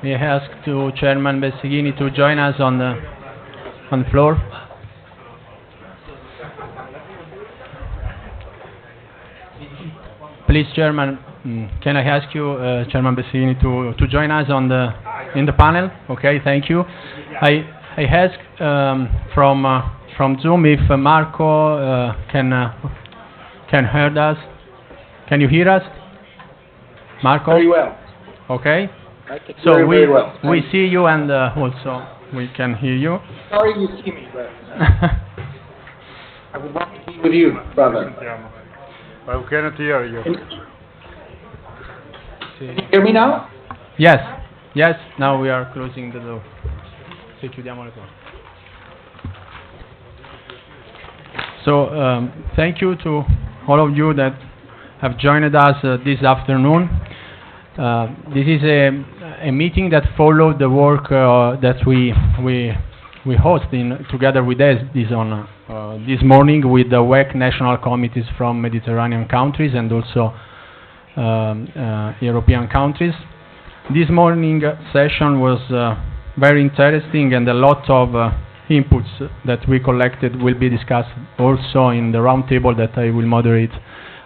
we ask to Chairman Besseghini to join us on the floor. Please, Chairman, can I ask you, Chairman Besseghini, to join us on in the panel? Okay, thank you. I ask from Zoom if Marco can hear us. Can you hear us, Marco? Very well. Okay. I can So hear very well. we see you, and also we can hear you. Sorry you see me, but I would want to be with you, brother. But we cannot hear you. Can you hear me now? Yes, yes. Now we are closing the door. Se chiudiamo le porte. So thank you to all of you that have joined us this afternoon. This is a meeting that followed the work that we hosted together with this morning with the WEC national committees from Mediterranean countries and also European countries. This morning session was very interesting, and a lot of inputs that we collected will be discussed also in the roundtable that I will moderate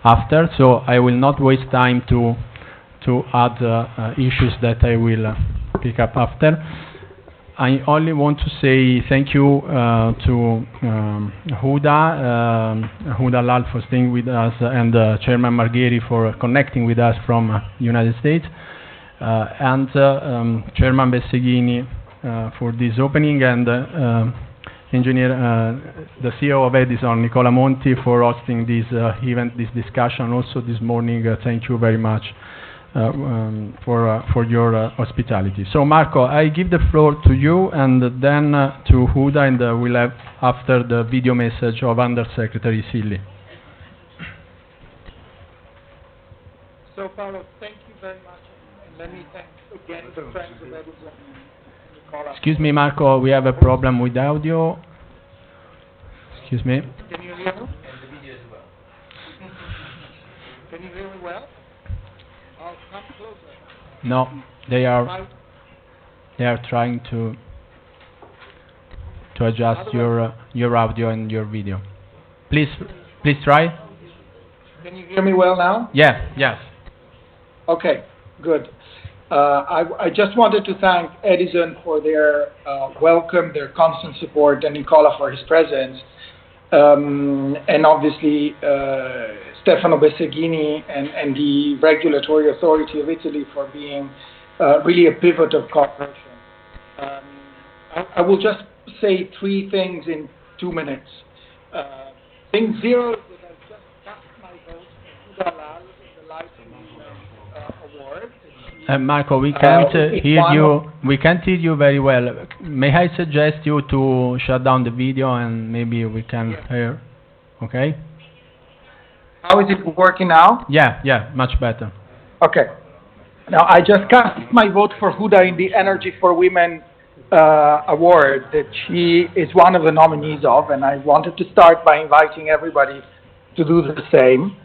after. So I will not waste time to add issues that I will pick up after. I only want to say thank you to Huda Lal for staying with us, and Chairman Margheri for connecting with us from United States, and Chairman Besseghini for this opening, and the CEO of Edison, Nicola Monti, for hosting this event, this discussion. Also this morning, thank you very much for your hospitality. So Marco, I give the floor to you, and then to Huda, and we'll have after the video message of Under Secretary Silli. So Paolo, thank you very much, and let me thank again the friends of Edison and Nicola. Excuse me, Marco, we have a problem with audio. Excuse me. Can you hear me? And the video as well. Can you hear me well? I'll come closer. No, they are trying to adjust your audio and your video. Please try. Can you hear me well now? Yeah, yes. Okay, good. I just wanted to thank Edison for their welcome, their constant support, and Nicola for his presence, and obviously Stefano Besseghini and the Regulatory Authority of Italy for being really a pivot of cooperation. I will just say three things in 2 minutes. Thing zero is that I just cast my vote for Huda Lal in the Licensing Award. Marco, we can't hear you. We can't hear you very well. May I suggest you to shut down the video, and maybe we can hear? Okay. How is it working now? Yeah, much better. Okay. Now, I just cast my vote for Huda in the Energy for Women award that she is one of the nominees of, and I wanted to start by inviting everybody to do the same.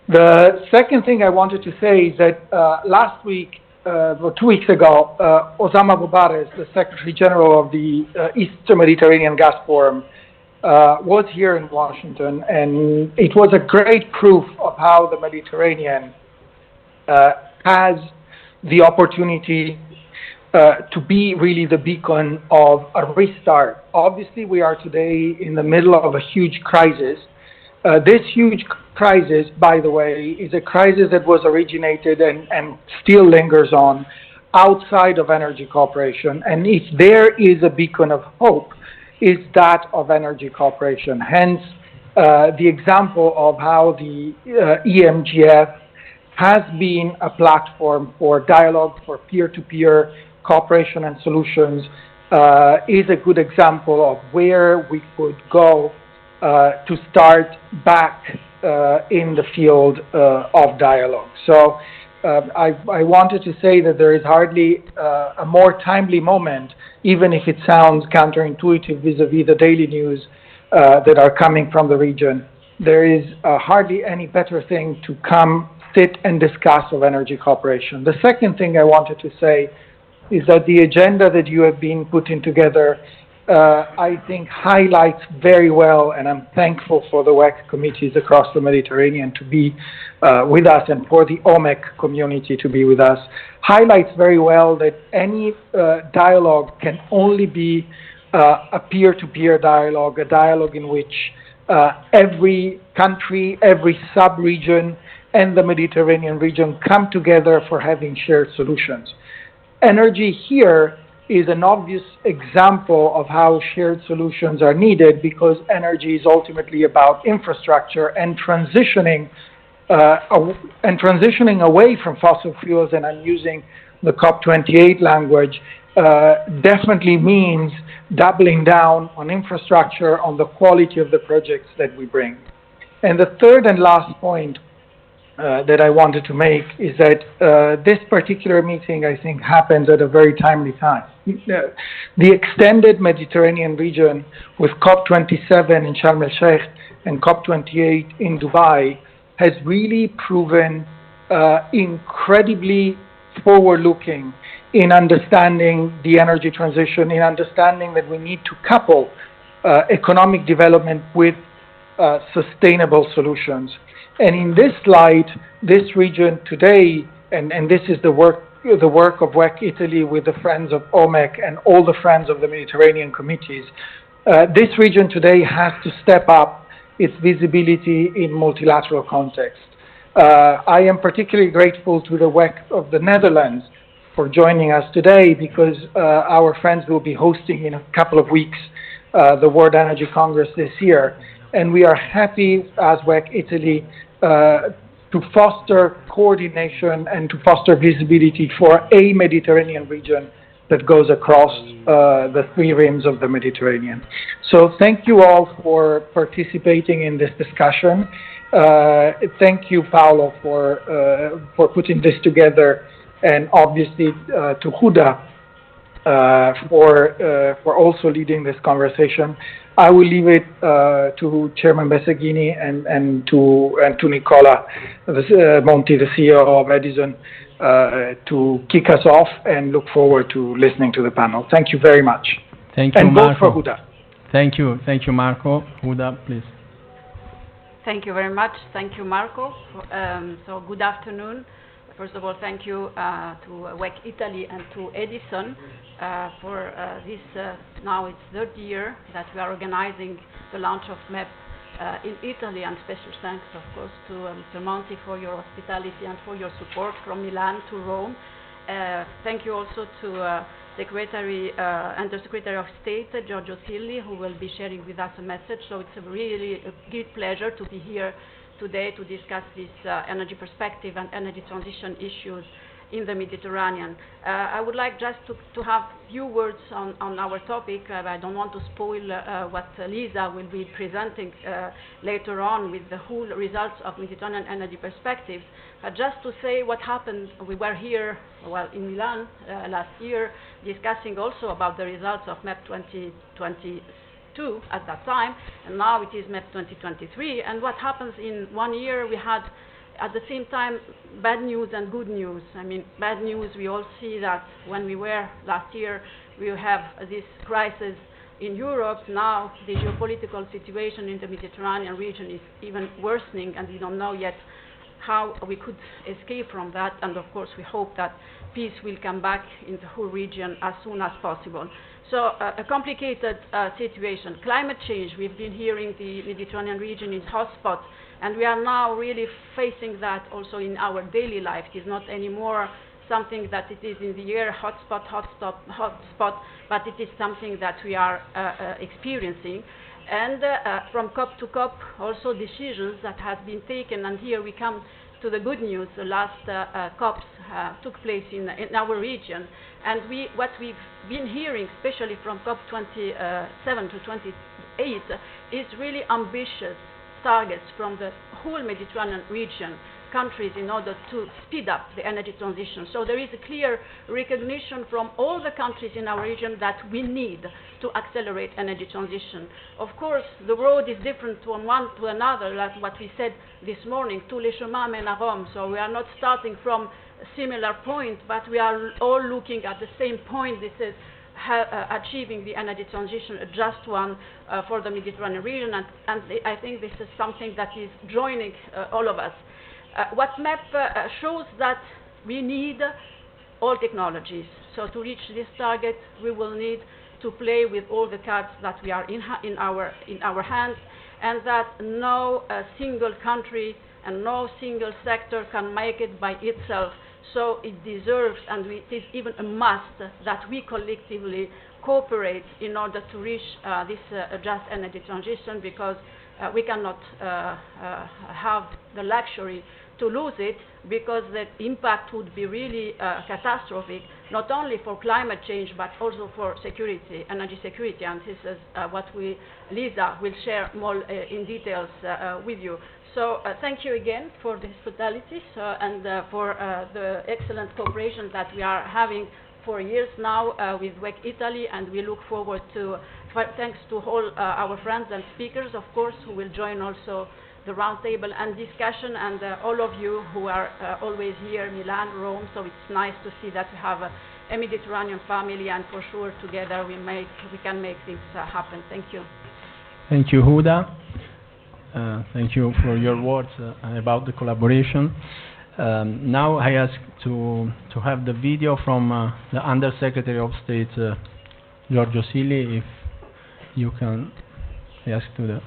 The second thing I wanted to say is that last week, or 2 weeks ago, Osama Boubares, the Secretary General of the Eastern Mediterranean Gas Forum, was here in Washington, and it was a great proof of how the Mediterranean has the opportunity to be really the beacon of a restart. Obviously, we are today in the middle of a huge crisis. This huge crisis, by the way, is a crisis that was originated and still lingers on outside of energy cooperation. And if there is a beacon of hope, is that of energy cooperation. Hence, the example of how the EMGF has been a platform for dialogue, for peer-to-peer cooperation and solutions, is a good example of where we could go to start back in the field of dialogue. So I wanted to say that there is hardly a more timely moment, even if it sounds counterintuitive vis-a-vis the daily news that are coming from the region. There is hardly any better thing to come, sit and discuss of energy cooperation. The second thing I wanted to say is that the agenda that you have been putting together, I think, highlights very well, and I'm thankful for the WEC committees across the Mediterranean to be with us, and for the OMEC community to be with us, highlights very well that any dialogue can only be a peer-to-peer dialogue, a dialogue in which every country, every sub-region, and the Mediterranean region come together for having shared solutions. Energy here is an obvious example of how shared solutions are needed, because energy is ultimately about infrastructure, and transitioning away from fossil fuels, and I'm using the COP28 language, definitely means doubling down on infrastructure, on the quality of the projects that we bring. And the third and last point that I wanted to make is that this particular meeting, I think, happens at a very timely time. The extended Mediterranean region, with COP27 in Sharm el-Sheikh and COP28 in Dubai, has really proven incredibly forward-looking in understanding the energy transition, in understanding that we need to couple economic development with sustainable solutions. And in this light, this region today, and this is the work of WEC Italy with the friends of OMEC and all the friends of the Mediterranean committees, this region today has to step up its visibility in multilateral context. I am particularly grateful to the WEC of the Netherlands for joining us today, because our friends will be hosting in a couple of weeks the World Energy Congress this year. And we are happy as WEC Italy to foster coordination and to foster visibility for a Mediterranean region that goes across the three rims of the Mediterranean. So thank you all for participating in this discussion. Thank you, Paolo, for putting this together, and obviously to Huda for also leading this conversation. I will leave it to Chairman Bessaghini and to Nicola Monti, the CEO of Edison, to kick us off, and look forward to listening to the panel. Thank you very much. Thank you, and Marco. vote for Huda. Thank you, Marco. Huda, please. Thank you very much. Thank you, Marco. So good afternoon. First of all, thank you to WEC Italy and to Edison for this, now it's third year that we are organizing the launch of MEP in Italy, and special thanks, of course, to Mr. Monti for your hospitality and for your support from Milan to Rome. Thank you also to Secretary Undersecretary of State Giorgio Silli, who will be sharing with us a message. So it's a really great pleasure to be here today to discuss this energy perspective and energy transition issues in the Mediterranean. I would like just to have a few words on our topic. I don't want to spoil what Lisa will be presenting later on with the whole results of Mediterranean energy perspectives. But just to say what happened, we were here, well, in Milan last year, discussing also about the results of MEP 2022 at that time, and now it is MEP 2023. And what happens in 1 year, we had at the same time bad news and good news. I mean, bad news, we all see that when we were last year, we have this crisis in Europe. Now the geopolitical situation in the Mediterranean region is even worsening, and we don't know yet how we could escape from that. And of course, we hope that peace will come back in the whole region as soon as possible. So a complicated situation. Climate change, we've been hearing the Mediterranean region is hotspot, and we are now really facing that also in our daily life. It is not anymore something that it is in the air, hotspot, but it is something that we are experiencing. And from COP to COP, also decisions that have been taken, and here we come to the good news. The last COPs took place in our region, and what we've been hearing, especially from COP 27 to 28, is really ambitious targets from the whole Mediterranean region, countries in order to speed up the energy transition. So there is a clear recognition from all the countries in our region that we need to accelerate energy transition. Of course, the road is different from one to another, like what we said this morning, tous les chemins mènent à Rome. So we are not starting from a similar point, but we are all looking at the same point. This is achieving the energy transition, a just one for the Mediterranean region, and I think this is something that is joining all of us. What MEP shows that we need all technologies. So to reach this target, we will need to play with all the cards that we are in our hands, and that no single country and no single sector can make it by itself. So it deserves, and it is even a must, that we collectively cooperate in order to reach this just energy transition, because we cannot have the luxury to lose it, because the impact would be really catastrophic, not only for climate change, but also for security, energy security, and this is what Lisa will share more in details with you. So thank you again for the hospitality and for the excellent cooperation that we are having for years now with WEC Italy, and we look forward to, thanks to all our friends and speakers, of course, who will join also the roundtable and discussion, and all of you who are always here, Milan, Rome, so it's nice to see that we have a Mediterranean family, and for sure together we can make things happen. Thank you. Thank you, Huda. Thank you for your words about the collaboration. Now I ask to have the video from the Under-Secretary of State, Giorgio Silli, if you can. I ask to the...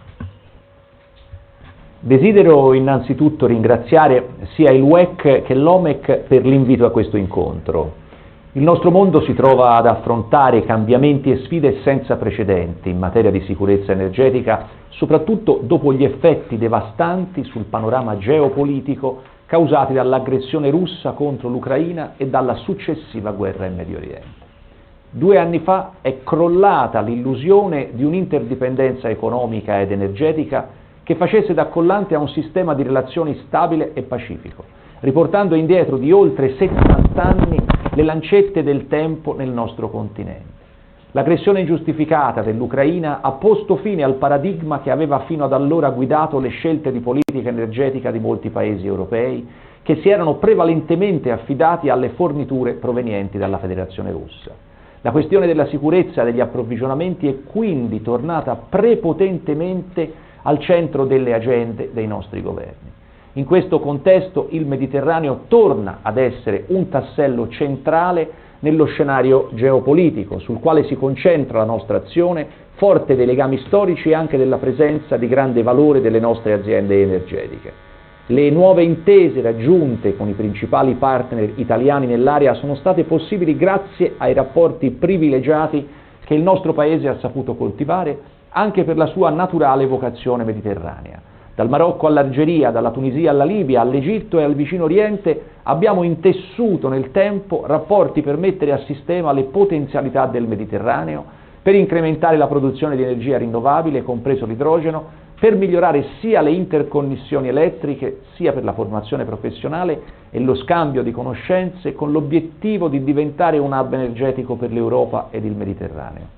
Desidero innanzitutto ringraziare sia il WEC che l'OMEC per l'invito a questo incontro. Il nostro mondo si trova ad affrontare cambiamenti e sfide senza precedenti in materia di sicurezza energetica, soprattutto dopo gli effetti devastanti sul panorama geopolitico causati dall'aggressione russa contro l'Ucraina e dalla successiva guerra in Medio Oriente. 2 anni fa è crollata l'illusione di un'interdipendenza economica ed energetica che facesse da collante a un sistema di relazioni stabile e pacifico, riportando indietro di oltre 70 anni le lancette del tempo nel nostro continente. L'aggressione ingiustificata dell'Ucraina ha posto fine al paradigma che aveva fino ad allora guidato le scelte di politica energetica di molti paesi europei, che si erano prevalentemente affidati alle forniture provenienti dalla Federazione Russa. La questione della sicurezza degli approvvigionamenti è quindi tornata prepotentemente al centro delle agende dei nostri governi. In questo contesto il Mediterraneo torna ad essere un tassello centrale nello scenario geopolitico, sul quale si concentra la nostra azione, forte dei legami storici e anche della presenza di grande valore delle nostre aziende energetiche. Le nuove intese raggiunte con i principali partner italiani nell'area sono state possibili grazie ai rapporti privilegiati che il nostro Paese ha saputo coltivare anche per la sua naturale vocazione mediterranea. Dal Marocco all'Algeria, dalla Tunisia alla Libia, all'Egitto e al Vicino Oriente abbiamo intessuto nel tempo rapporti per mettere a sistema le potenzialità del Mediterraneo, per incrementare la produzione di energia rinnovabile, compreso l'idrogeno, per migliorare sia le interconnessioni elettriche, sia per la formazione professionale e lo scambio di conoscenze, con l'obiettivo di diventare un hub energetico per l'Europa ed il Mediterraneo.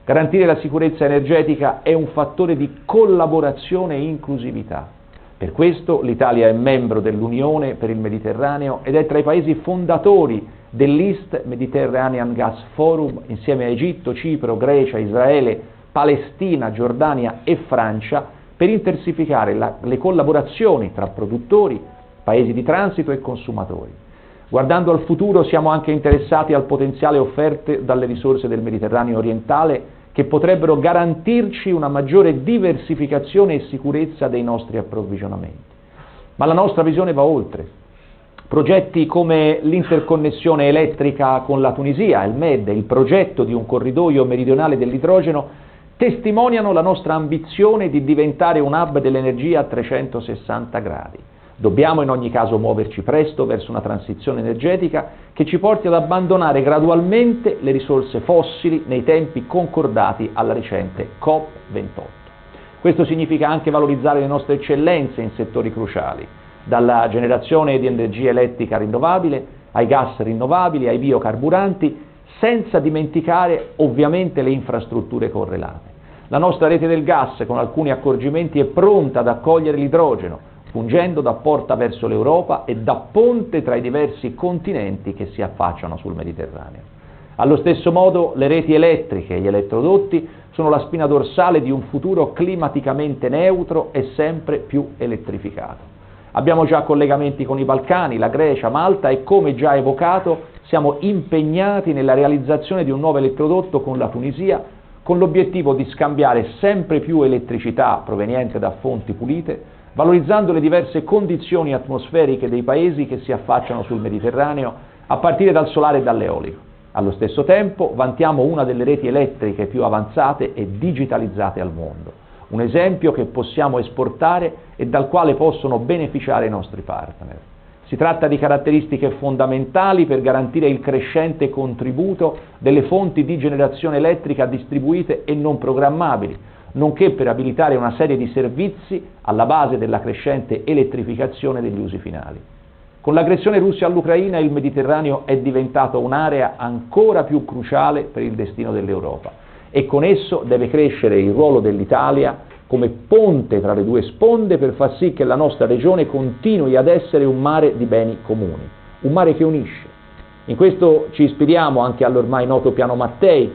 Garantire la sicurezza energetica è un fattore di collaborazione e inclusività. Per questo l'Italia è membro dell'Unione per il Mediterraneo ed è tra i paesi fondatori dell'East Mediterranean Gas Forum, insieme a Egitto, Cipro, Grecia, Israele, Palestina, Giordania e Francia, per intensificare le collaborazioni tra produttori, paesi di transito e consumatori. Guardando al futuro siamo anche interessati al potenziale offerte dalle risorse del Mediterraneo orientale, che potrebbero garantirci una maggiore diversificazione e sicurezza dei nostri approvvigionamenti. Ma la nostra visione va oltre. Progetti come l'interconnessione elettrica con la Tunisia, il Med, il progetto di un corridoio meridionale dell'idrogeno, testimoniano la nostra ambizione di diventare un hub dell'energia a 360 gradi. Dobbiamo in ogni caso muoverci presto verso una transizione energetica che ci porti ad abbandonare gradualmente le risorse fossili nei tempi concordati alla recente COP28. Questo significa anche valorizzare le nostre eccellenze in settori cruciali. dalla generazione di energia elettrica rinnovabile, ai gas rinnovabili, ai biocarburanti, senza dimenticare ovviamente le infrastrutture correlate. La nostra rete del gas, con alcuni accorgimenti, è pronta ad accogliere l'idrogeno, fungendo da porta verso l'Europa e da ponte tra i diversi continenti che si affacciano sul Mediterraneo. Allo stesso modo le reti elettriche e gli elettrodotti sono la spina dorsale di un futuro climaticamente neutro e sempre più elettrificato. Abbiamo già collegamenti con i Balcani, la Grecia, Malta e, come già evocato, siamo impegnati nella realizzazione di un nuovo elettrodotto con la Tunisia, con l'obiettivo di scambiare sempre più elettricità proveniente da fonti pulite, valorizzando le diverse condizioni atmosferiche dei paesi che si affacciano sul Mediterraneo, a partire dal solare e dall'eolico. Allo stesso tempo vantiamo una delle reti elettriche più avanzate e digitalizzate al mondo, un esempio che possiamo esportare e dal quale possono beneficiare i nostri partner. Si tratta di caratteristiche fondamentali per garantire il crescente contributo delle fonti di generazione elettrica distribuite e non programmabili, nonché per abilitare una serie di servizi alla base della crescente elettrificazione degli usi finali. Con l'aggressione russa all'Ucraina il Mediterraneo è diventato un'area ancora più cruciale per il destino dell'Europa e con esso deve crescere il ruolo dell'Italia come ponte tra le due sponde per far sì che la nostra regione continui ad essere un mare di beni comuni, un mare che unisce. In questo ci ispiriamo anche all'ormai noto piano Mattei,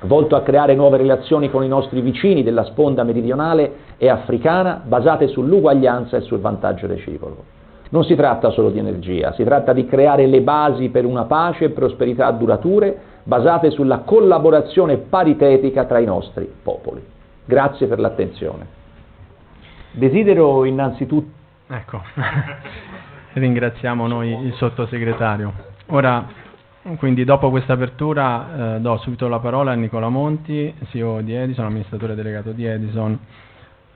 volto a creare nuove relazioni con i nostri vicini della sponda meridionale e africana basate sull'uguaglianza e sul vantaggio reciproco. Non si tratta solo di energia, si tratta di creare le basi per una pace e prosperità durature basate sulla collaborazione paritetica tra i nostri popoli. Grazie per l'attenzione. Desidero innanzitutto... Ecco, ringraziamo noi il sottosegretario. Ora, quindi dopo questa apertura, do subito la parola a Nicola Monti, CEO di Edison, amministratore delegato di Edison,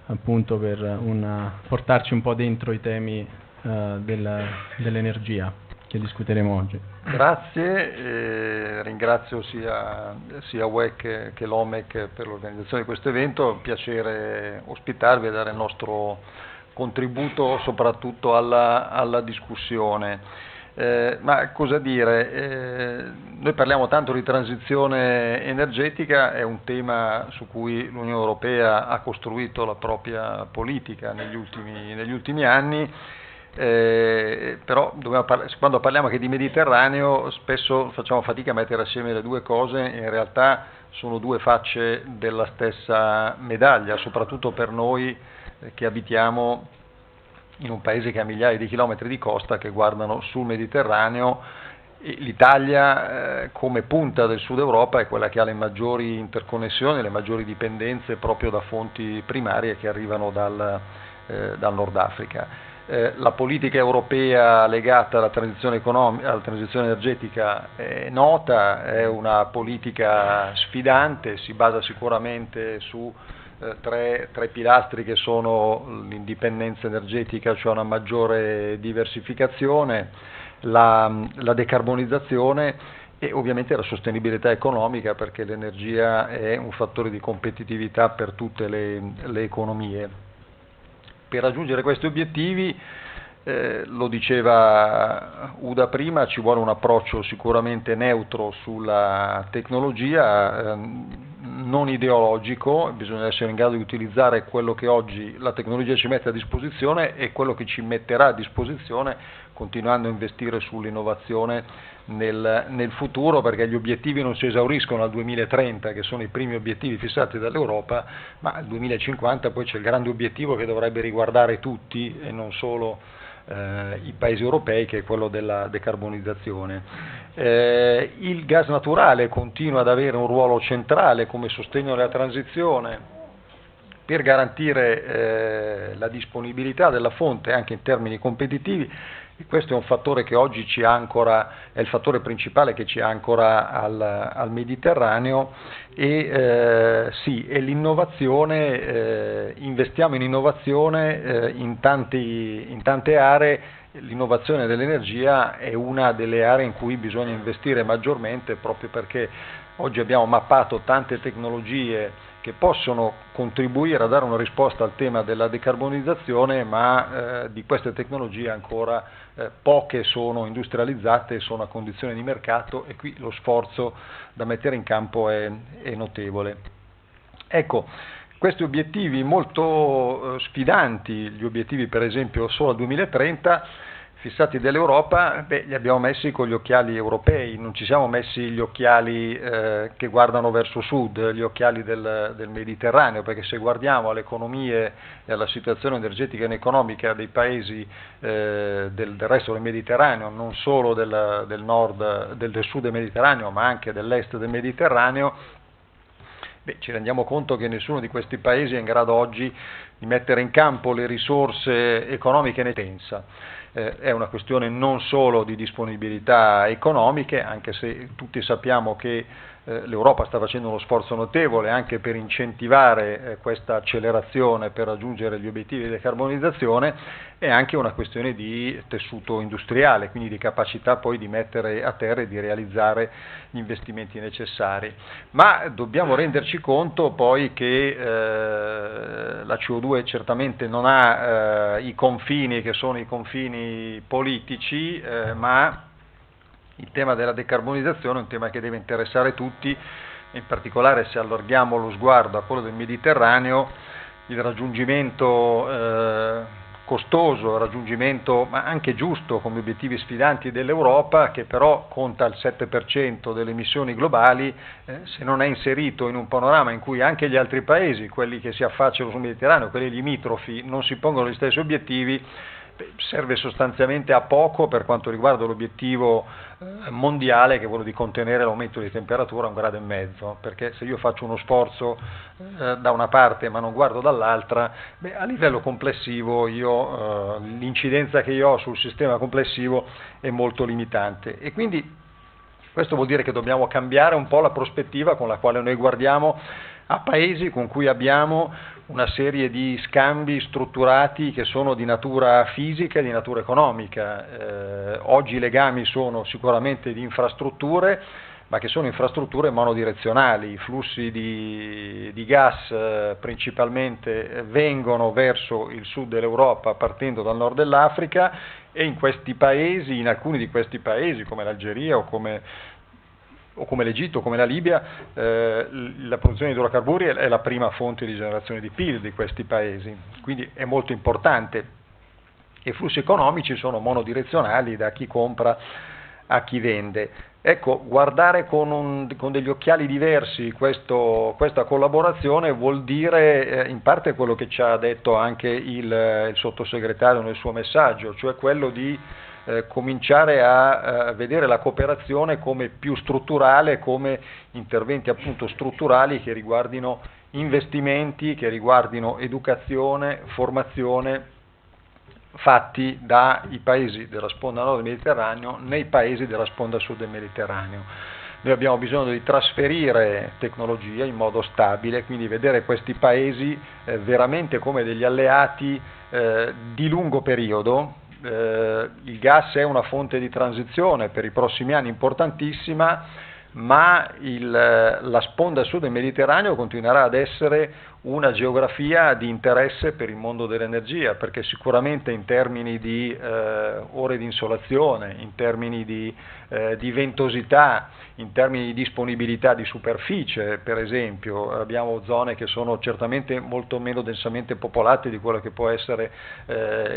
appunto per portarci un po' dentro i temi dell'energia che discuteremo oggi. Grazie, ringrazio sia WEC che l'OMEC per l'organizzazione di questo evento, è un piacere ospitarvi e dare il nostro contributo soprattutto alla discussione. Ma cosa dire? Noi parliamo tanto di transizione energetica, è un tema su cui l'Unione Europea ha costruito la propria politica negli ultimi anni. Però quando parliamo anche di Mediterraneo spesso facciamo fatica a mettere assieme le due cose, in realtà sono due facce della stessa medaglia, soprattutto per noi che abitiamo in un paese che ha migliaia di chilometri di costa che guardano sul Mediterraneo. L'Italia come punta del Sud Europa è quella che ha le maggiori interconnessioni, le maggiori dipendenze proprio da fonti primarie che arrivano dal Nord Africa. La politica europea legata alla transizione energetica è nota, è una politica sfidante, si basa sicuramente su tre pilastri che sono l'indipendenza energetica, cioè una maggiore diversificazione, la decarbonizzazione e ovviamente la sostenibilità economica, perché l'energia è un fattore di competitività per tutte le economie. Per raggiungere questi obiettivi, lo diceva Uda prima, ci vuole un approccio sicuramente neutro sulla tecnologia, non ideologico, bisogna essere in grado di utilizzare quello che oggi la tecnologia ci mette a disposizione e quello che ci metterà a disposizione, continuando a investire sull'innovazione nel futuro, perché gli obiettivi non si esauriscono al 2030, che sono i primi obiettivi fissati dall'Europa, ma al 2050 poi c'è il grande obiettivo che dovrebbe riguardare tutti e non solo i paesi europei, che è quello della decarbonizzazione. Il gas naturale continua ad avere un ruolo centrale come sostegno alla transizione per garantire la disponibilità della fonte anche in termini competitivi. E questo è un fattore che oggi ci ancora, è il fattore principale che ci ancora al Mediterraneo e l'innovazione, investiamo in innovazione in tante aree. L'innovazione dell'energia è una delle aree in cui bisogna investire maggiormente, proprio perché oggi abbiamo mappato tante tecnologie che possono contribuire a dare una risposta al tema della decarbonizzazione, ma di queste tecnologie ancora poche sono industrializzate e sono a condizione di mercato, e qui lo sforzo da mettere in campo è notevole. Ecco, questi obiettivi molto sfidanti, gli obiettivi per esempio solo al 2030, fissati dall'Europa, li abbiamo messi con gli occhiali europei, non ci siamo messi gli occhiali che guardano verso sud, gli occhiali del Mediterraneo, perché se guardiamo alle economie e alla situazione energetica ed economica dei paesi del resto del Mediterraneo, non solo del nord, del sud del Mediterraneo, ma anche dell'est del Mediterraneo, ci rendiamo conto che nessuno di questi paesi è in grado oggi di mettere in campo le risorse economiche ne pensa. È una questione non solo di disponibilità economiche, anche se tutti sappiamo che l'Europa sta facendo uno sforzo notevole anche per incentivare questa accelerazione per raggiungere gli obiettivi di decarbonizzazione, è anche una questione di tessuto industriale, quindi di capacità poi di mettere a terra e di realizzare gli investimenti necessari. Ma dobbiamo renderci conto poi che la CO2 certamente non ha i confini che sono i confini politici, ma il tema della decarbonizzazione è un tema che deve interessare tutti, in particolare se allarghiamo lo sguardo a quello del Mediterraneo, il raggiungimento costoso, il raggiungimento ma anche giusto come obiettivi sfidanti dell'Europa, che però conta il 7% delle emissioni globali, se non è inserito in un panorama in cui anche gli altri paesi, quelli che si affacciano sul Mediterraneo, quelli limitrofi, non si pongono gli stessi obiettivi, serve sostanzialmente a poco per quanto riguarda l'obiettivo mondiale, che è quello di contenere l'aumento di temperatura a 1,5 gradi, perché se io faccio uno sforzo da una parte ma non guardo dall'altra, a livello complessivo l'incidenza che io ho sul sistema complessivo è molto limitante, e quindi questo vuol dire che dobbiamo cambiare un po' la prospettiva con la quale noi guardiamo a paesi con cui abbiamo una serie di scambi strutturati che sono di natura fisica e di natura economica. Oggi i legami sono sicuramente di infrastrutture, ma che sono infrastrutture monodirezionali. I flussi di gas principalmente vengono verso il sud dell'Europa partendo dal nord dell'Africa, e in questi paesi, in alcuni di questi paesi come l'Algeria o come l'Egitto, come la Libia, la produzione di idrocarburi è la prima fonte di generazione di PIL di questi paesi, quindi è molto importante. I flussi economici sono monodirezionali da chi compra a chi vende. Ecco, guardare con degli occhiali diversi questa collaborazione vuol dire in parte quello che ci ha detto anche il sottosegretario nel suo messaggio, cioè quello di cominciare a vedere la cooperazione come più strutturale, come interventi appunto strutturali che riguardino investimenti, che riguardino educazione, formazione, fatti dai paesi della sponda nord del Mediterraneo nei paesi della sponda sud del Mediterraneo. Noi abbiamo bisogno di trasferire tecnologia in modo stabile, quindi vedere questi paesi veramente come degli alleati di lungo periodo. Il gas è una fonte di transizione per i prossimi anni importantissima, ma la sponda sud del Mediterraneo continuerà ad essere una geografia di interesse per il mondo dell'energia, perché sicuramente in termini di ore di insolazione, in termini di ventosità, in termini di disponibilità di superficie, per esempio, abbiamo zone che sono certamente molto meno densamente popolate di quello che può essere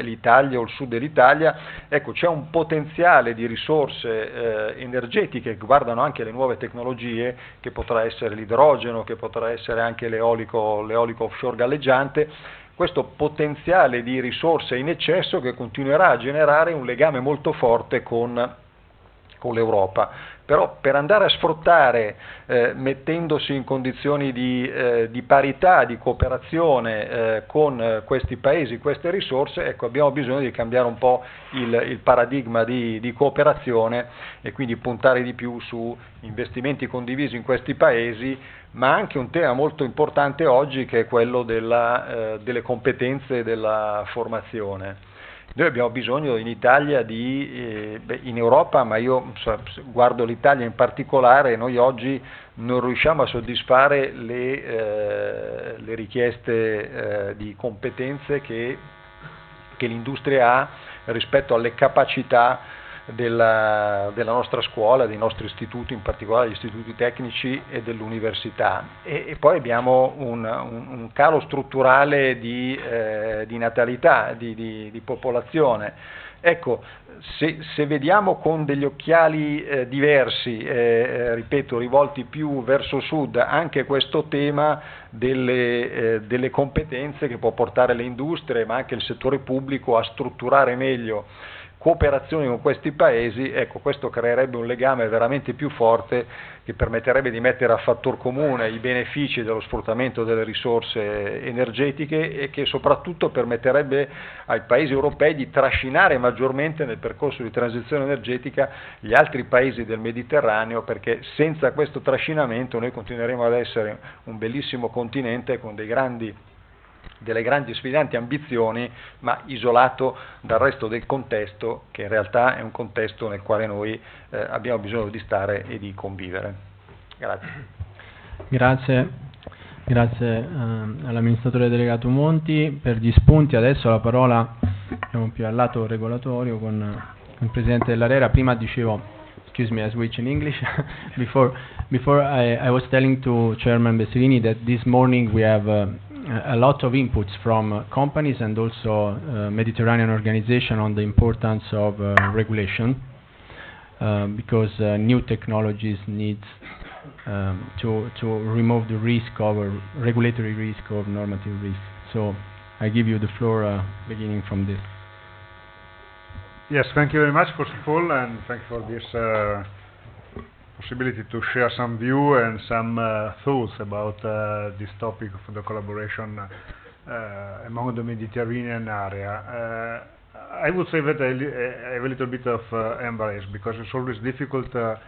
l'Italia o il sud dell'Italia. Ecco, c'è un potenziale di risorse energetiche che guardano anche le nuove tecnologie, che potrà essere l'idrogeno, che potrà essere anche l'eolico offshore galleggiante, questo potenziale di risorse in eccesso che continuerà a generare un legame molto forte con l'Europa. Però per andare a sfruttare, mettendosi in condizioni di parità, di cooperazione con questi paesi, queste risorse, ecco, abbiamo bisogno di cambiare un po' il paradigma di cooperazione e quindi puntare di più su investimenti condivisi in questi paesi, ma anche un tema molto importante oggi che è quello delle competenze e della formazione. Noi abbiamo bisogno in Italia in Europa, ma io guardo l'Italia in particolare, noi oggi non riusciamo a soddisfare le richieste di competenze che l'industria ha rispetto alle capacità della nostra scuola, dei nostri istituti, in particolare gli istituti tecnici e dell'università, e poi abbiamo un calo strutturale di natalità, di popolazione. Ecco, se vediamo con degli occhiali diversi, ripeto, rivolti più verso sud, anche questo tema delle competenze che può portare le industrie, ma anche il settore pubblico a strutturare meglio cooperazioni con questi paesi, ecco, questo creerebbe un legame veramente più forte che permetterebbe di mettere a fattor comune i benefici dello sfruttamento delle risorse energetiche e che soprattutto permetterebbe ai paesi europei di trascinare maggiormente nel percorso di transizione energetica gli altri paesi del Mediterraneo, perché senza questo trascinamento noi continueremo ad essere un bellissimo continente con delle grandi sfidanti ambizioni, ma isolato dal resto del contesto, che in realtà è un contesto nel quale noi abbiamo bisogno di stare e di convivere. Grazie. Grazie all'amministratore delegato Monti per gli spunti. Adesso la parola più al lato regolatorio con il Presidente dell'ARERA. Prima dicevo, excuse me, I switch in English. before I was telling to Chairman Besserini that this morning we have a lot of inputs from companies and also Mediterranean organization on the importance of regulation because new technologies need to remove the risk of regulatory risk or normative risk. So I give you the floor beginning from this. Yes, thank you very much first of all, and thank you for this possibility to share some view and some thoughts about this topic of the collaboration among the Mediterranean area. I would say that I have a little bit of embarrass because it's always difficult to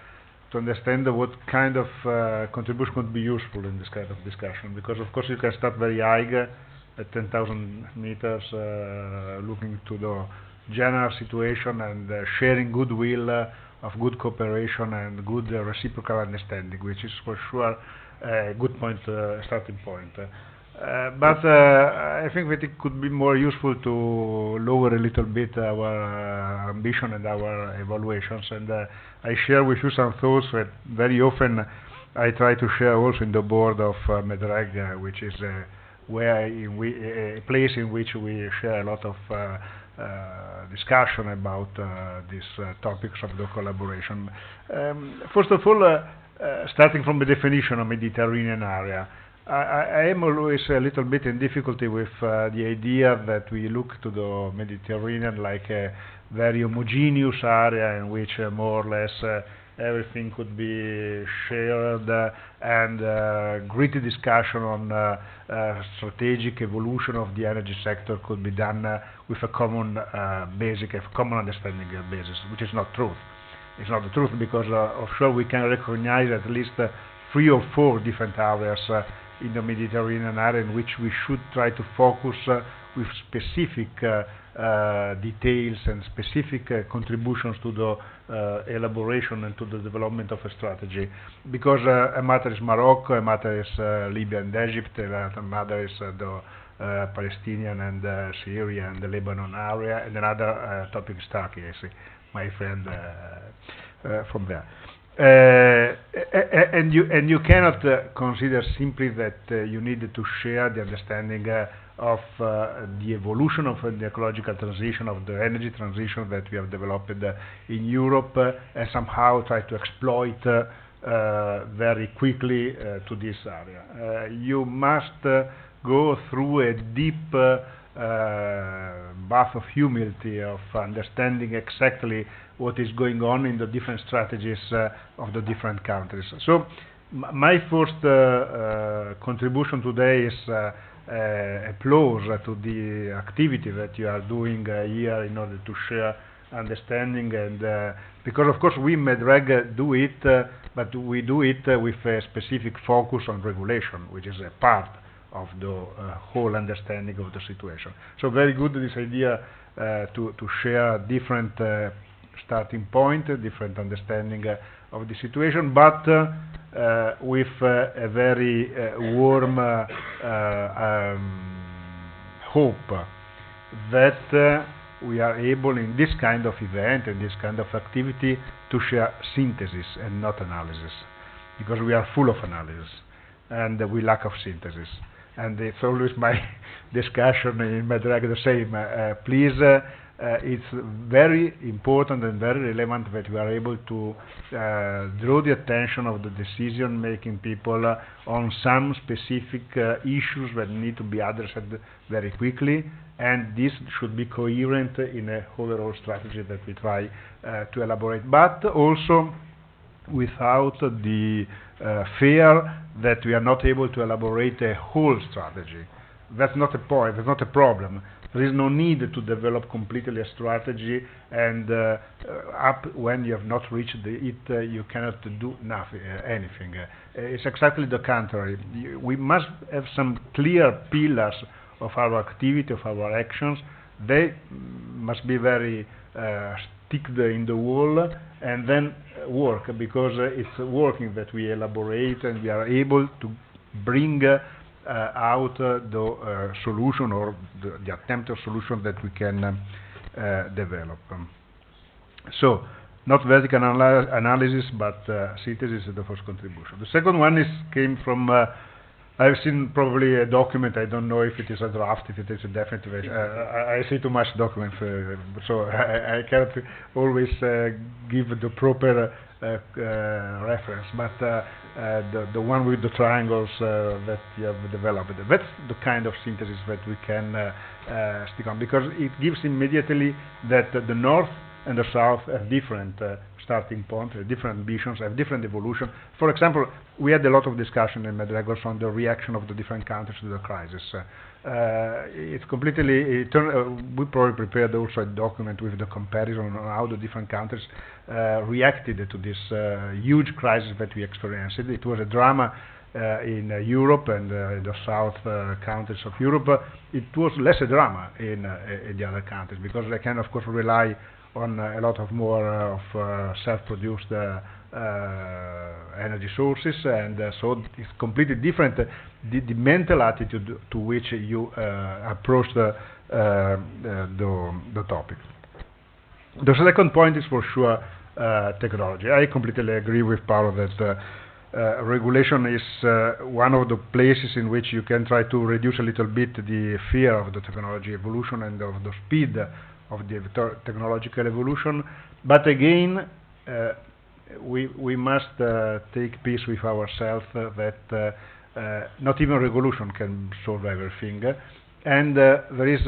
understand what kind of contribution could be useful in this kind of discussion, because of course you can start very high at 10,000 meters looking to the general situation and sharing goodwill of good cooperation and good reciprocal understanding, which is for sure a good starting point. But I think that it could be more useful to lower a little bit our ambition and our evaluations, and I share with you some thoughts that very often I try to share also in the board of Medreg, which is a place in which we share a lot of discussion about these topics of the collaboration. First of all, starting from the definition of Mediterranean area, I am always a little bit in difficulty with the idea that we look to the Mediterranean like a very homogeneous area in which more or less everything could be shared and gritty discussion on strategic evolution of the energy sector could be done with a common common understanding basis, which is not true. It's not the truth, because offshore we can recognize at least 3 or 4 different areas in the Mediterranean area in which we should try to focus with specific details and specific contributions to the elaboration and to the development of a strategy, because a matter is Morocco, a matter is Libya and Egypt, another is the Palestinian and Syria and the Lebanon area, and another topic is Turkey. I see my friend from there. And you cannot consider simply that you need to share the understanding of the evolution of the ecological transition, of the energy transition that we have developed in Europe, and somehow try to exploit very quickly to this area. You must go through a deep bath of humility, of understanding exactly what is going on in the different strategies of the different countries. So my first contribution today is applause to the activity that you are doing here in order to share understanding, and because of course we Medreg do it, but we do it with a specific focus on regulation, which is a part of the whole understanding of the situation. So very good this idea to share different starting point, different understanding of the situation, but with a very warm hope that we are able in this kind of event and this kind of activity to share synthesis and not analysis, because we are full of analysis and we lack of synthesis. And it's always my discussion in Medreg the same. Please, it's very important and very relevant that we are able to draw the attention of the decision-making people on some specific issues that need to be addressed very quickly, and this should be coherent in a overall strategy that we try to elaborate, but also without the fear that we are not able to elaborate a whole strategy. That's not a point, that's not a problem. There is no need to develop completely a strategy and up when you have not reached it, you cannot do nothing, anything. It's exactly the contrary. We must have some clear pillars of our activity, of our actions. They must be very sticked in the wall and then work, because it's working that we elaborate and we are able to bring out the solution or the attempted solution that we can develop. So, not vertical analysis, but synthesis is the first contribution. The second one came from, I've seen probably a document, I don't know if it is a draft, if it is a definite version. I see too much documents, so I cannot always give the proper reference, but the one with the triangles that you have developed, that's the kind of synthesis that we can stick on, because it gives immediately that the North and the South have different starting points, different ambitions, have different evolution. For example, we had a lot of discussion in Medregos on the reaction of the different countries to the crisis. It's completely, we probably prepared also a document with the comparison on how the different countries reacted to this huge crisis that we experienced. It was a drama in Europe and the south countries of Europe. It was less a drama in the other countries, because they can of course rely on a lot of more of self-produced energy sources, and so it's completely different the mental attitude to which you approach the topic. The second point is for sure technology. I completely agree with Paolo that regulation is one of the places in which you can try to reduce a little bit the fear of the technology evolution and of the speed of the technological evolution, but again we must take peace with ourselves that not even revolution can solve everything, and there is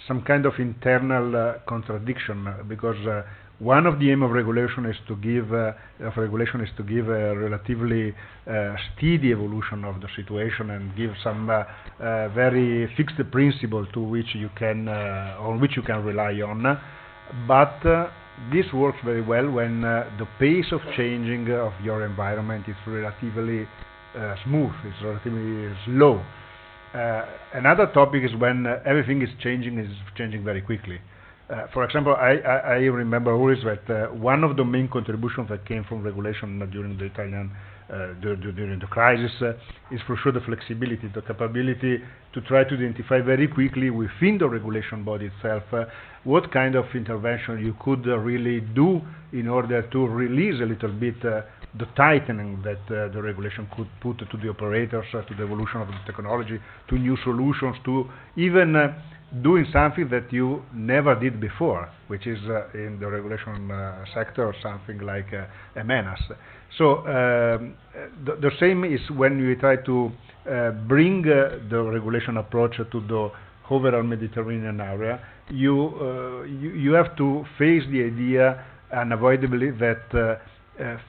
some kind of internal contradiction, because one of the aim of regulation is to give a relatively steady evolution of the situation and give some very fixed principle to which you can on which you can rely on, but this works very well when the pace of changing of your environment is relatively smooth, it's relatively slow. Another topic is when everything is changing very quickly. For example, I remember always that one of the main contributions that came from regulation during the Italian during the crisis is for sure the flexibility, the capability to try to identify very quickly within the regulation body itself what kind of intervention you could really do in order to release a little bit the tightening that the regulation could put to the operators, to the evolution of the technology, to new solutions, to even doing something that you never did before, which is in the regulation sector something like a menace. So the same is when you try to bring the regulation approach to the overall Mediterranean area. You have to face the idea unavoidably that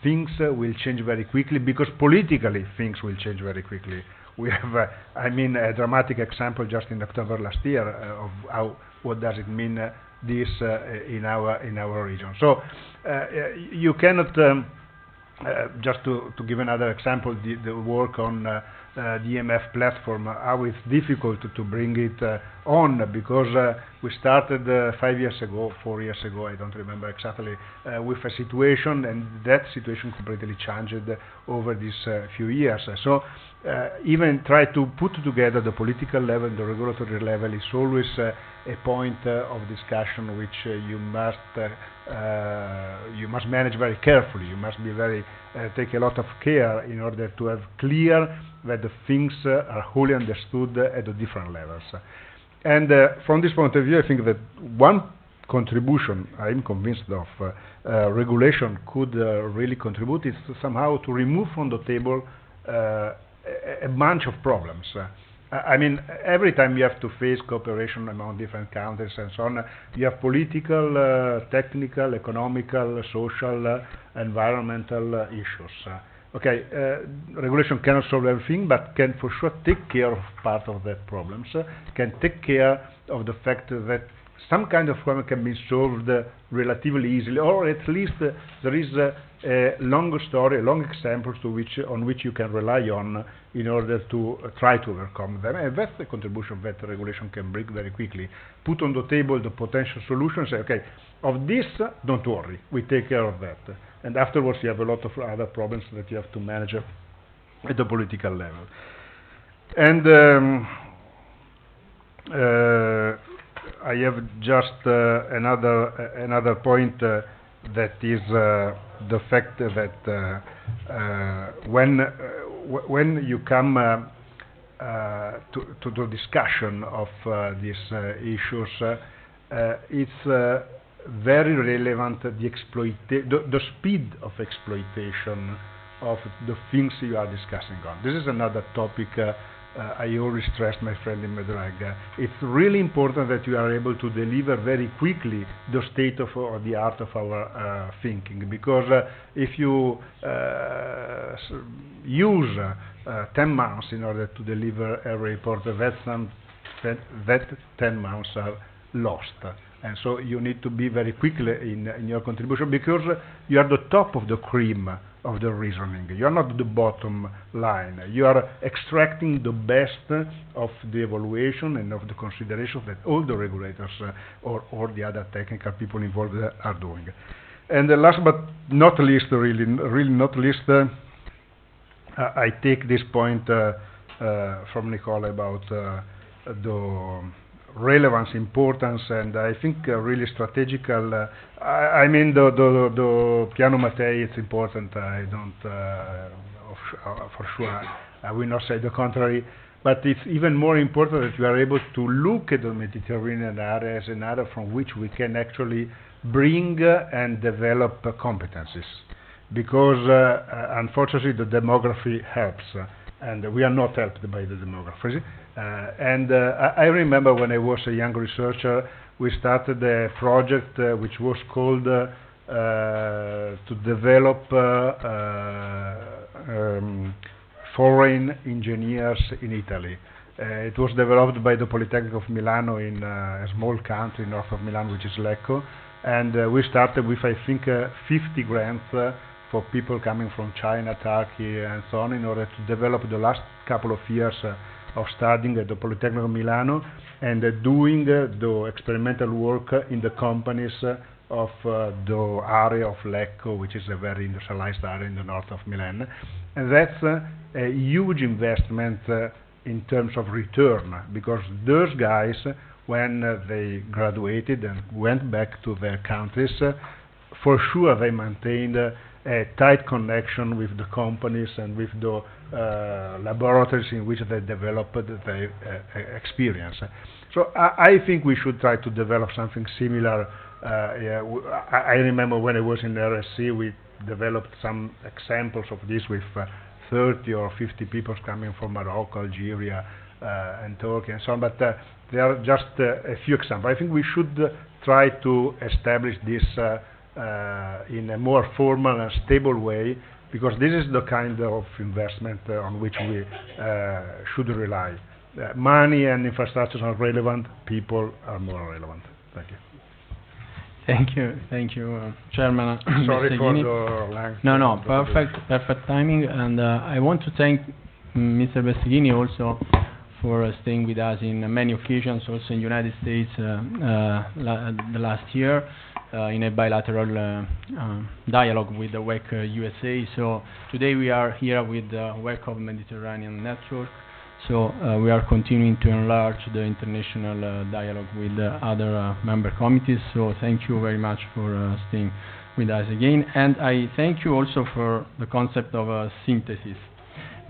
things will change very quickly, because politically things will change very quickly. We have, I mean, a dramatic example just in October last year of what does it mean this in our region. So you cannot just to give another example, the work on the EMF platform, how it's difficult to bring it on, because we started 5 years ago, 4 years ago, I don't remember exactly, with a situation, and that situation completely changed over these few years. So even try to put together the political level and the regulatory level is always a point of discussion which you must manage very carefully. You must be very take a lot of care in order to have clear that the things are wholly understood at the different levels. And from this point of view, I think that one contribution, I'm convinced of, regulation could really contribute, is somehow to remove from the table a bunch of problems. I mean, every time you have to face cooperation among different countries and so on, you have political, technical, economical, social, environmental issues. Okay, regulation cannot solve everything, but can for sure take care of part of that problems, can take care of the fact that some kind of problem can be solved relatively easily, or at least there is a long story, a long example on which you can rely on in order to try to overcome them. And that's the contribution that regulation can bring very quickly. Put on the table the potential solutions, say, okay, of this, don't worry, we take care of that. And afterwards you have a lot of other problems that you have to manage at the political level. And I have just another point that is the fact that when you come to the discussion of these issues, it's very relevant the speed of exploitation of the things you are discussing on. This is another topic I always stress, my friend in Medrag. It's really important that you are able to deliver very quickly the state of or the art of our thinking, because if you use 10 months in order to deliver a report, that 10 months are lost. And so you need to be very quickly in your contribution, because you are the top of the cream of the reasoning. You are not the bottom line. You are extracting the best of the evaluation and of the consideration that all the regulators or the other technical people involved are doing. And last but not least, really not least, I take this point from Nicola about the relevance, importance, and I think really strategical. I mean, the piano Mattei, it's important. I don't, for sure, I will not say the contrary. But it's even more important that we are able to look at the Mediterranean area as an area from which we can actually bring and develop competencies. Because unfortunately, the demography helps. And we are not helped by the demography. I remember when I was a young researcher, we started a project which was called to develop foreign engineers in Italy. It was developed by the Polytechnic of Milano in a small country north of Milan, which is Lecco. And we started with, I think, 50 grants for people coming from China, Turkey, and so on, in order to develop the last couple of years of studying at the Polytechnic of Milano and doing the experimental work in the companies of the area of Lecco, which is a very industrialized area in the north of Milan. And that's a huge investment in terms of return, because those guys, when they graduated and went back to their countries, for sure they maintained a tight connection with the companies and with the laboratories in which they developed their experience. So I think we should try to develop something similar. I remember when I was in RSC, we developed some examples of this with 30 or 50 people coming from Morocco, Algeria, and Turkey, and so on. But there are just a few examples. I think we should try to establish this in a more formal and stable way, because this is the kind of investment on which we should rely. Money and infrastructures are relevant, people are more relevant. Thank you. Thank you, Chairman. Sorry Mr. for Ghini. the length. No, perfect timing, and I want to thank Mr. Bestighini also for staying with us in many occasions, also in United States the last year in a bilateral dialogue with the WEC USA. So today we are here with the WEC Mediterranean Network. So we are continuing to enlarge the international dialogue with other member committees. So thank you very much for staying with us again. And I thank you also for the concept of synthesis,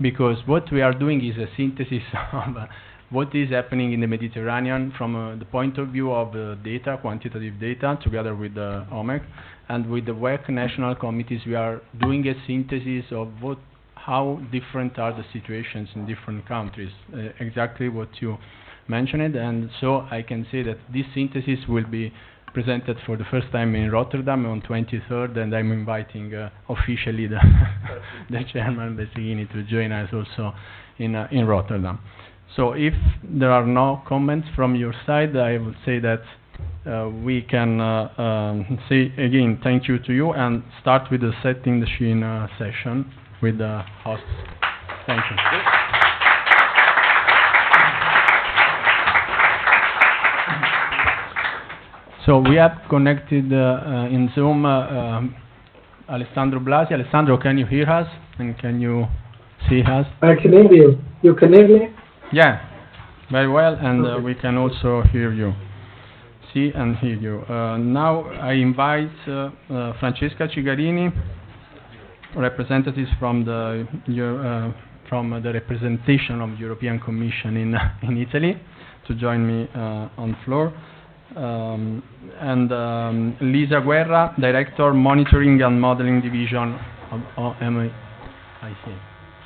because what we are doing is a synthesis of what is happening in the Mediterranean from the point of view of data, quantitative data, together with the OMEC. And with the WEC national committees, we are doing a synthesis of how different are the situations in different countries, exactly what you mentioned. And so I can say that this synthesis will be presented for the first time in Rotterdam on 23rd, and I'm inviting officially the, the chairman Bestighini to join us also in Rotterdam. So if there are no comments from your side, I would say that we can say again thank you to you and start with the setting the scene session with the hosts. Thank you. So we have connected in Zoom Alessandro Blasi. Alessandro, can you hear us? And can you see us? I can hear you. You can hear me? Yeah, very well. And Okay. we can also hear you. See and hear you. Now I invite Francesca Cigarini, representatives from the representation of European Commission in Italy, to join me on the floor. And Lisa Guerra, Director, Monitoring and Modeling Division of OMEC.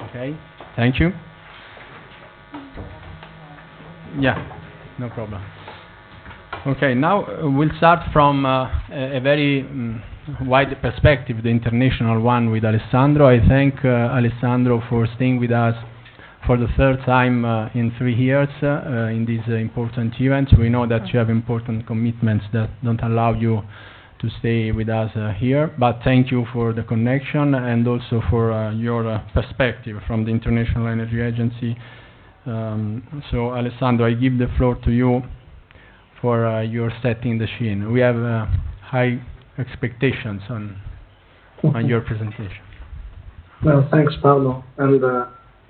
Okay, thank you. Yeah, no problem. Okay, now we'll start from a very wide perspective, the international one, with Alessandro. I thank Alessandro for staying with us for the third time in 3 years in this important event. We know that you have important commitments that don't allow you to stay with us here, but thank you for the connection and also for your perspective from the International Energy Agency. So Alessandro, I give the floor to you for your setting the scene. We have high expectations on your presentation. Well, thanks, Paolo. And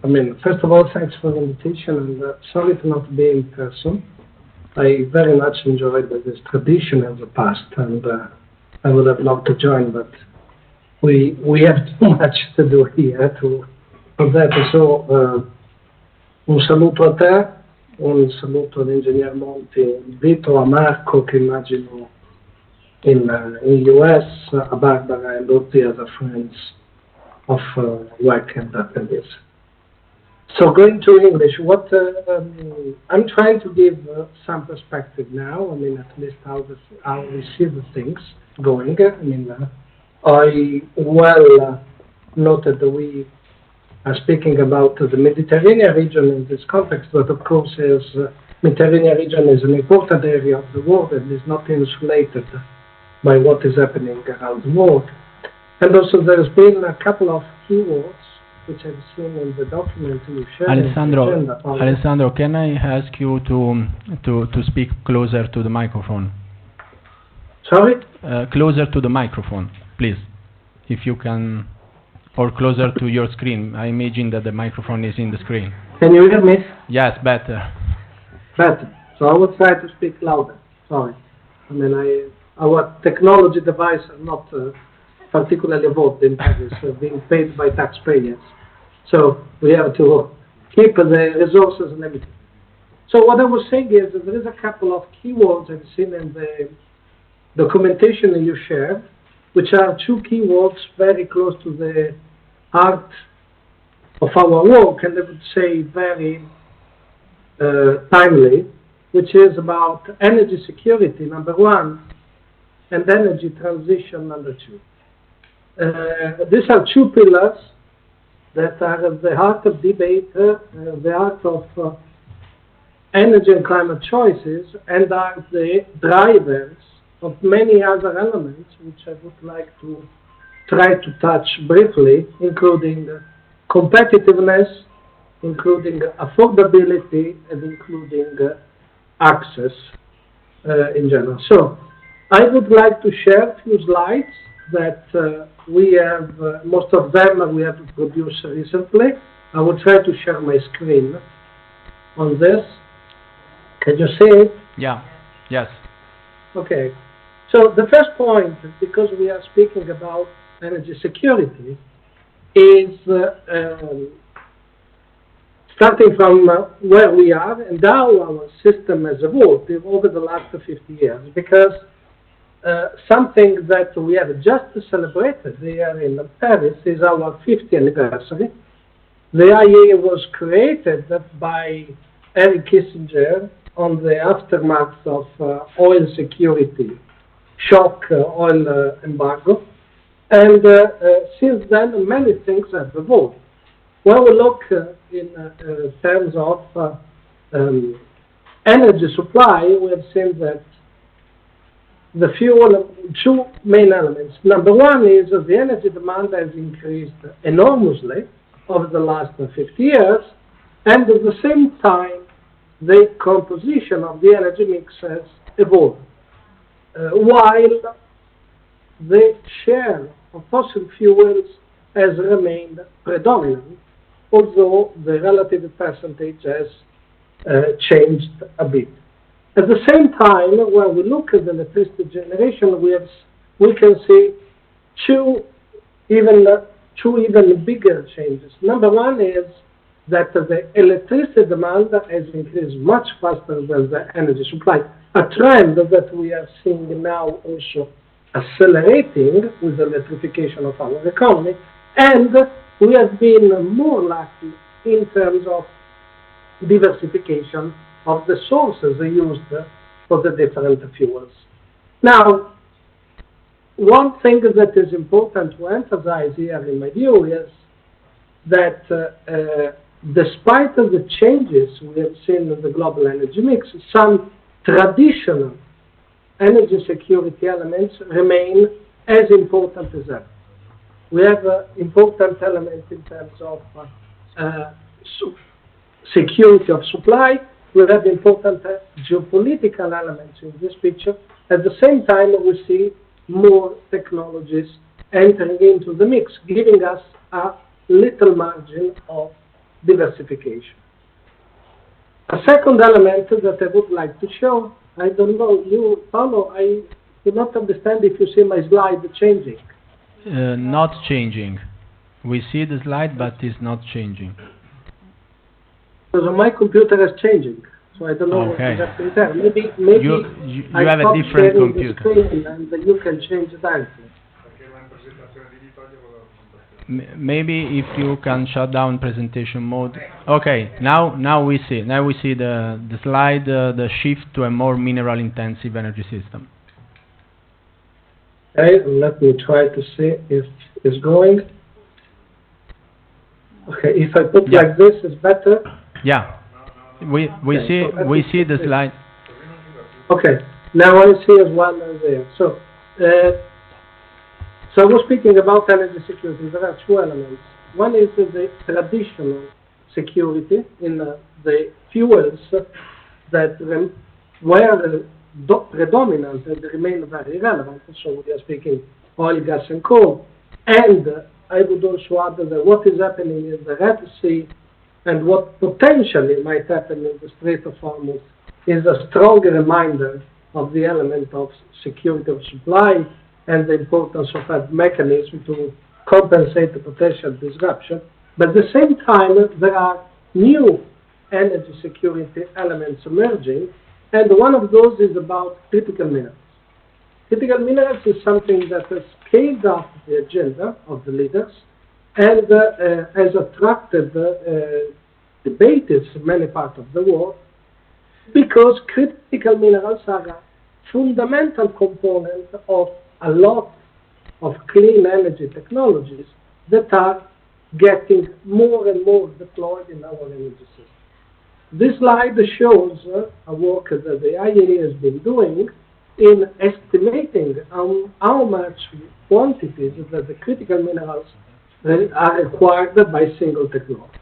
I mean, first of all, thanks for the invitation, and sorry to not be in person. I very much enjoyed this tradition in the past, and I would have loved to join, but we have too much to do here for that. So, un saluto a te, un saluto all'ingegner Monti, invito a Marco, che immagino in US, a Barbara, and all the other friends of WEC and attendees. So going to English, what I'm trying to give some perspective now. I mean, at least how we see the things going. I mean, I well noted that we are speaking about the Mediterranean region in this context, but of course, as Mediterranean region is an important area of the world and is not insulated by what is happening around the world. And also, there's been a couple of keywords which I've seen in the document you shared. Alessandro, can I ask you to speak closer to the microphone? Sorry? Closer to the microphone, please, if you can, or closer to your screen. I imagine that the microphone is in the screen. Can you hear me? Yes, better. Better. So I will try to speak louder. Sorry. I mean, our technology devices are not particularly evolved in Paris, being paid by taxpayers. So we have to keep the resources limited. So what I was saying is that there is a couple of keywords I've seen in the documentation that you shared, which are 2 keywords very close to the heart of our work, and I would say very timely, which is about energy security, number 1, and energy transition, number 2. These are 2 pillars that are at the heart of debate, the heart of energy and climate choices, and are the drivers of many other elements, which I would like to try to touch briefly, including competitiveness, including affordability and including access in general. So I would like to share a few slides that we have, most of them we have produced recently. I will try to share my screen on this. Can you see it? Yeah, yes. Okay. So the first point, because we are speaking about energy security, is starting from where we are and how our system has evolved over the last 50 years. Because something that we have just celebrated here in Paris is our 50th anniversary. The IEA was created by Henry Kissinger on the aftermath of oil security shock, oil embargo. And since then, many things have evolved. When we look in terms of energy supply, we have seen that the fuel, two main elements. Number one is that the energy demand has increased enormously over the last 50 years, and at the same time, the composition of the energy mix has evolved. While the share of fossil fuels has remained predominant, although the relative percentage has changed a bit. At the same time, when we look at the electricity generation, we can see two even bigger changes. Number one is that the electricity demand has increased much faster than the energy supply, a trend that we are seeing now also accelerating with the electrification of our economy, and we have been more lucky in terms of diversification of the sources used for the different fuels. Now, one thing that is important to emphasize here in my view is that despite the changes we have seen in the global energy mix, some traditional energy security elements remain as important as ever. We have important elements in terms of security of supply. We have important geopolitical elements in this picture. At the same time, we see more technologies entering into the mix, giving us a little margin of diversification. A second element that I would like to show, I don't know, you, Paolo, I do not understand if you see my slide changing. Not changing. We see the slide, but it's not changing. Because my computer is changing, so I don't know what is happening there. Maybe you have a different computer. The screen and you can change it directly. Maybe if you can shut down presentation mode. Okay, now we see. Now we see the slide, the shift to a more mineral-intensive energy system. Okay, let me try to see if it's going. Okay, if I put like this, it's better. Yeah, we see the slide. Okay, now I see as well there. So I was speaking about energy security. There are two elements. One is the traditional security in the fuels that were predominant and remain very relevant. So we are speaking oil, gas, and coal. And I would also add that what is happening in the Red Sea and what potentially might happen in the Strait of Hormuz is a strong reminder of the element of security of supply and the importance of a mechanism to compensate the potential disruption. But at the same time, there are new energy security elements emerging, and one of those is about critical minerals. Critical minerals is something that has scaled up the agenda of the leaders and has attracted debate in many parts of the world, because critical minerals are a fundamental component of a lot of clean energy technologies that are getting more and more deployed in our energy system. This slide shows a work that the IEA has been doing in estimating how much quantities that the critical minerals are required by single technology.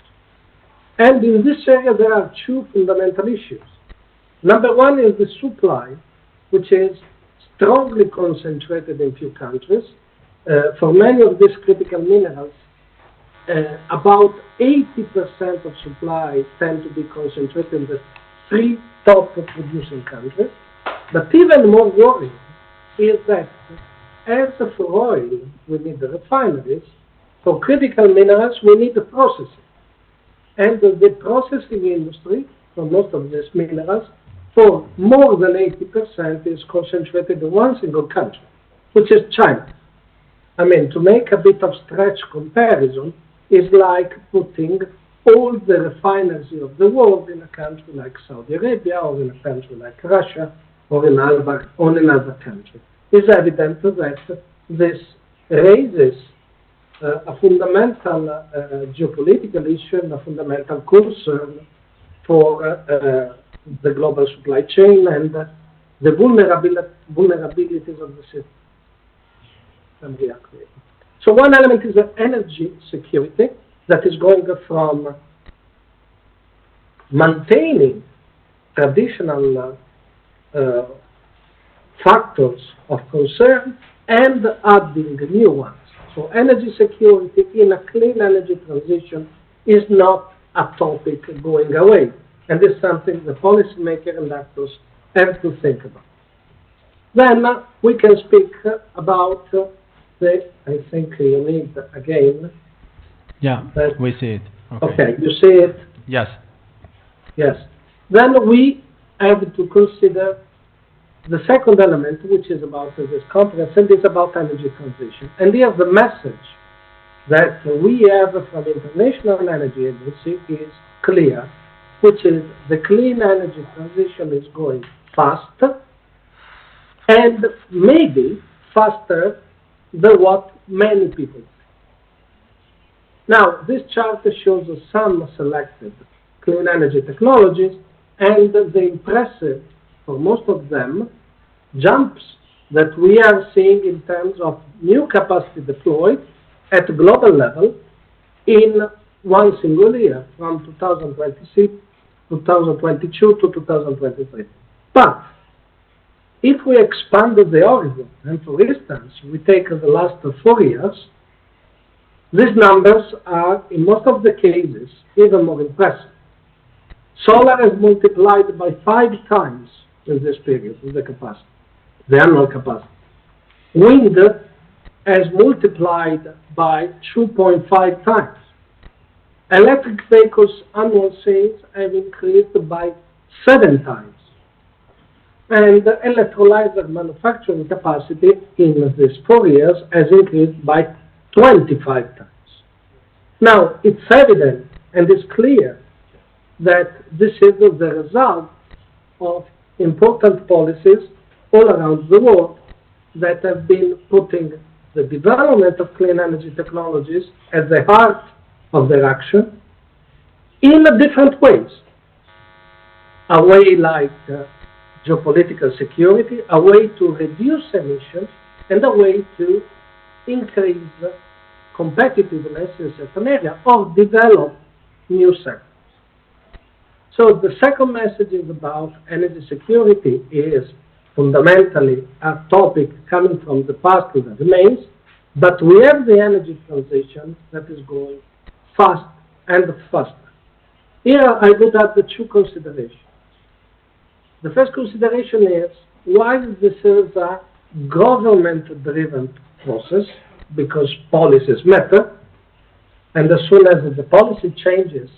And in this area, there are two fundamental issues. Number one is the supply, which is strongly concentrated in few countries. For many of these critical minerals, about 80% of supply tend to be concentrated in the 3 top producing countries. But even more worrying is that as for oil, we need the refineries. For critical minerals, we need the processing. And the processing industry, for most of these minerals, for more than 80% is concentrated in one single country, which is China. I mean, to make a bit of stretch comparison, is like putting all the refineries of the world in a country like Saudi Arabia, or in a country like Russia, or in another country. It's evident that this raises a fundamental geopolitical issue and a fundamental concern for the global supply chain and the vulnerabilities of the system. So one element is the energy security that is going from maintaining traditional factors of concern and adding new ones. So energy security in a clean energy transition is not a topic going away, and is something the policymaker and actors have to think about. Then we can speak about I think you need again. Yeah, we see it. Okay, you see it? Yes. Yes. Then we have to consider the second element, which is about this conference, and is about energy transition. And here the message that we have from the International Energy Agency is clear, which is the clean energy transition is going fast, and maybe faster than what many people think. Now, this chart shows some selected clean energy technologies, and the impressive, for most of them, jumps that we are seeing in terms of new capacity deployed at global level in one single year, from 2026, 2022 to 2023. But if we expand the horizon, and for instance, we take the last 4 years, these numbers are, in most of the cases, even more impressive. Solar has multiplied by 5 times in this period, in the capacity, the annual capacity. Wind has multiplied by 2.5 times. Electric vehicles annual sales have increased by 7 times. And electrolyzer manufacturing capacity in these 4 years has increased by 25 times. Now, it's evident and it's clear that this is the result of important policies all around the world that have been putting the development of clean energy technologies at the heart of their action in different ways. A way like geopolitical security, a way to reduce emissions, and a way to increase competitiveness in certain areas or develop new sectors. So the second message is about energy security is fundamentally a topic coming from the past that remains, but we have the energy transition that is going fast and faster. Here I would add the 2 considerations. The first consideration is why this is a government-driven process, because policies matter, and as soon as the policy changes,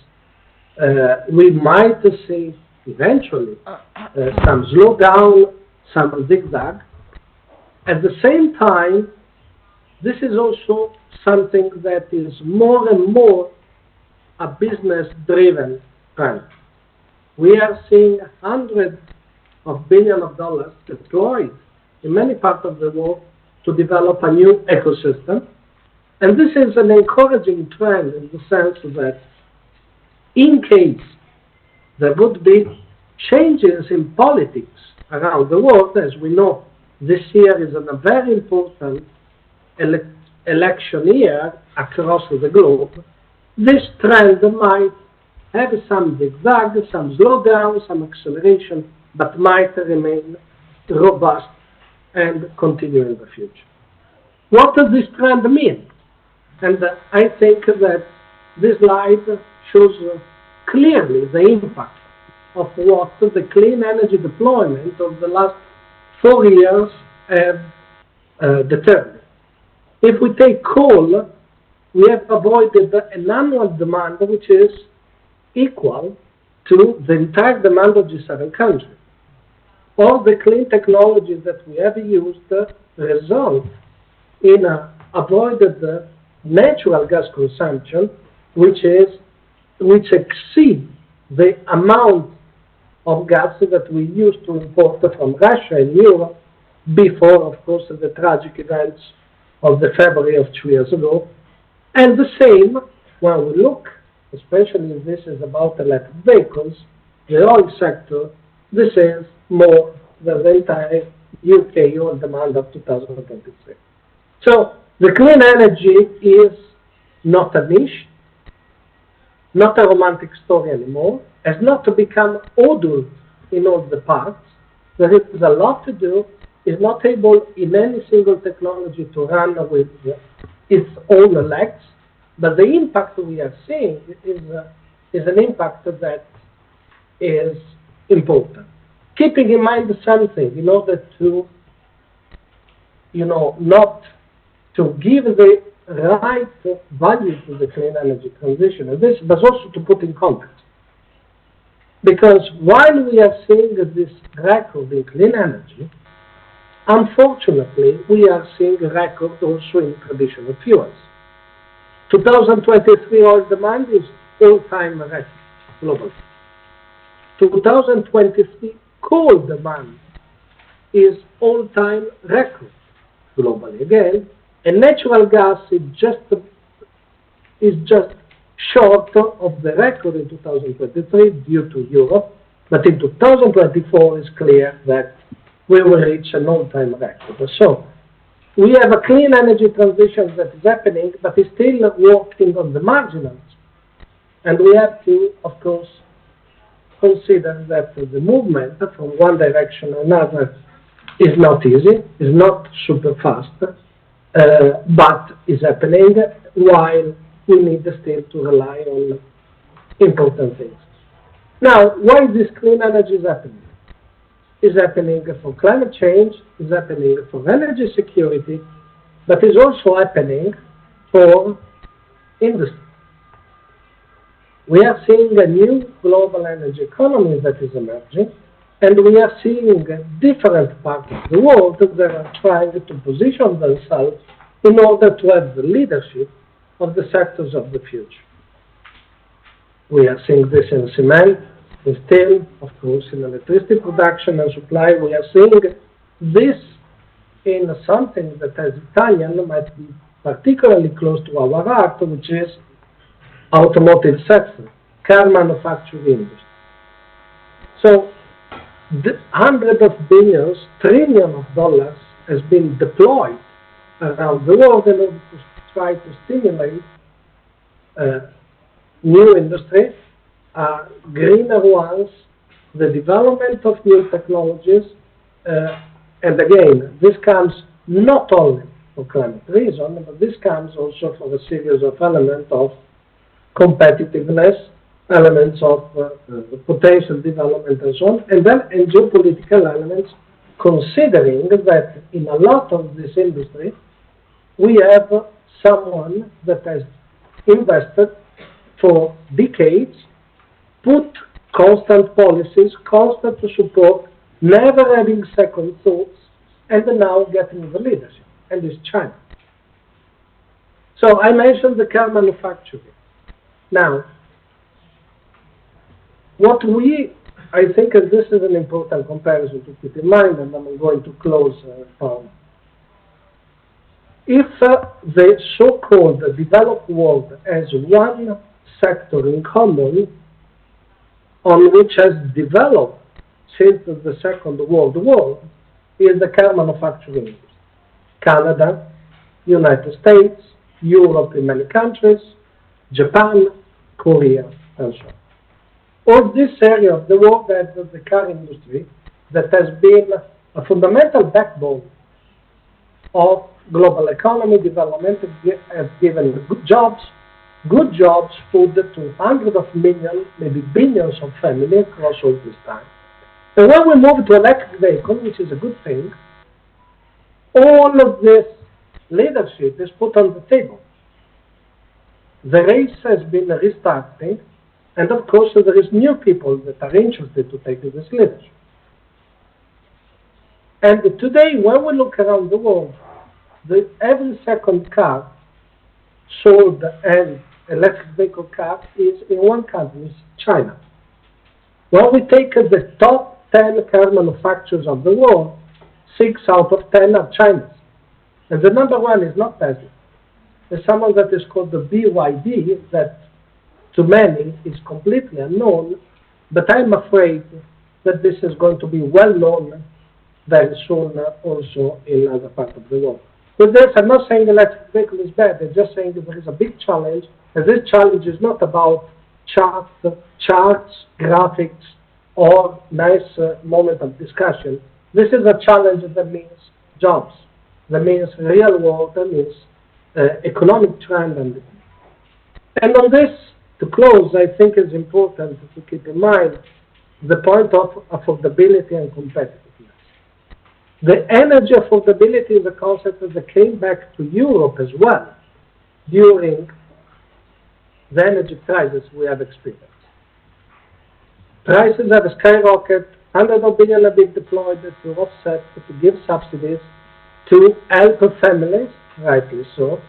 we might see eventually some slowdown, some zigzag. At the same time, this is also something that is more and more a business-driven trend. We are seeing hundreds of billions of dollars deployed in many parts of the world to develop a new ecosystem. And this is an encouraging trend in the sense that in case there would be changes in politics around the world, as we know, this year is a very important election year across the globe, this trend might have some zigzag, some slowdown, some acceleration, but might remain robust and continue in the future. What does this trend mean? And I think that this slide shows clearly the impact of what the clean energy deployment of the last 4 years have determined. If we take coal, we have avoided an annual demand which is equal to the entire demand of G7 countries. All the clean technologies that we have used result in avoided natural gas consumption, which exceeds the amount of gas that we used to import from Russia and Europe before, of course, the tragic events of the February of 2 years ago. And the same when we look, especially if this is about electric vehicles, the oil sector, this is more than the entire UK oil demand of 2023. So the clean energy is not a niche, not a romantic story anymore, has not become adult in all the parts. There is a lot to do, is not able in any single technology to run with its own legs, but the impact we are seeing is an impact that is important. Keeping in mind something in order to, not to give the right value to the clean energy transition, and this, but also to put in context. Because while we are seeing this record in clean energy, unfortunately, we are seeing a record also in traditional fuels. 2023 oil demand is all-time record globally. 2023 coal demand is all-time record globally again, and natural gas is just short of the record in 2023 due to Europe, but in 2024 it's clear that we will reach an all-time record. So we have a clean energy transition that is happening, but is still working on the marginals. And we have to, of course, consider that the movement from one direction to another is not easy, is not super fast, but is happening while we need still to rely on important things. Now, why this clean energy is happening? Is happening for climate change, is happening for energy security, but is also happening for industry. We are seeing a new global energy economy that is emerging, and we are seeing different parts of the world that are trying to position themselves in order to have the leadership of the sectors of the future. We are seeing this in cement, in steel, of course, in electricity production and supply. We are seeing this in something that as Italian might be particularly close to our heart, which is automotive sector, car manufacturing industry. So the hundreds of billions, trillions of dollars has been deployed around the world in order to try to stimulate new industry, greener ones, the development of new technologies, and again, this comes not only for climate reason, but this comes also for a series of elements of competitiveness, elements of potential development and so on, and then in geopolitical elements, considering that in a lot of this industry, we have someone that has invested for decades, put constant policies, constant support, never having second thoughts, and now getting the leadership, and it's China. So I mentioned the car manufacturing. Now, I think this is an important comparison to keep in mind, and I'm going to close on. If the so-called developed world has one sector in common on which has developed since the Second World War, is the car manufacturing industry. Canada, United States, Europe in many countries, Japan, Korea, and so on. all this area of the world, that the car industry, that has been a fundamental backbone of global economy development, has given good jobs, food to hundreds of millions, maybe billions of families across all this time. And when we move to electric vehicles, which is a good thing, all of this leadership is put on the table. The race has been restarting, and of course there is new people that are interested to take this leadership. And today, when we look around the world, every second car sold and electric vehicle car is in one country, is China. When we take the top 10 car manufacturers of the world, 6 out of 10 are Chinese. And the number one is not Tesla. There's someone that is called the BYD, that to many is completely unknown, but I'm afraid that this is going to be well known very soon also in other parts of the world. With this, I'm not saying electric vehicle is bad, I'm just saying that there is a big challenge, and this challenge is not about charts, graphics, or nice moment of discussion. This is a challenge that means jobs, that means real world, that means economic trend. And on this, to close, I think it's important to keep in mind the point of affordability and competitiveness. The energy affordability is a concept that came back to Europe as well during the energy crisis we have experienced. Prices have skyrocketed, hundreds of billions have been deployed to offset, to give subsidies, to help families, rightly so.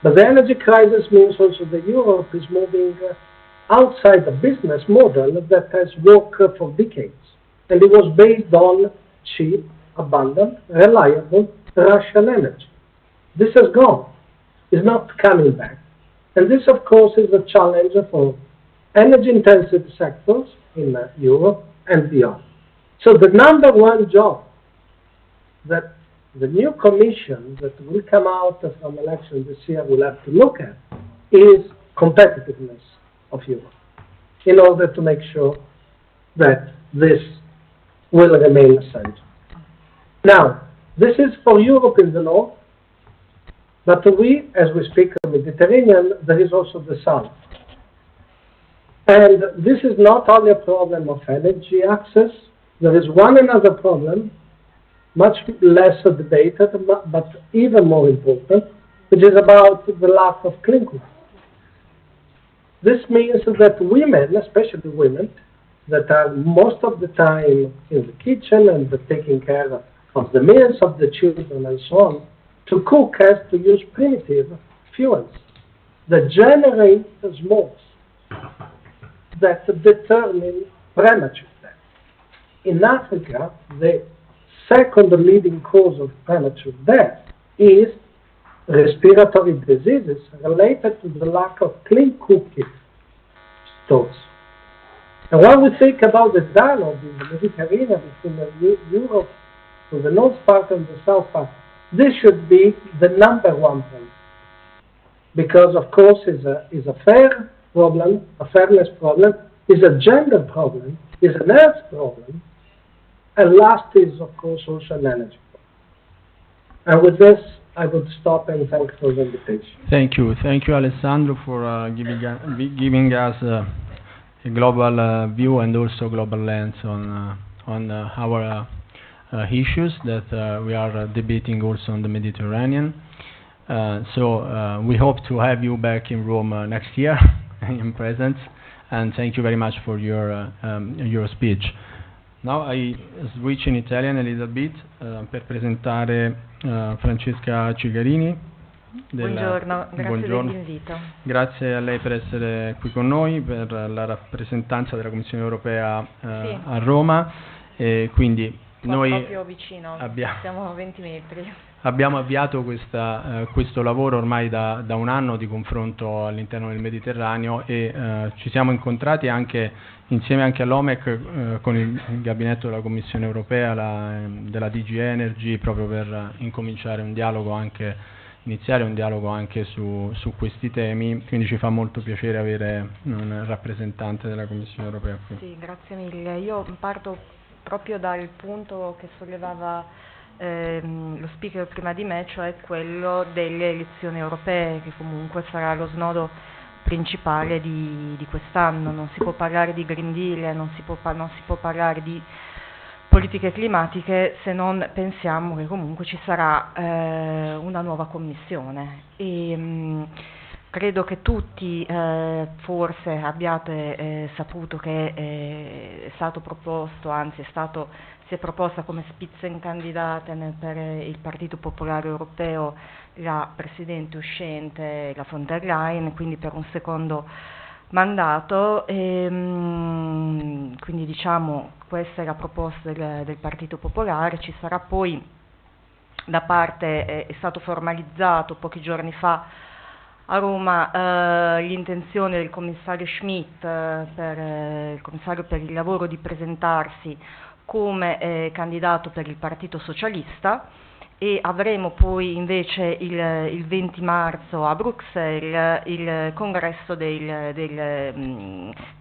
But the energy crisis means also that Europe is moving outside the business model that has worked for decades. And it was based on cheap, abundant, reliable Russian energy. This has gone. It's not coming back. And this, of course, is a challenge for energy-intensive sectors in Europe and beyond. So the number one job that the new commission that will come out from election this year will have to look at is competitiveness of Europe in order to make sure that this will remain essential. Now, this is for Europe in the north, but we, as we speak of Mediterranean, there is also the south. And this is not only a problem of energy access, there is one another problem, much less debated, but even more important, which is about the lack of clean cooking. This means that women, especially women, that are most of the time in the kitchen and taking care of the meals of the children and so on, to cook has to use primitive fuels that generate smokes that determine premature death. In Africa, the second leading cause of premature death is respiratory diseases related to the lack of clean cooking stoves. And when we think about the dialogue in the Mediterranean between Europe to the north part and the south part, this should be the number one point. Because, of course, it's a fair problem, a fairness problem, is a gender problem, is an health problem, and last is, of course, also an energy problem. And with this, I would stop and thank for the invitation. Thank you, Alessandro, for giving us a global view and also global lens on our issues that we are debating also on the Mediterranean. So we hope to have you back in Rome next year in presence, and thank you very much for your speech. Now I switch in Italian a little bit per presentare Francesca Cigarini. Buongiorno, grazie dell'invito. Grazie a lei per essere qui con noi, per la rappresentanza della Commissione Europea sì. A Roma. E quindi noi proprio vicino, siamo a 20 metri. Abbiamo avviato questo lavoro ormai da un anno di confronto all'interno del Mediterraneo e ci siamo incontrati anche insieme anche all'OMEC con il gabinetto della Commissione Europea, della DG Energy, proprio per incominciare un dialogo anche iniziare un dialogo anche su questi temi, quindi ci fa molto piacere avere un rappresentante della Commissione europea qui. Sì, grazie mille. Io parto proprio dal punto che sollevava lo speaker prima di me, cioè quello delle elezioni europee, che comunque sarà lo snodo principale di quest'anno. Non si può parlare di Green Deal, non si può parlare di politiche climatiche se non pensiamo che comunque ci sarà una nuova commissione e credo che tutti forse abbiate saputo che è stato proposto, anzi si è proposta come Spitzenkandidatin per il Partito Popolare Europeo la Presidente uscente, la von der Leyen, quindi per un secondo mandato, quindi diciamo questa è la proposta del Partito Popolare. Ci sarà poi da parte, è stato formalizzato pochi giorni fa a Roma l'intenzione del commissario Schmidt, il commissario per il lavoro, di presentarsi come candidato per il Partito Socialista, e avremo poi invece il 20 marzo a Bruxelles il congresso dei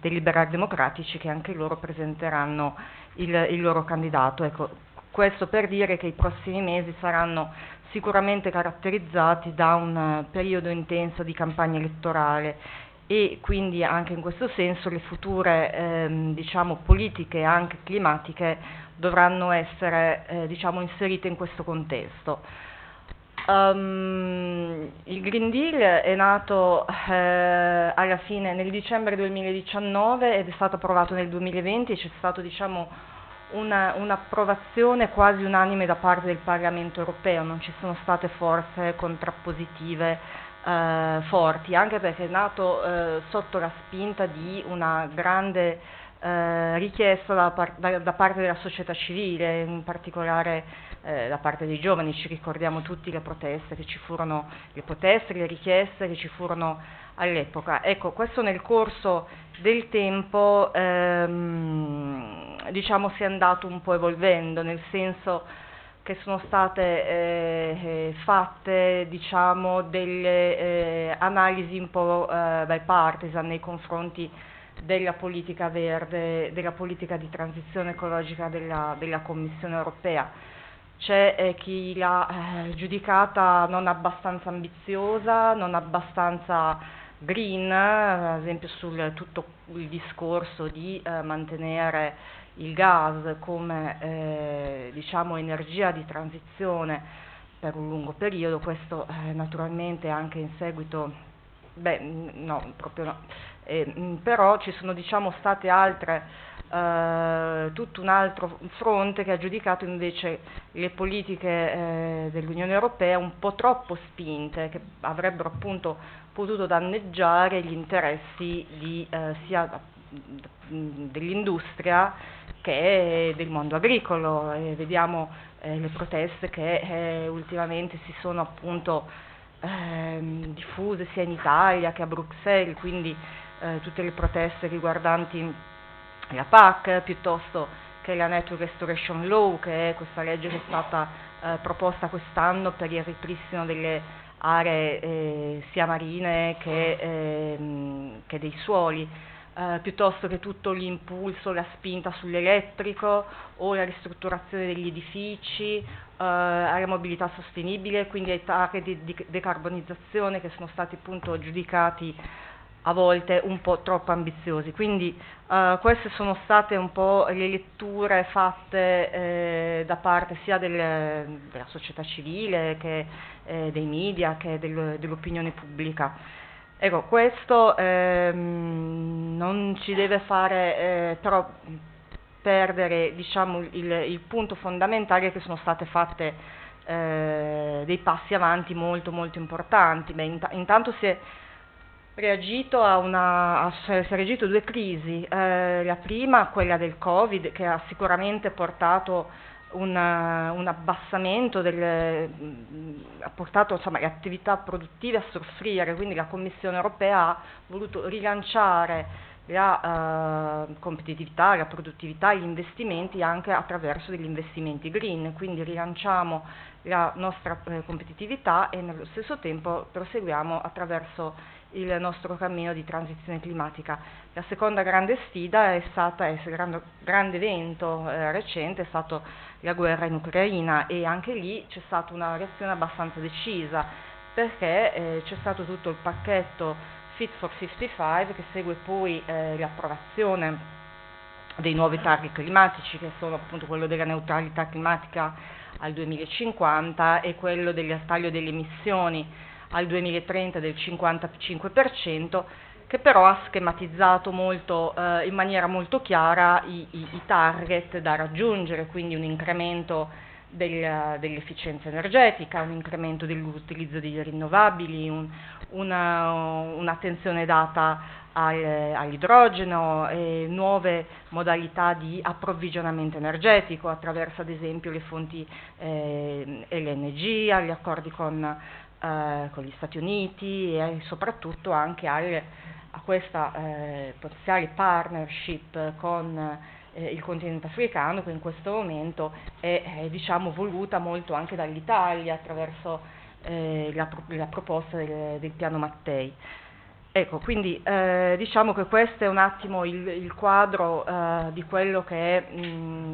liberal democratici, che anche loro presenteranno il loro candidato. Ecco, questo per dire che i prossimi mesi saranno sicuramente caratterizzati da un periodo intenso di campagna elettorale, e quindi anche in questo senso le future diciamo politiche anche climatiche dovranno essere diciamo inserite in questo contesto. Il Green Deal è nato alla fine nel dicembre 2019 ed è stato approvato nel 2020, e c'è stato diciamo un'approvazione quasi unanime da parte del Parlamento europeo, non ci sono state forze contrappositive forti, anche perché è nato sotto la spinta di una grande richiesta da parte della società civile, in particolare da parte dei giovani. Ci ricordiamo tutti le proteste che ci furono, le richieste che ci furono all'epoca. Ecco, questo nel corso del tempo diciamo si è andato un po' evolvendo, nel senso che sono state fatte diciamo delle analisi un po' bipartisan nei confronti della politica verde, della politica di transizione ecologica della Commissione europea. C'è chi l'ha giudicata non abbastanza ambiziosa, non abbastanza green, ad esempio sul tutto il discorso di mantenere il gas come diciamo energia di transizione per un lungo periodo. Questo naturalmente anche in seguito, no, proprio no. Però ci sono diciamo state altre, tutto un altro fronte che ha giudicato invece le politiche dell'Unione Europea un po' troppo spinte, che avrebbero appunto potuto danneggiare gli interessi sia dell'industria che del mondo agricolo. Vediamo le proteste che ultimamente si sono appunto diffuse sia in Italia che a Bruxelles, quindi tutte le proteste riguardanti la PAC, piuttosto che la Network Restoration Law, che è questa legge che è stata proposta quest'anno per il ripristino delle aree sia marine che dei suoli, piuttosto che tutto l'impulso, la spinta sull'elettrico o la ristrutturazione degli edifici, alla mobilità sostenibile, quindi ai target di decarbonizzazione che sono stati appunto giudicati a volte un po' troppo ambiziosi. Quindi queste sono state un po' le letture fatte da parte sia della società civile che dei media che dell'opinione pubblica. Ecco, questo non ci deve fare però perdere diciamo il punto fondamentale, che sono state fatte dei passi avanti molto molto importanti. Intanto si è reagito a due crisi, la prima quella del Covid, che ha sicuramente portato un abbassamento ha portato insomma le attività produttive a soffrire, quindi la Commissione europea ha voluto rilanciare la competitività, la produttività e gli investimenti anche attraverso degli investimenti green, quindi rilanciamo la nostra competitività e nello stesso tempo proseguiamo attraverso il nostro cammino di transizione climatica. La seconda grande sfida il grande evento recente è stato la guerra in Ucraina, e anche lì c'è stata una reazione abbastanza decisa, perché c'è stato tutto il pacchetto Fit for 55 che segue poi l'approvazione dei nuovi target climatici, che sono appunto quello della neutralità climatica al 2050 e quello del taglio delle emissioni al 2030 del 55%, che però ha schematizzato molto, in maniera molto chiara i target da raggiungere, quindi un incremento dell'efficienza energetica, un incremento dell'utilizzo degli rinnovabili, un'attenzione data all'idrogeno e nuove modalità di approvvigionamento energetico attraverso ad esempio le fonti LNG, gli accordi con gli Stati Uniti e soprattutto anche a questa potenziale partnership con il continente africano, che in questo momento è diciamo voluta molto anche dall'Italia attraverso la proposta del piano Mattei. Ecco, quindi diciamo che questo è un attimo il quadro di quello che è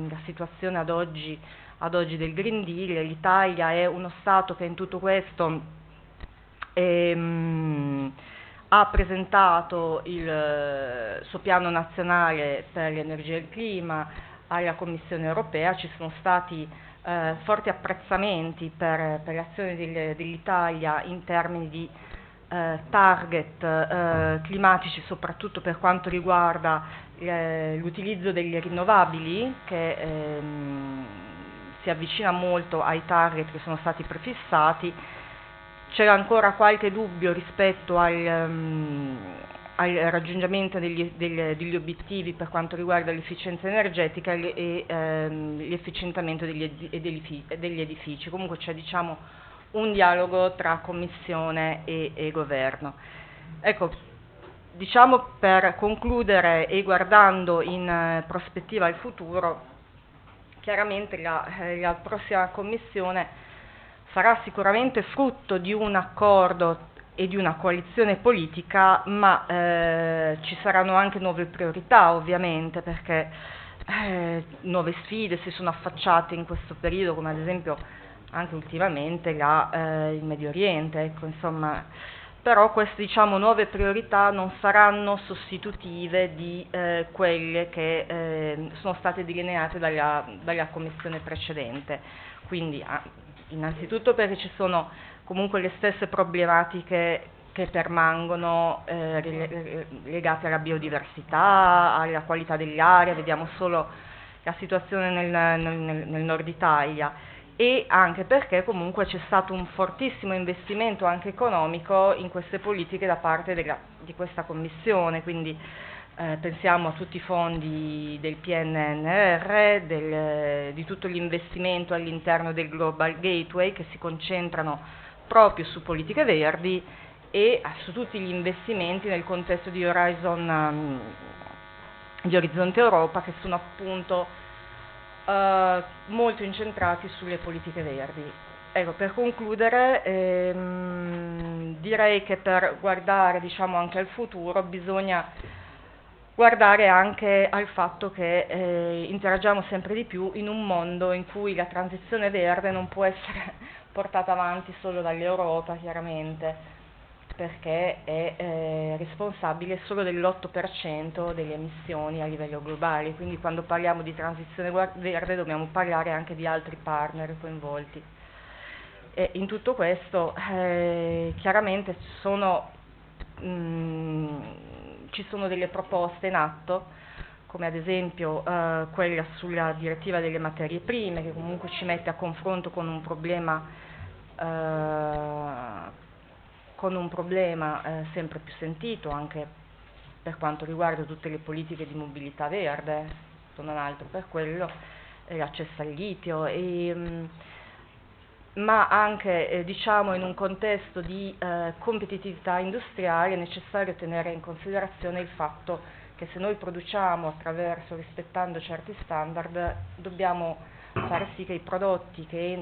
la situazione ad oggi del Green Deal. L'Italia è uno Stato che in tutto questo ha presentato il suo piano nazionale per l'energia e il clima alla Commissione europea. Ci sono stati forti apprezzamenti per l'azione dell'Italia in termini di target climatici, soprattutto per quanto riguarda l'utilizzo delle rinnovabili, che si avvicina molto ai target che sono stati prefissati. C'era ancora qualche dubbio rispetto al raggiungimento degli obiettivi per quanto riguarda l'efficienza energetica e l'efficientamento degli edifici. Comunque c'è diciamo un dialogo tra Commissione e Governo. Ecco, diciamo per concludere e guardando in prospettiva al futuro, chiaramente la prossima Commissione sarà sicuramente frutto di un accordo e di una coalizione politica, ma ci saranno anche nuove priorità ovviamente, perché nuove sfide si sono affacciate in questo periodo, come ad esempio anche ultimamente il Medio Oriente, ecco, insomma. Però queste diciamo nuove priorità non saranno sostitutive di quelle che sono state delineate dalla Commissione precedente. Quindi innanzitutto perché ci sono comunque le stesse problematiche che permangono legate alla biodiversità, alla qualità dell'aria, vediamo solo la situazione nel nord Italia, e anche perché comunque c'è stato un fortissimo investimento anche economico in queste politiche da parte di questa Commissione, quindi pensiamo a tutti i fondi del PNRR, di tutto l'investimento all'interno del Global Gateway che si concentrano proprio su politiche verdi e su tutti gli investimenti nel contesto di Orizzonte Europa, che sono appunto molto incentrati sulle politiche verdi. Ecco, per concludere, direi che per guardare diciamo anche al futuro bisogna guardare anche al fatto che interagiamo sempre di più in un mondo in cui la transizione verde non può essere portata avanti solo dall'Europa, chiaramente, perché è responsabile solo dell'8% delle emissioni a livello globale, quindi quando parliamo di transizione verde dobbiamo parlare anche di altri partner coinvolti. E in tutto questo chiaramente ci sono delle proposte in atto, come ad esempio quella sulla direttiva delle materie prime, che comunque ci mette a confronto con un problema sempre più sentito anche per quanto riguarda tutte le politiche di mobilità verde, se non altro per quello, l'accesso al litio, ma anche diciamo in un contesto di competitività industriale è necessario tenere in considerazione il fatto che se noi produciamo rispettando certi standard, dobbiamo far sì che i prodotti che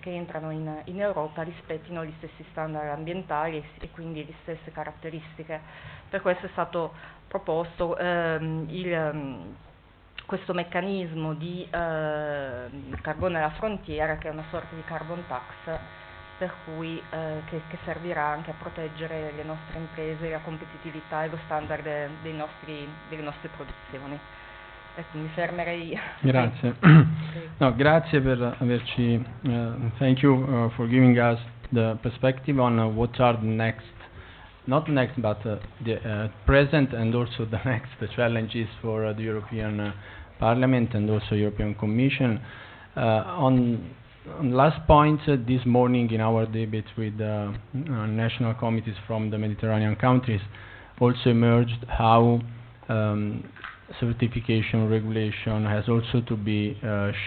entrano in Europa rispettino gli stessi standard ambientali e quindi le stesse caratteristiche. Per questo è stato proposto questo meccanismo di carbone alla frontiera, che è una sorta di carbon tax, per cui che servirà anche a proteggere le nostre imprese, la competitività e lo standard delle nostre produzioni. Ecco, mi fermerei. Grazie. No, grazie per averci. Thank you for giving us the perspective on what are the next, not next, but the present and also the next challenges for the European Parliament and also European Commission. On last point, this morning in our debate with national committees from the Mediterranean countries, also emerged how certification regulation has also to be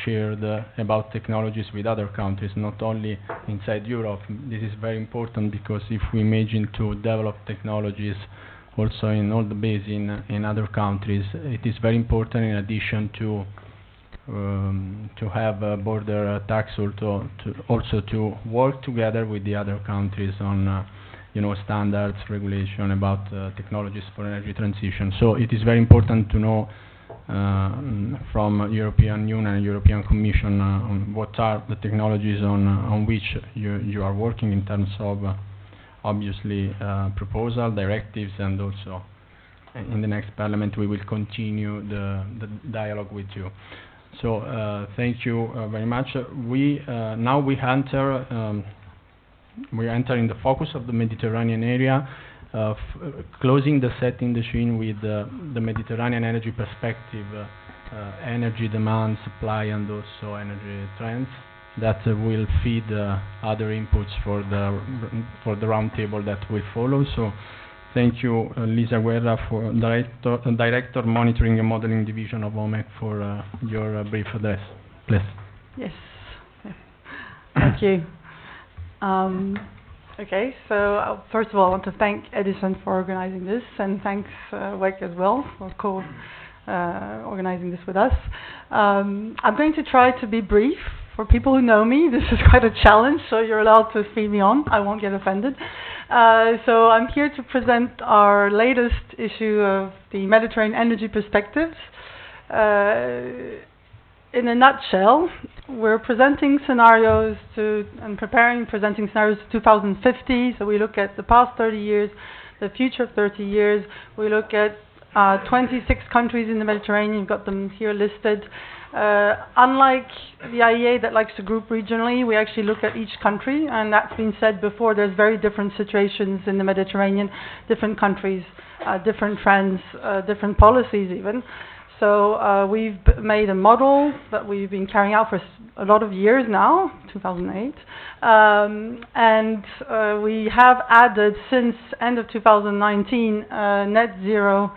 shared about technologies with other countries, not only inside Europe. This is very important because if we imagine to develop technologies also in all the basin in other countries, it is very important in addition to have a border tax also to work together with the other countries on standards, regulation about technologies for energy transition. So it is very important to know from European Union and European Commission on what are the technologies on which you are working in terms of obviously proposal, directives, and also in the next Parliament we will continue the dialogue with you. So thank you very much. Now we enter in the focus of the Mediterranean area, closing the setting the scene with the Mediterranean energy perspective, energy demand, supply, and also energy trends that will feed other inputs for the roundtable that will follow. So thank you, Lisa Guerra, for Director Monitoring and Modeling Division of OMEC, for your brief address. Please. Yes. Thank you. Okay, so first of all, I want to thank Edison for organizing this, and thanks WEC as well for organizing this with us. I'm going to try to be brief. For people who know me, this is quite a challenge, so you're allowed to speed me on. I won't get offended. So I'm here to present our latest issue of the Mediterranean Energy Perspectives. In a nutshell, we're presenting scenarios presenting scenarios to 2050. So we look at the past 30 years, the future of 30 years. We look at 26 countries in the Mediterranean. You've got them here listed. Unlike the IEA that likes to group regionally, we actually look at each country, and that's been said before. There's very different situations in the Mediterranean, different countries, different trends, different policies even. So we've made a model that we've been carrying out for a lot of years now, 2008, and we have added since end of 2019 net zero.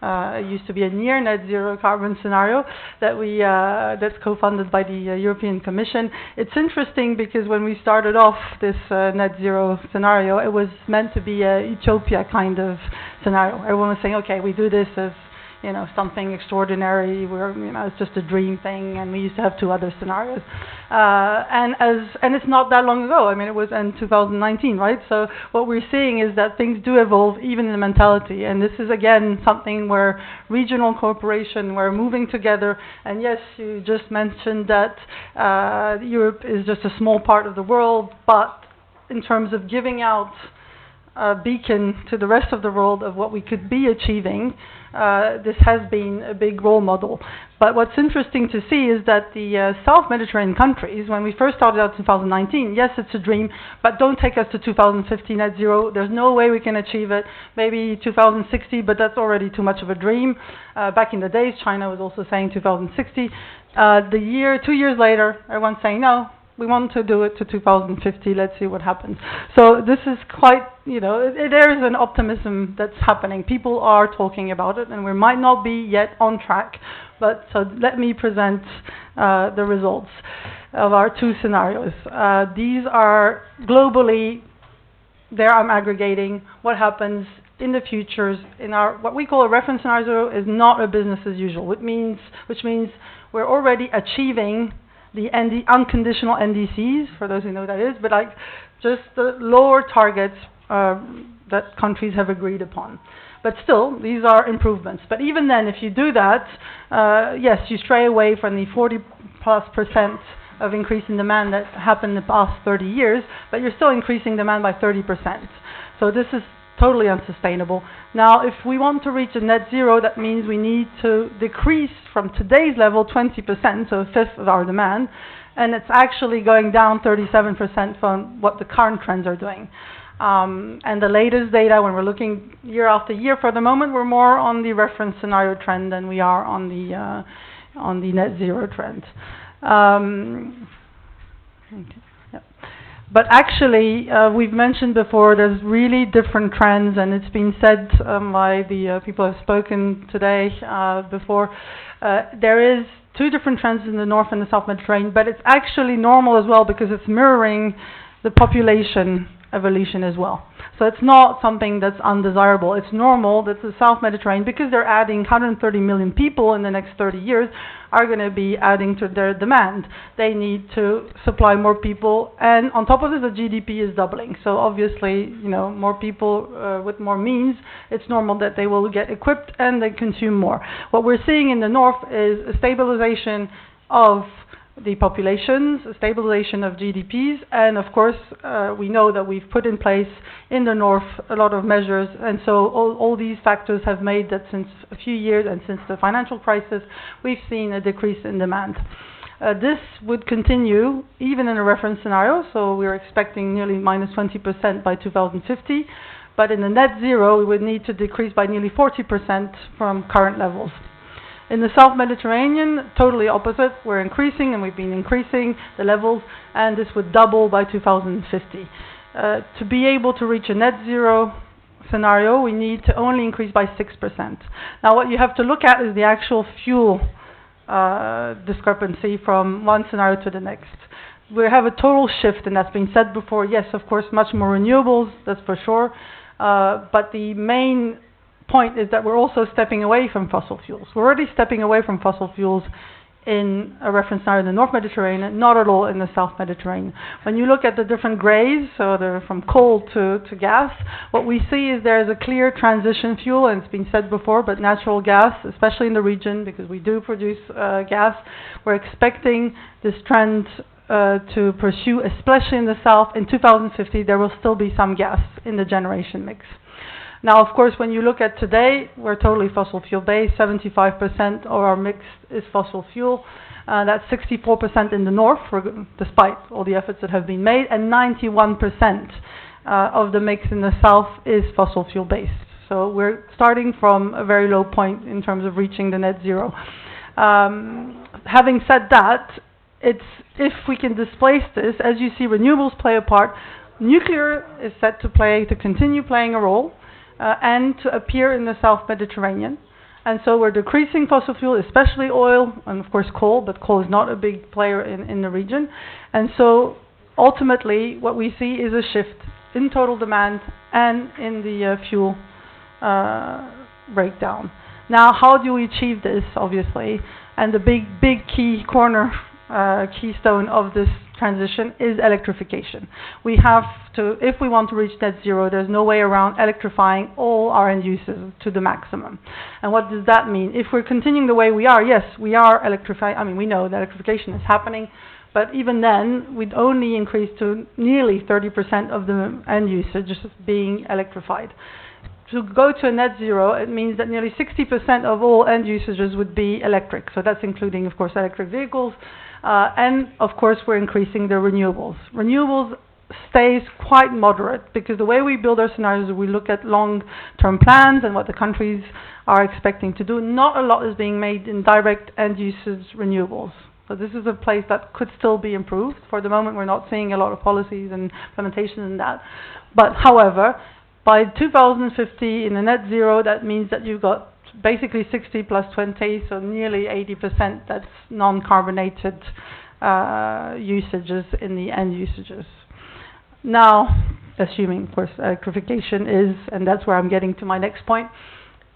It used to be a near net zero carbon scenario that that's co-funded by the European Commission. It's interesting because when we started off this net zero scenario, it was meant to be a utopia kind of scenario. Everyone was saying, okay, we do this as something extraordinary, it's just a dream thing, and we used to have two other scenarios. And it's not that long ago. I mean, it was in 2019, right? So what we're seeing is that things do evolve even in the mentality, and this is again something where regional cooperation, we're moving together, and yes, you just mentioned that Europe is just a small part of the world, but in terms of giving out a beacon to the rest of the world of what we could be achieving, this has been a big role model. But what's interesting to see is that the South Mediterranean countries, when we first started out in 2019, yes, it's a dream, but don't take us to 2050 net zero. There's no way we can achieve it. Maybe 2060, but that's already too much of a dream. Back in the days, China was also saying 2060. 2 years later, everyone's saying, no, we want to do it to 2050, let's see what happens. So this is quite, there is an optimism that's happening. People are talking about it, and we might not be yet on track, but so let me present the results of our two scenarios. These are globally, there I'm aggregating what happens in the futures, in our what we call a reference scenario, is not a business as usual, which means we're already achieving the unconditional NDCs, for those who know what that is, but like just the lower targets that countries have agreed upon. But still, these are improvements. But even then, if you do that, yes, you stray away from the 40+% of increase in demand that happened in the past 30 years, but you're still increasing demand by 30%. So this is totally unsustainable. Now, if we want to reach a net zero, that means we need to decrease from today's level 20%, so a fifth of our demand, and it's actually going down 37% from what the current trends are doing. And the latest data, when we're looking year after year, for the moment, we're more on the reference scenario trend than we are on the net zero trend. Okay. Yep. But actually, we've mentioned before, there's really different trends, and it's been said by the people who have spoken today before. There is two different trends in the North and the South Mediterranean, but it's actually normal as well because it's mirroring the population evolution as well. So it's not something that's undesirable. It's normal that the South Mediterranean, because they're adding 130 million people in the next 30 years, are going to be adding to their demand. They need to supply more people, and on top of this, the GDP is doubling. So obviously, you know, more people with more means, it's normal that they will get equipped and they consume more. What we're seeing in the North is a stabilization of the populations, a stabilization of GDPs, and of course we know that we've put in place in the North a lot of measures, and so all these factors have made that since a few years and since the financial crisis we've seen a decrease in demand. This would continue even in a reference scenario, so we're expecting nearly minus 20% by 2050, but in the net zero we would need to decrease by nearly 40% from current levels. In the South Mediterranean, totally opposite. We're increasing, and we've been increasing the levels, and this would double by 2050. To be able to reach a net zero scenario, we need to only increase by 6%. Now, what you have to look at is the actual fuel discrepancy from one scenario to the next. We have a total shift, and that's been said before. Yes, of course, much more renewables, that's for sure. But the main point is that we're also stepping away from fossil fuels. We're already stepping away from fossil fuels in a reference scenario in the North Mediterranean, not at all in the South Mediterranean. When you look at the different grays, so they're from coal to gas, what we see is there's a clear transition fuel, and it's been said before, but natural gas, especially in the region, because we do produce gas, we're expecting this trend to pursue, especially in the South. In 2050, there will still be some gas in the generation mix. Now, of course, when you look at today, we're totally fossil fuel based. 75% of our mix is fossil fuel. That's 64% in the North, despite all the efforts that have been made, and 91% of the mix in the South is fossil fuel based. So we're starting from a very low point in terms of reaching the net zero. Having said that, if we can displace this, as you see, renewables play a part. Nuclear is set to continue playing a role. And to appear in the South Mediterranean. And so we're decreasing fossil fuel, especially oil, and of course coal, but coal is not a big player in the region. And so ultimately what we see is a shift in total demand and in the fuel breakdown. Now, how do we achieve this, obviously? And the big keystone of this transition is electrification. We have to, if we want to reach net zero, there's no way around electrifying all our end uses to the maximum. And what does that mean? If we're continuing the way we are, yes, we are electrifying. I mean, we know that electrification is happening, but even then, we'd only increase to nearly 30% of the end usage being electrified. To go to a net zero, it means that nearly 60% of all end usages would be electric. So that's including, of course, electric vehicles. And, of course, we're increasing the renewables. Renewables stays quite moderate because the way we build our scenarios, we look at long-term plans and what the countries are expecting to do. Not a lot is being made in direct end usage renewables. So this is a place that could still be improved. For the moment, we're not seeing a lot of policies and implementation in that. But, however, by 2050 in a net zero, that means that you've got basically 60 plus 20, so nearly 80% that's non-carbonated usages in the end usages. Now, assuming, of course, electrification is, and that's where I'm getting to my next point.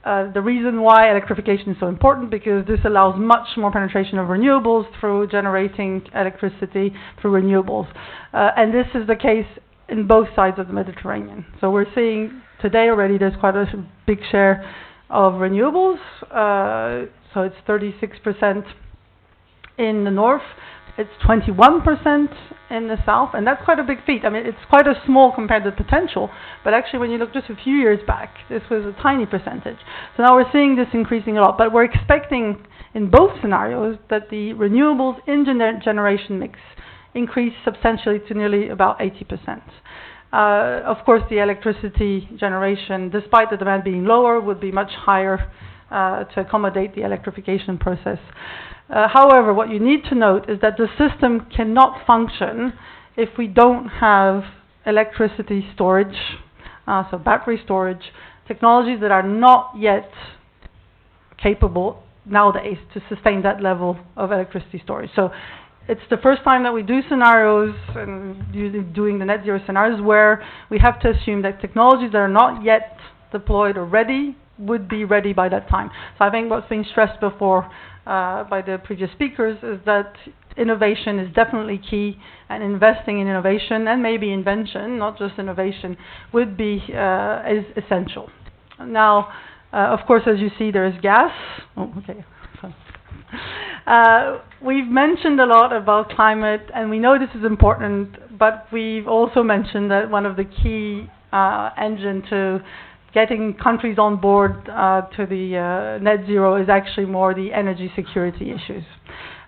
The reason why electrification is so important, because this allows much more penetration of renewables through generating electricity through renewables. And this is the case in both sides of the Mediterranean. So we're seeing today already there's quite a big share of renewables. So it's 36% in the north. It's 21% in the south, and that's quite a big feat. I mean, it's quite a small compared to the potential, but actually when you look just a few years back, this was a tiny percentage. So now we're seeing this increasing a lot, but we're expecting in both scenarios that the renewables in generation mix increase substantially to nearly about 80%. Of course, the electricity generation, despite the demand being lower, would be much higher to accommodate the electrification process. However, what you need to note is that the system cannot function if we don't have electricity storage, so battery storage, technologies that are not yet capable nowadays to sustain that level of electricity storage. So it's the first time that we do scenarios, and doing the net zero scenarios, where we have to assume that technologies that are not yet deployed or ready would be ready by that time. So I think what's being stressed before by the previous speakers is that innovation is definitely key, and investing in innovation and maybe invention, not just innovation, would be is essential. Now, of course, as you see, there is gas. Oh, okay. We've mentioned a lot about climate, and we know this is important, but we've also mentioned that one of the key engine to getting countries on board to the net zero is actually more the energy security issues.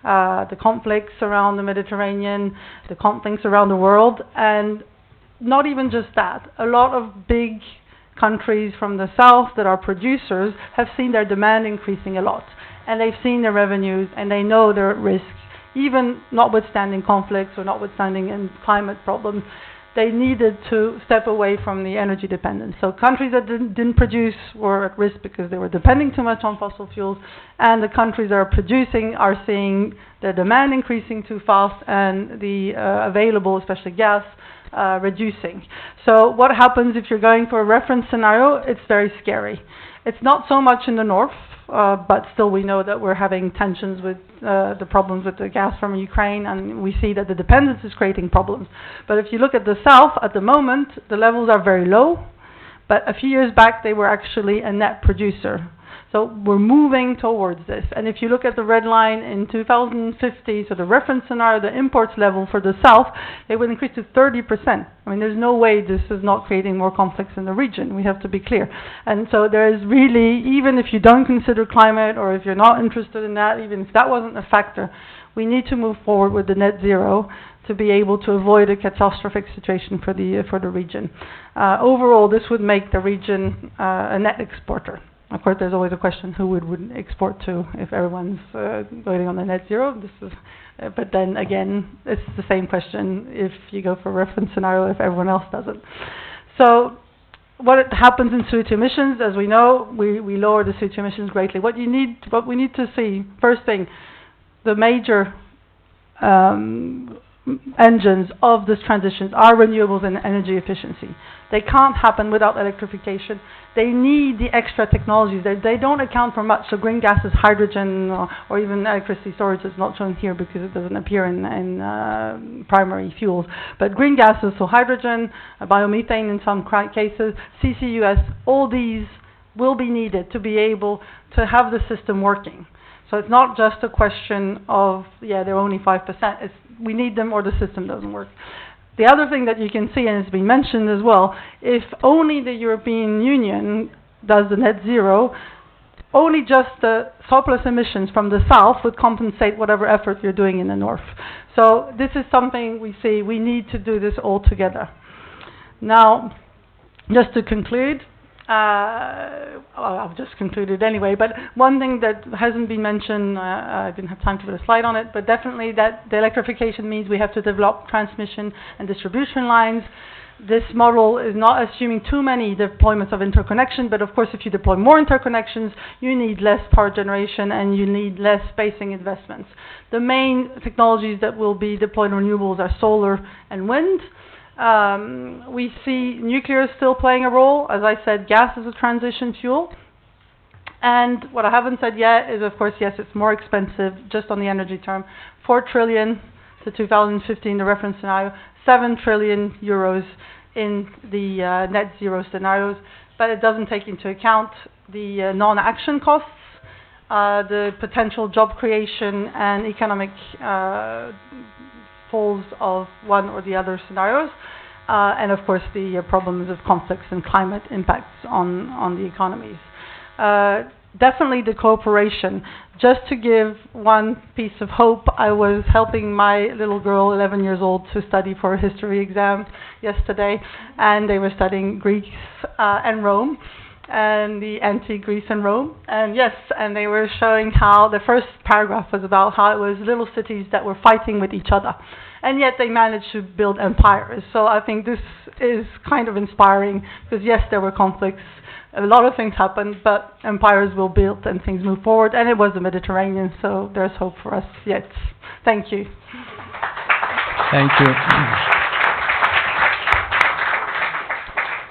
The conflicts around the Mediterranean, the conflicts around the world, and not even just that. A lot of big countries from the south that are producers have seen their demand increasing a lot, and they've seen their revenues, and they know they're at risk, even notwithstanding conflicts or notwithstanding climate problems. They needed to step away from the energy dependence. So countries that didn't produce were at risk because they were depending too much on fossil fuels, and the countries that are producing are seeing their demand increasing too fast and the available, especially gas, reducing. So what happens if you're going for a reference scenario? It's very scary. It's not so much in the north, but still we know that we're having tensions with the problems with the gas from Ukraine, and we see that the dependence is creating problems. But if you look at the south, at the moment, the levels are very low, but a few years back they were actually a net producer. So we're moving towards this. And if you look at the red line in 2050, so the reference scenario, the imports level for the south, they will increase to 30%. I mean, there's no way this is not creating more conflicts in the region. We have to be clear. And so there is really, even if you don't consider climate, or if you're not interested in that, even if that wasn't a factor, we need to move forward with the net zero to be able to avoid a catastrophic situation for the region. Overall, this would make the region a net exporter. Of course, there's always a question who would export to if everyone's going on the net zero. This is, but then again, it's the same question if you go for a reference scenario if everyone else doesn't. So what happens in CO2 emissions? As we know, we lower the CO2 emissions greatly. What we need to see, first thing, the major engines of this transition are renewables and energy efficiency. They can't happen without electrification. They need the extra technologies. They don't account for much. So green gases, hydrogen, or even electricity storage is not shown here because it doesn't appear in primary fuels. But green gases, so hydrogen, biomethane in some cases, CCUS, all these will be needed to be able to have the system working. So it's not just a question of, they're only 5%. We need them or the system doesn't work. The other thing that you can see, and it's been mentioned as well, if only the European Union does the net zero, only just the surplus emissions from the south would compensate whatever effort you're doing in the north. So this is something we see we need to do this all together. Now, just to conclude, I've just concluded anyway, but one thing that hasn't been mentioned, I didn't have time to put a slide on it, but definitely that the electrification means we have to develop transmission and distribution lines. This model is not assuming too many deployments of interconnection, but of course if you deploy more interconnections, you need less power generation and you need less spacing investments. The main technologies that will be deployed in renewables are solar and wind. We see nuclear still playing a role. As I said, gas is a transition fuel. And what I haven't said yet is, of course, yes, it's more expensive, just on the energy term. 4 trillion to 2015, the reference scenario, 7 trillion euros in the net zero scenarios, but it doesn't take into account the non-action costs, the potential job creation and economic falls of one or the other scenarios, and of course the problems of conflicts and climate impacts on the economies. Definitely the cooperation. Just to give one piece of hope, I was helping my little girl, 11 years old, to study for a history exam yesterday, and they were studying Greece and Rome, and the antique Greece and Rome. And yes, and they were showing how the first paragraph was about how it was little cities that were fighting with each other, and yet they managed to build empires. So I think this is kind of inspiring, because yes, there were conflicts, a lot of things happened, but empires were built and things moved forward, and it was the Mediterranean, so there's hope for us yet. Thank you. Thank you.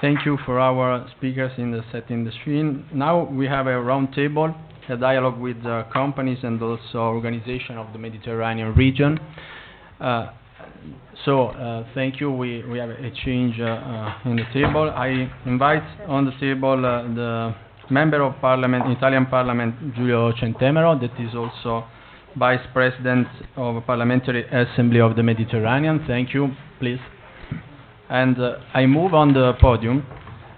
Thank you for our speakers in the setting the screen. Now we have a round table, a dialogue with companies and also organization of the Mediterranean region. Thank you. We have a change in the table. I invite on the table the Member of Parliament, Italian Parliament, Giulio Centemero, that is also Vice President of Parliamentary Assembly of the Mediterranean. Thank you, please. And I move on the podium,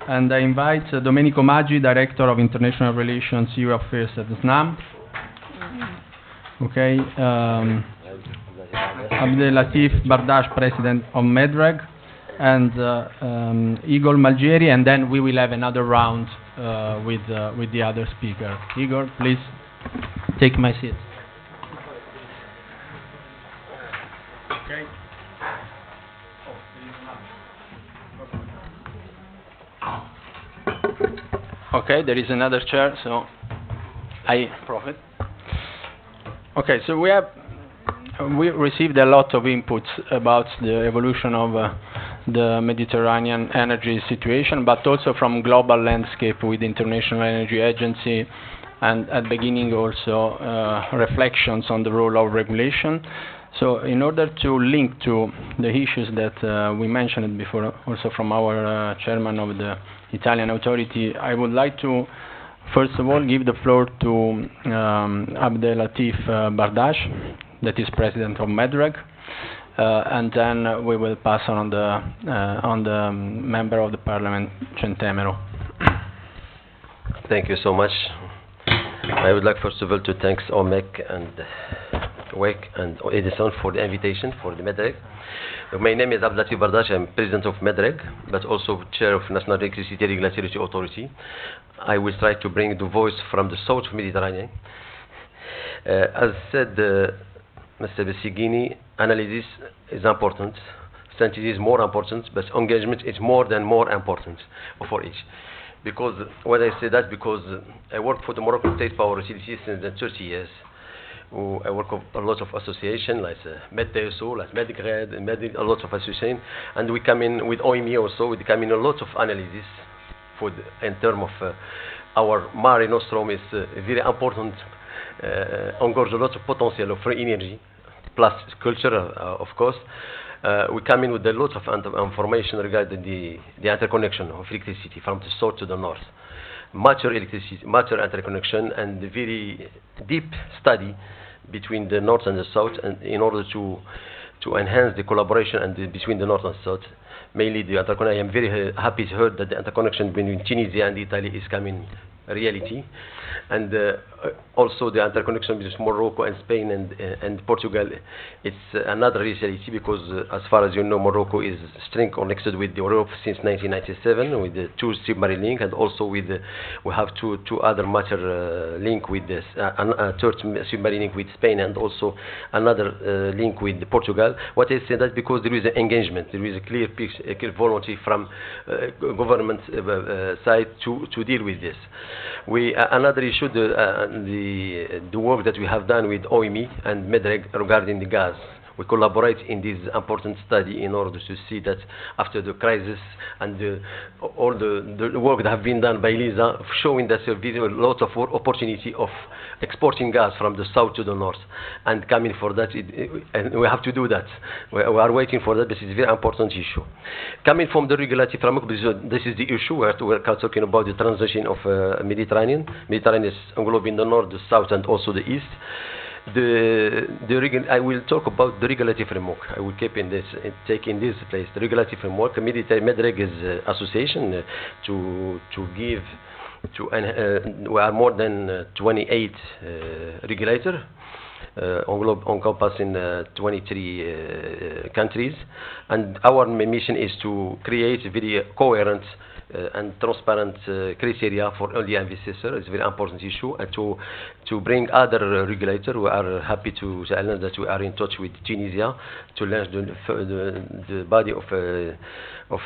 and I invite Domenico Maggi, Director of International Relations, EU Affairs at SNAM. Okay. Abdelatif Bardash, President of Medreg, and Igor Malgeri, and then we will have another round with the other speaker. Igor, please take my seat. Okay. Okay, there is another chair, so I profit. Okay, so we received a lot of inputs about the evolution of the Mediterranean energy situation, but also from global landscape with International Energy Agency, and at the beginning also reflections on the role of regulation. So in order to link to the issues that we mentioned before, also from our chairman of the Italian authority, I would like to first of all give the floor to Abdelatif Bardash, that is President of Medreg, and then we will pass on the Member of the Parliament, Centemero. Thank you so much. I would like first of all to thank OMEC and WEC and Edison for the invitation for the Medreg. My name is Abdelatif Bardash. I'm President of Medreg, but also Chair of National Electricity Regulatory Authority. I will try to bring the voice from the South Mediterranean. As said Mr. Bessigini, analysis is important, strategy is more important, but engagement is more important for each. Because when I say that, because I work for the Moroccan State Power Utility since 30 years. I work with a lot of associations like MedTSO, like Medgrid, a lot of associations, and we come in with OME also. We come in a lot of analysis for in terms of our Mare Nostrum is very important. Engorge a lot of potential of free energy, plus culture, of course. We come in with a lot of information regarding the interconnection of electricity from the south to the north. Mature interconnection, and very deep study between the north and the south, and in order to enhance the collaboration between the north and south. Mainly the interconnection. I am very happy to hear that the interconnection between Tunisia and Italy is coming reality, and also the interconnection between Morocco and Spain and Portugal. It's another reality, because as far as you know, Morocco is strongly connected with Europe since 1997 with the 2 submarine link, and also with we have two other major link with this a third submarine link with Spain, and also another link with Portugal. What I say that because there is an engagement, there is a clear volunteer from government side to deal with this. Another issue, the work that we have done with OME and Medreg regarding the gas. we collaborate in this important study in order to see that after the crisis and all the work that have been done by Lisa, showing that there is a lot of opportunity of exporting gas from the south to the north, and coming for that, and we have to do that. We are waiting for that. This is a very important issue. Coming from the regulatory framework, this is the issue. We're talking about the transition of Mediterranean. Mediterranean is englobing the north, the south, and also the east. I will talk about the regulatory framework. I will keep in this, take in this place. The regulatory framework, Medreg is association to give. We are more than 28 regulators, encompassing 23 countries, and our mission is to create very coherent and transparent criteria for all the investors. It's a very important issue, and to bring other regulators. We are happy to announce that we are in touch with Tunisia to launch the body of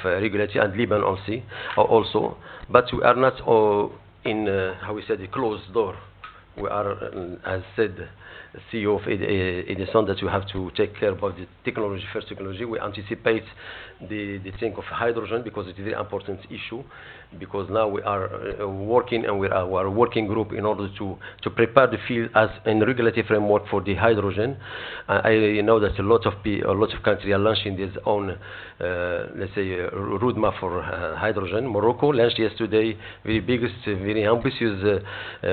regulatory, and Lebanon also. But we are not in how we said, a closed door. We are, as said, CEO of Edison, that you have to take care about the technology, first technology. We anticipate the thing of hydrogen, because it's a very important issue, because now we are working, and we are a working group in order to prepare the field as a regulatory framework for the hydrogen. I know that a lot of countries are launching their own, let's say, roadmap for hydrogen. Morocco launched yesterday very biggest, very ambitious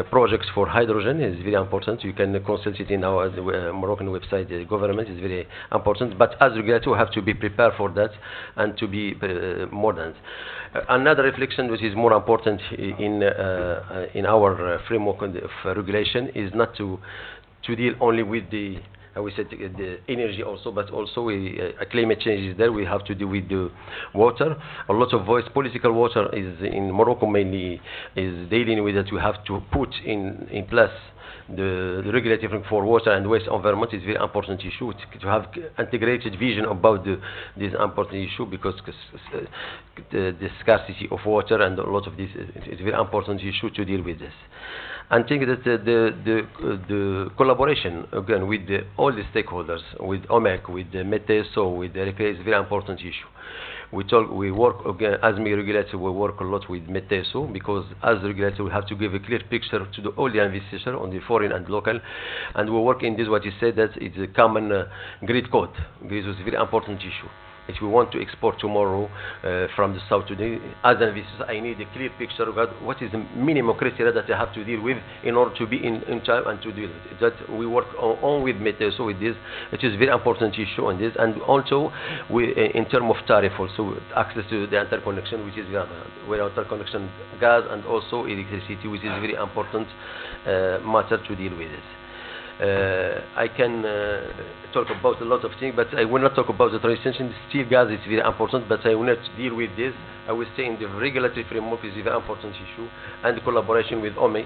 projects for hydrogen. It's very important. You can consult it in our Moroccan website. The government is very important, but as regulator, we have to be prepared for that and to be more than. Another reflection which is more important in our framework of regulation is not to deal only with the, we said, the energy also, but also climate change is there. We have to deal with the water. A lot of political water is in Morocco mainly is dealing with that. We have to put in place the regulatory framework for water and waste environment is a very important issue, to have integrated vision about this important issue, because the scarcity of water and a lot of this is a very important issue to deal with this. And think that the collaboration again with all the stakeholders, with OMEC, with the METESO, with the RPA is a very important issue. We work again as me regulator. We work a lot with METESO, because as regulator we have to give a clear picture to all the investors on the foreign and local, and we work in this what you said, that it's a common grid code. This is a very important issue. If we want to export tomorrow from the south today, as investors, I need a clear picture about what is the minimum criteria that I have to deal with in order to be in time and to deal with it. That we work on with METESO with this. It is a very important issue on this, and also we, in terms of tariff, also access to the interconnection, which is where interconnection gas and also electricity, which is a very important matter to deal with this. I can talk about a lot of things, but I will not talk about the transition. Steel gas is very important, but I will not deal with this. I will stay in the regulatory framework is a very important issue, and the collaboration with OMEC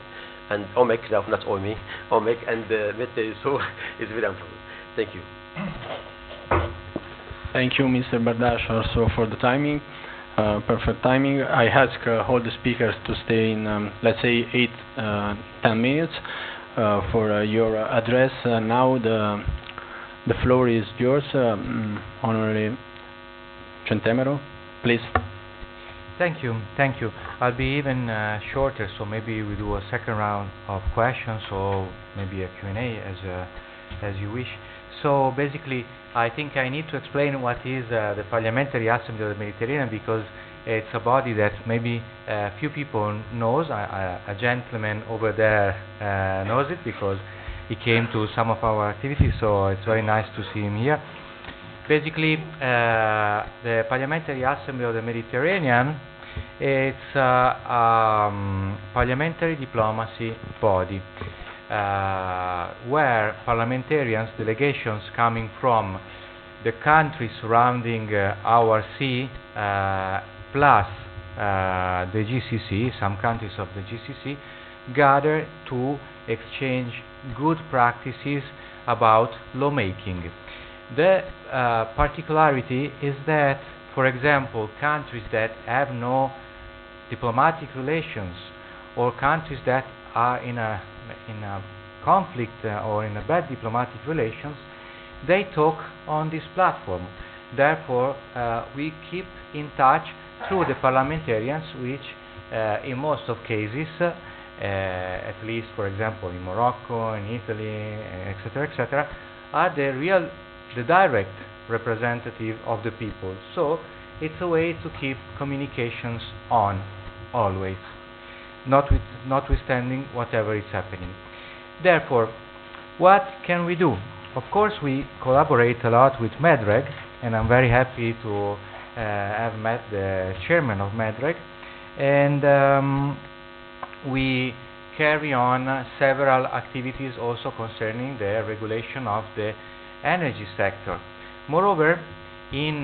and OMEC, not OMEC, OMEC and METESO is very important. Thank you. Thank you, Mr. Bardash, also for the timing. Perfect timing. I ask all the speakers to stay in, let's say, 8-10 minutes. For your address. Now the floor is yours, Honorary Centemero, please. Thank you. I'll be even shorter, so maybe we do a second round of questions, or maybe a Q&A as you wish. So basically, I think I need to explain what is the Parliamentary Assembly of the Mediterranean, because it's a body that maybe few people knows. A gentleman over there knows it, because he came to some of our activities, so it's very nice to see him here. Basically, the Parliamentary Assembly of the Mediterranean, it's a parliamentary diplomacy body where parliamentarians, delegations coming from the countries surrounding our sea, plus the GCC, some countries of the GCC, gather to exchange good practices about lawmaking. The particularity is that, for example, countries that have no diplomatic relations, or countries that are in a conflict or in a bad diplomatic relations, they talk on this platform. Therefore, we keep in touch through the parliamentarians, which in most of cases, at least for example in Morocco, in Italy, etc., are the direct representative of the people. So it's a way to keep communications on always, notwithstanding whatever is happening. Therefore, what can we do? Of course, we collaborate a lot with MEDREG, and I'm very happy to have met the chairman of MEDREG, and we carry on several activities also concerning the regulation of the energy sector. Moreover, in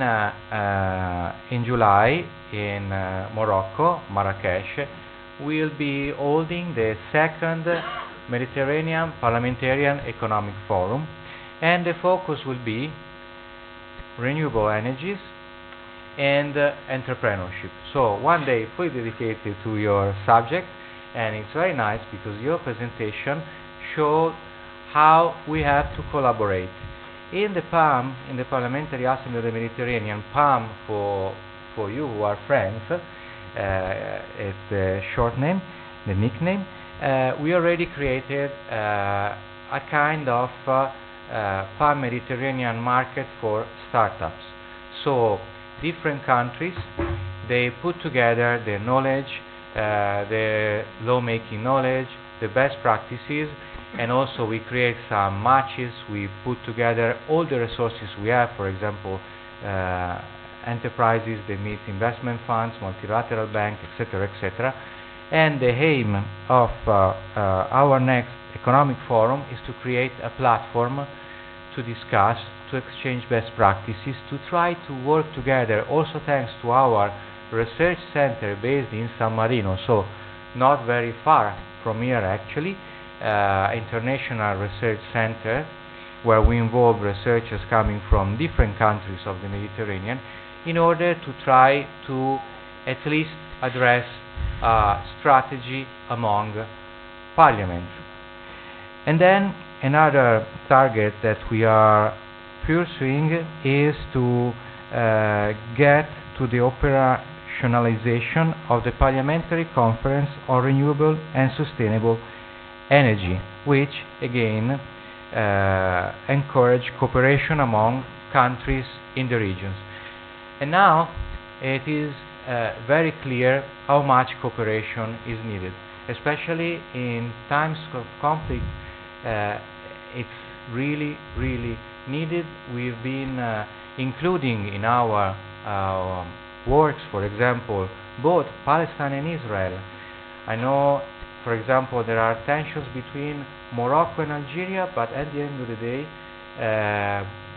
July in Morocco, Marrakesh, we'll be holding the second Mediterranean Parliamentarian Economic Forum, and the focus will be renewable energies and entrepreneurship. So one day fully dedicated to your subject, and it's very nice because your presentation showed how we have to collaborate. In the PAM, in the Parliamentary Assembly of the Mediterranean, PAM for you who are friends, it's the short name, the nickname, we already created a kind of pan-Mediterranean market for startups. So different countries, they put together their knowledge, their lawmaking knowledge, the best practices, and also we create some matches. We put together all the resources we have, for example, enterprises, they meet investment funds, multilateral bank, etc., etc. And the aim of our next economic forum is to create a platform to discuss, to exchange best practices, to try to work together, also thanks to our research center based in San Marino, so not very far from here actually, international research center where we involve researchers coming from different countries of the Mediterranean in order to try to at least address strategy among parliaments. And then another target that we are pursuing is to get to the operationalization of the Parliamentary Conference on Renewable and Sustainable Energy, which again encourage cooperation among countries in the regions. And now it is very clear how much cooperation is needed, especially in times of conflict. It's really, really needed. We've been including in our works, for example, both Palestine and Israel. I know, for example, there are tensions between Morocco and Algeria, but at the end of the day,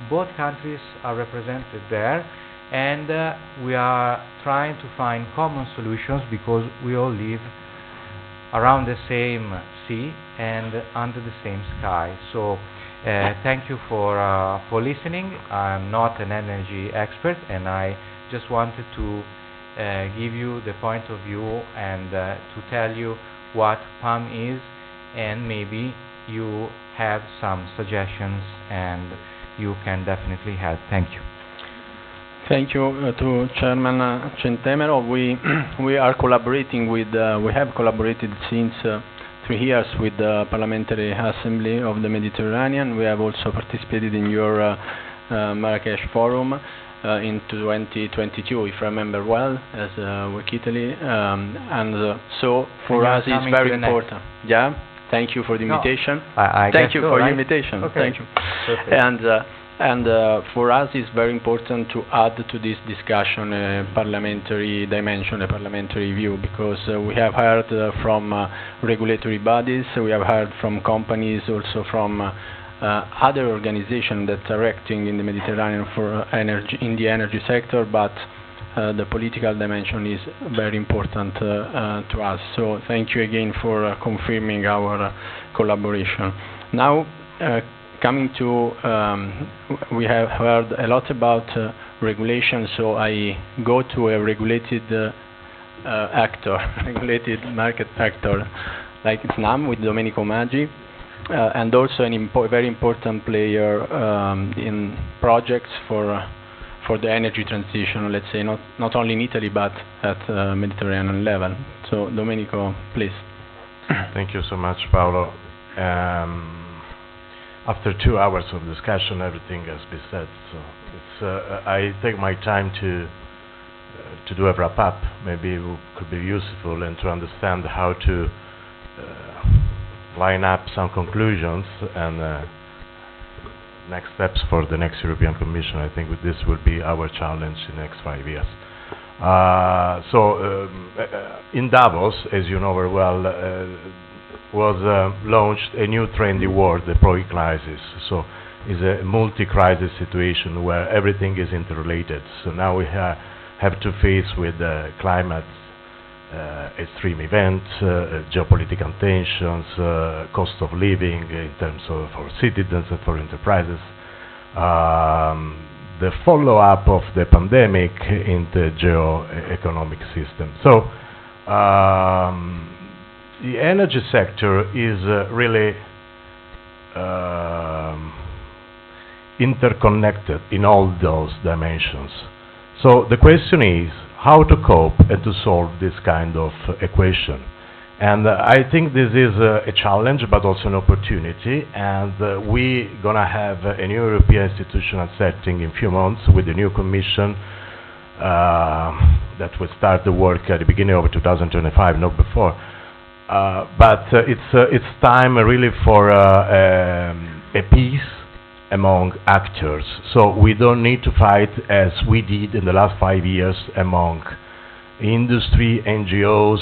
both countries are represented there, and we are trying to find common solutions because we all live around the same sea and under the same sky. So thank you for listening. I'm not an energy expert, and I just wanted to give you the point of view and to tell you what PAM is, and maybe you have some suggestions and you can definitely help. Thank you. Thank you to Chairman Centemero. We are collaborating with, we have collaborated since 3 years with the Parliamentary Assembly of the Mediterranean. We have also participated in your Marrakesh Forum in 2022, if I remember well, as WEC Italy. So for us it's very important. Yeah, thank you for the invitation. Thank you for the invitation. Okay. Thank you. And for us it's very important to add to this discussion a parliamentary dimension, a parliamentary view, because we have heard from regulatory bodies, we have heard from companies, also from other organizations that are acting in the Mediterranean for energy, in the energy sector, but the political dimension is very important to us. So thank you again for confirming our collaboration. Now, coming to, we have heard a lot about regulation, so I go to a regulated actor, regulated market actor, like SNAM with Domenico Maggi. and also an very important player in projects for the energy transition, let's say, not only in Italy but at Mediterranean level. So Domenico, please. Thank you so much, Paolo. After 2 hours of discussion, everything has been said. So it's I take my time to do a wrap up. Maybe it could be useful and to understand how to line up some conclusions and next steps for the next European Commission. I think this will be our challenge in the next 5 years. In Davos, as you know very well, was launched a new trendy word, the pro-crisis. So it's a multi-crisis situation where everything is interrelated. So now we have to face with climate extreme events, geopolitical tensions, cost of living in terms of for citizens and for enterprises, the follow-up of the pandemic in the geo-economic system. So the energy sector is really interconnected in all those dimensions. So the question is how to cope and to solve this kind of equation. And I think this is a challenge but also an opportunity, and we're gonna have a new European institutional setting in a few months with the new Commission that will start the work at the beginning of 2025, not before. But it's time really for a peace among actors. So we don't need to fight as we did in the last 5 years among industry, NGOs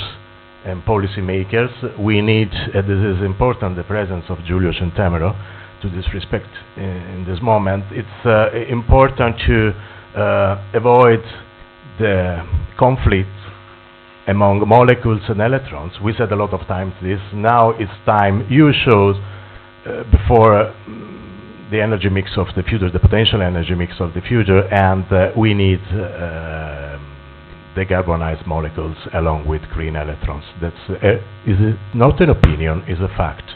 and policymakers. We need, this is important, the presence of Giulio Centemero to this respect in this moment. It's important to avoid the conflict among molecules and electrons. We said a lot of times this. Now it's time. You showed before the energy mix of the future, the potential energy mix of the future, and we need decarbonized molecules along with green electrons. That's is not an opinion, is a fact.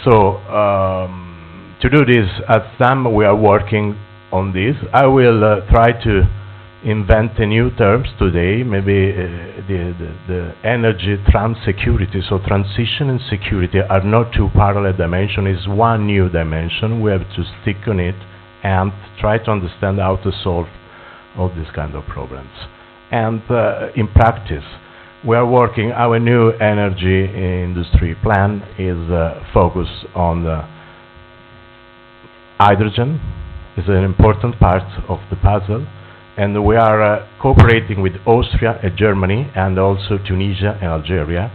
So to do this, at SAM we are working on this. I will try to invent a new terms today, maybe the energy security. So transition and security are not two parallel dimensions, it's one new dimension. We have to stick on it and try to understand how to solve all these kind of problems. And in practice, we are working, our new energy industry plan is focused on hydrogen, is an important part of the puzzle. And we are cooperating with Austria and Germany and also Tunisia and Algeria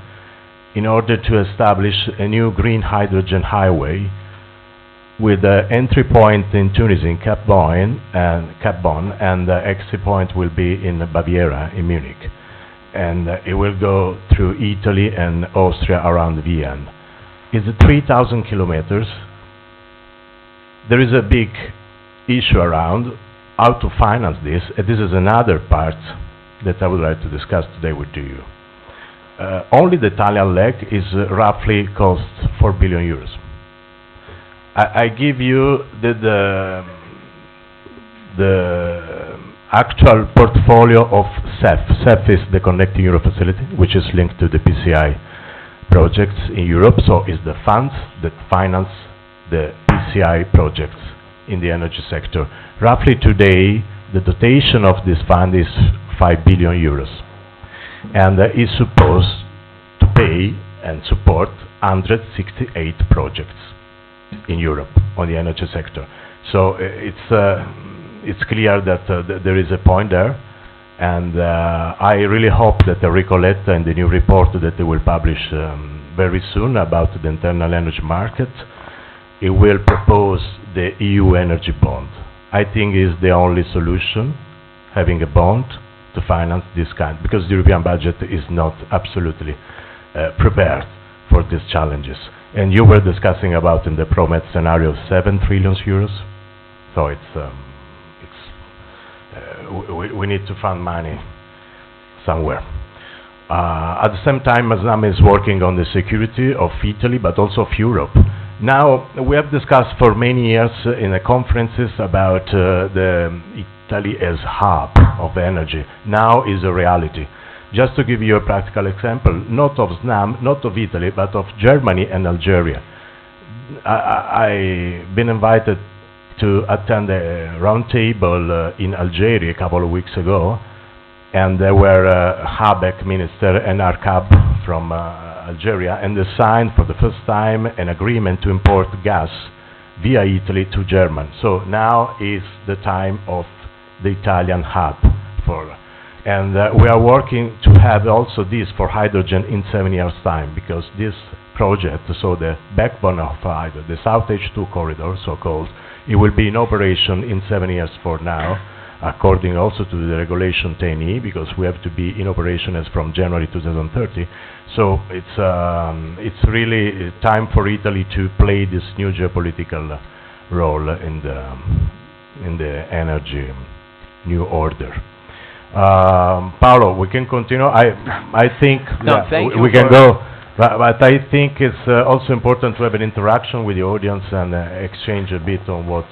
in order to establish a new green hydrogen highway with the entry point in Tunisia in Cap Bon, and the exit point will be in Baviera in Munich. And it will go through Italy and Austria around Vienna. It's 3,000 kilometers. There is a big issue around how to finance this, and this is another part that I would like to discuss today with you. Only the Italian leg is roughly cost 4 billion euros. I give you the actual portfolio of CEF. CEF is the Connecting Europe Facility, which is linked to the PCI projects in Europe, so it's the funds that finance the PCI projects in the energy sector. Roughly today, the dotation of this fund is 5 billion euros, and is supposed to pay and support 168 projects in Europe on the energy sector. So it's clear that there is a point there, and I really hope that the Ricoletta and the new report that they will publish very soon about the internal energy market, it will propose the EU energy bond. I think is the only solution, having a bond to finance this kind, because the European budget is not absolutely prepared for these challenges. And you were discussing about in the ProMed scenario 7 trillion euros. So we need to find money somewhere. At the same time, Mazam is working on the security of Italy, but also of Europe. Now, we have discussed for many years in the conferences about Italy as hub of energy. Now is a reality. Just to give you a practical example, not of SNAM, not of Italy, but of Germany and Algeria. I've been invited to attend a roundtable in Algeria a couple of weeks ago, and there were WEC minister and Arcab from Algeria, and they signed for the first time an agreement to import gas via Italy to Germany. So now is the time of the Italian hub for, and we are working to have also this for hydrogen in 7 years' time, because this project, so the backbone of hydrogen, the South H2 corridor, so-called, it will be in operation in 7 years for now, according also to the regulation 10E, because we have to be in operation as from January 2030. So it's really time for Italy to play this new geopolitical role in the energy new order. Paolo, we can continue. I think we can go, but I think it's also important to have an interaction with the audience and exchange a bit on what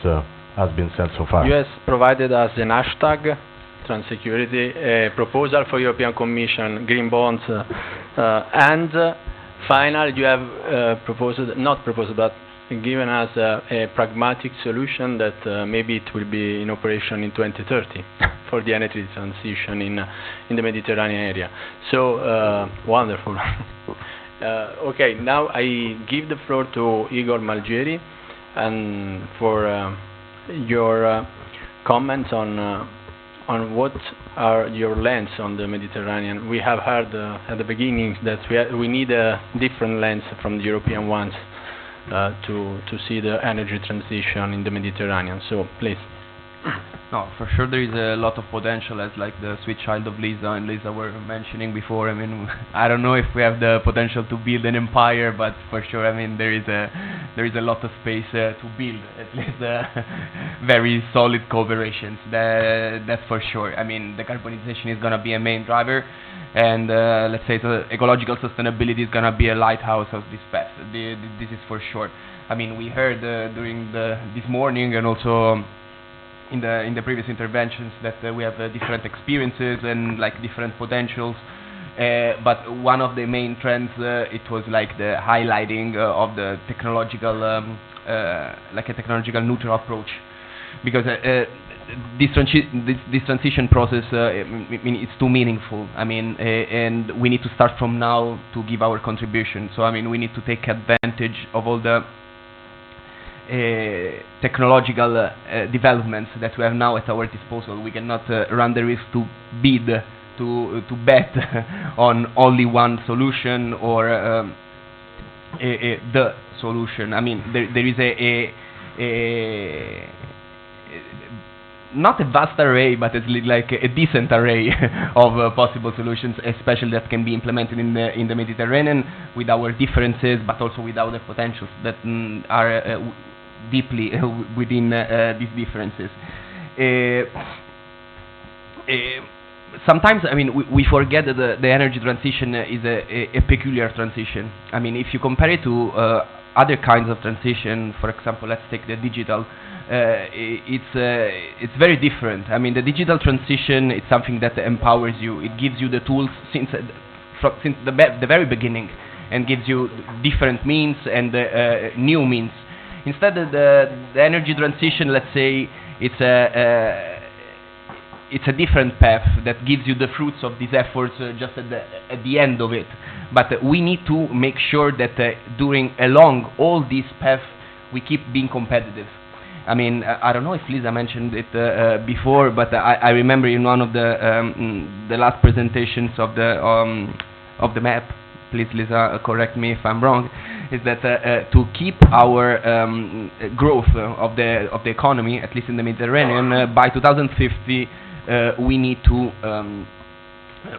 has been said so far. You have provided us an hashtag, Transsecurity, a proposal for European Commission, green bonds, and finally you have but given us a pragmatic solution that maybe it will be in operation in 2030 for the energy transition in the Mediterranean area. So wonderful. Okay, now I give the floor to Igor Malgeri and for your comments on what are your lens on the Mediterranean. We have heard at the beginning that we need a different lens from the European ones to see the energy transition in the Mediterranean. So please. No, for sure there is a lot of potential, as like the sweet child of Lisa and Lisa were mentioning before. I mean, I don't know if we have the potential to build an empire, but for sure, I mean, there is a lot of space to build at least very solid cooperations. That's for sure. I mean, the carbonization is gonna be a main driver, and let's say the ecological sustainability is gonna be a lighthouse of this path. This is for sure. I mean, we heard during this morning and also in the previous interventions that we have different experiences and like different potentials, but one of the main trends it was like the highlighting of the technological like a technological neutral approach, because this transition process I mean, it's too meaningful. I mean, and we need to start from now to give our contribution. So I mean, we need to take advantage of all the technological developments that we have now at our disposal. We cannot run the risk to bet on only one solution or the solution. I mean, there is a not a vast array, but it's like a decent array of possible solutions, especially that can be implemented in the Mediterranean with our differences, but also with our potentials that are deeply within these differences. Sometimes, I mean, we forget that the energy transition is a peculiar transition. I mean, if you compare it to other kinds of transition, for example, let's take the digital, it's very different. I mean, the digital transition is something that empowers you. It gives you the tools since the very beginning, and gives you different means and new means. Instead, the energy transition, let's say, it's a different path that gives you the fruits of these efforts just at the end of it. But we need to make sure that along all these paths, we keep being competitive. I mean, I don't know if Lisa mentioned it before, but I remember in one of the last presentations of the map, please Lisa correct me if I'm wrong, is that to keep our growth of the economy, at least in the Mediterranean, by 2050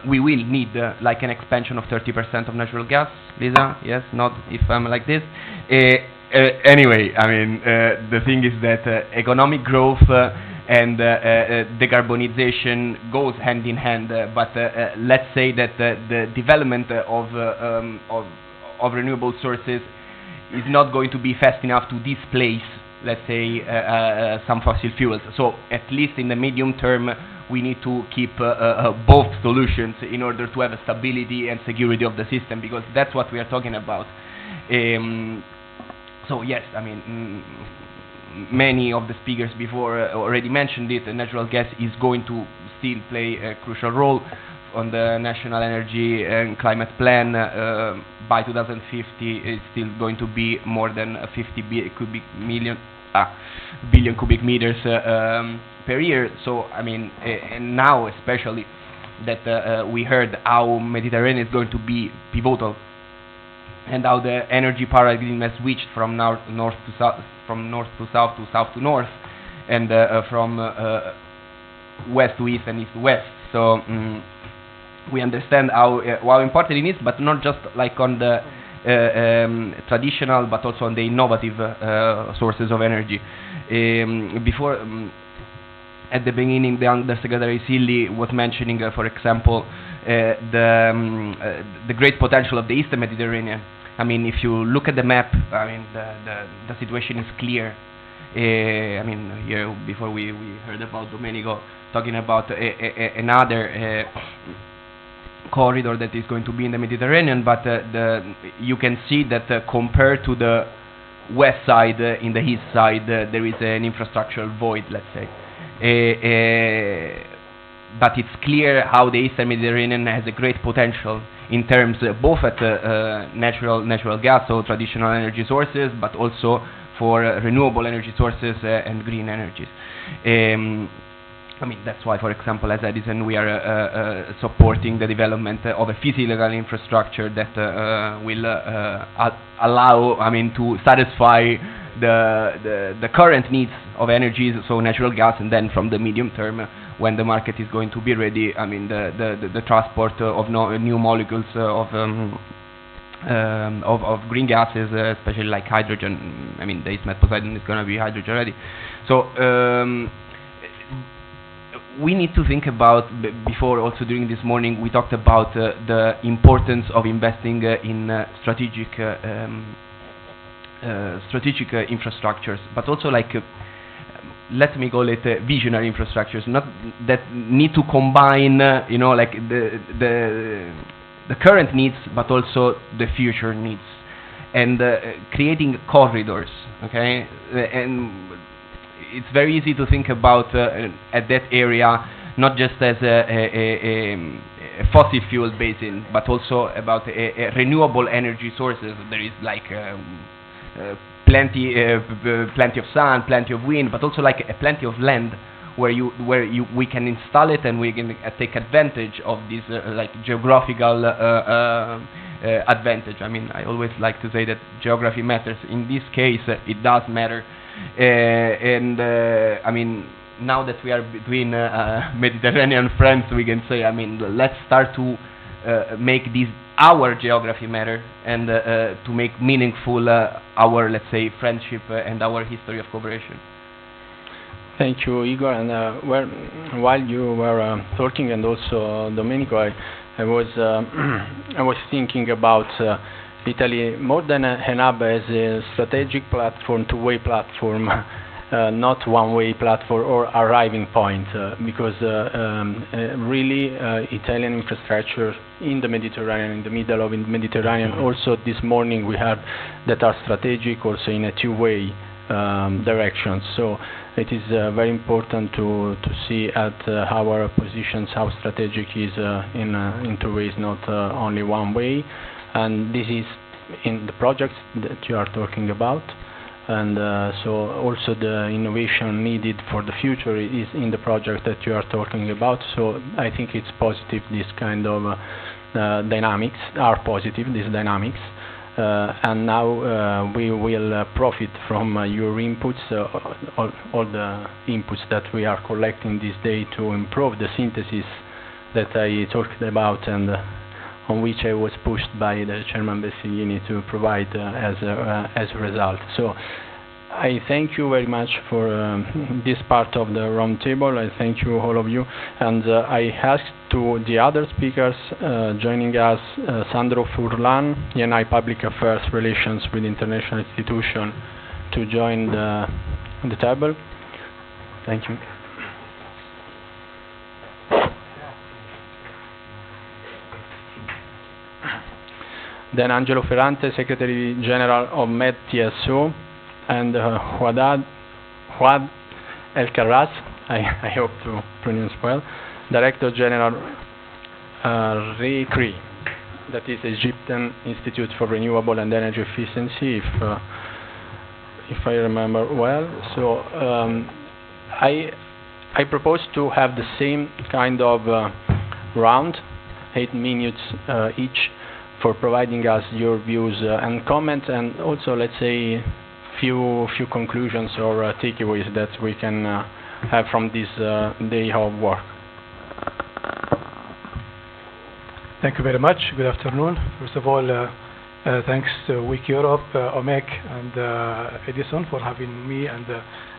we will need like an expansion of 30% of natural gas. Lisa, yes, not if I'm like this. Anyway, I mean, the thing is that economic growth and decarbonization goes hand in hand, but let's say that the development of renewable sources is not going to be fast enough to displace, let's say, some fossil fuels. So at least in the medium term, we need to keep both solutions in order to have a stability and security of the system, because that's what we are talking about. So yes, I mean, many of the speakers before already mentioned it. Natural gas is going to still play a crucial role on the National Energy and Climate Plan. By 2050, it's still going to be more than 50 billion cubic meters per year. So I mean, and now especially that we heard how Mediterranean is going to be pivotal, and how the energy paradigm has switched from north to south, to south to north, and from west to east and east to west. So we understand how important it is, but not just like on the traditional, but also on the innovative sources of energy. Before, at the beginning, the Undersecretary Silli was mentioning, for example, the great potential of the Eastern Mediterranean. I mean, if you look at the map, I mean, the situation is clear. I mean, here before we heard about Domenico talking about another corridor that is going to be in the Mediterranean, but you can see that compared to the west side, in the east side, there is an infrastructural void, let's say. But it's clear how the Eastern Mediterranean has a great potential in terms both at natural gas, so traditional energy sources, but also for renewable energy sources and green energies. I mean, that's why, for example, as Edison, we are supporting the development of a physical infrastructure that will allow, I mean, to satisfy the current needs of energies, so natural gas, and then from the medium term, when the market is going to be ready, I mean, the transport of new molecules of green gases, especially like hydrogen. I mean, the WEC Med Poseidon is going to be hydrogen ready. So we need to think about, before also during this morning, we talked about the importance of investing in strategic infrastructures, but also like let me call it visionary infrastructures, not that need to combine, you know, like the current needs, but also the future needs, and creating corridors. Okay, and it's very easy to think about at that area not just as a fossil fuel basin, but also about a renewable energy sources. There is like plenty of sun, plenty of wind, but also like plenty of land where we can install it, and we can take advantage of this like geographical advantage. I mean, I always like to say that geography matters. In this case, it does matter. I mean, now that we are between Mediterranean friends, we can say, I mean, let's start to make this our geography matter, and to make meaningful our, let's say, friendship and our history of cooperation. Thank you, Igor. And while you were talking, and also Domenico, I was thinking about Italy more than a hub as a strategic platform, two-way platform, not one-way platform or arriving point, because really Italian infrastructure in the Mediterranean, in the middle of the Mediterranean, also this morning we heard that are strategic also in a two-way direction. So it is very important to see at our positions how strategic is in two ways, not only one way. And this is in the projects that you are talking about, and so also the innovation needed for the future is in the project that you are talking about. So I think it's positive, this kind of dynamics are positive, these dynamics, and now we will profit from your inputs, all the inputs that we are collecting this day to improve the synthesis that I talked about, and on which I was pushed by the Chairman Bessighini to provide as a result. So I thank you very much for this part of the round table. I thank you, all of you. And I ask to the other speakers joining us, Sandro Furlan, ENI Public Affairs Relations with International Institution, to join the table. Thank you. Then Angelo Ferrante, Secretary General of Med TSO, and Huad El-Karras, I hope to pronounce well, Director General RECRE, that is Egyptian Institute for Renewable and Energy Efficiency, if I remember well. So I propose to have the same kind of round, 8 minutes each, for providing us your views and comments, and also, let's say, few conclusions or takeaways that we can have from this day of work. Thank you very much. Good afternoon. First of all, thanks to WEC Europe, OMEC, and Edison for having me and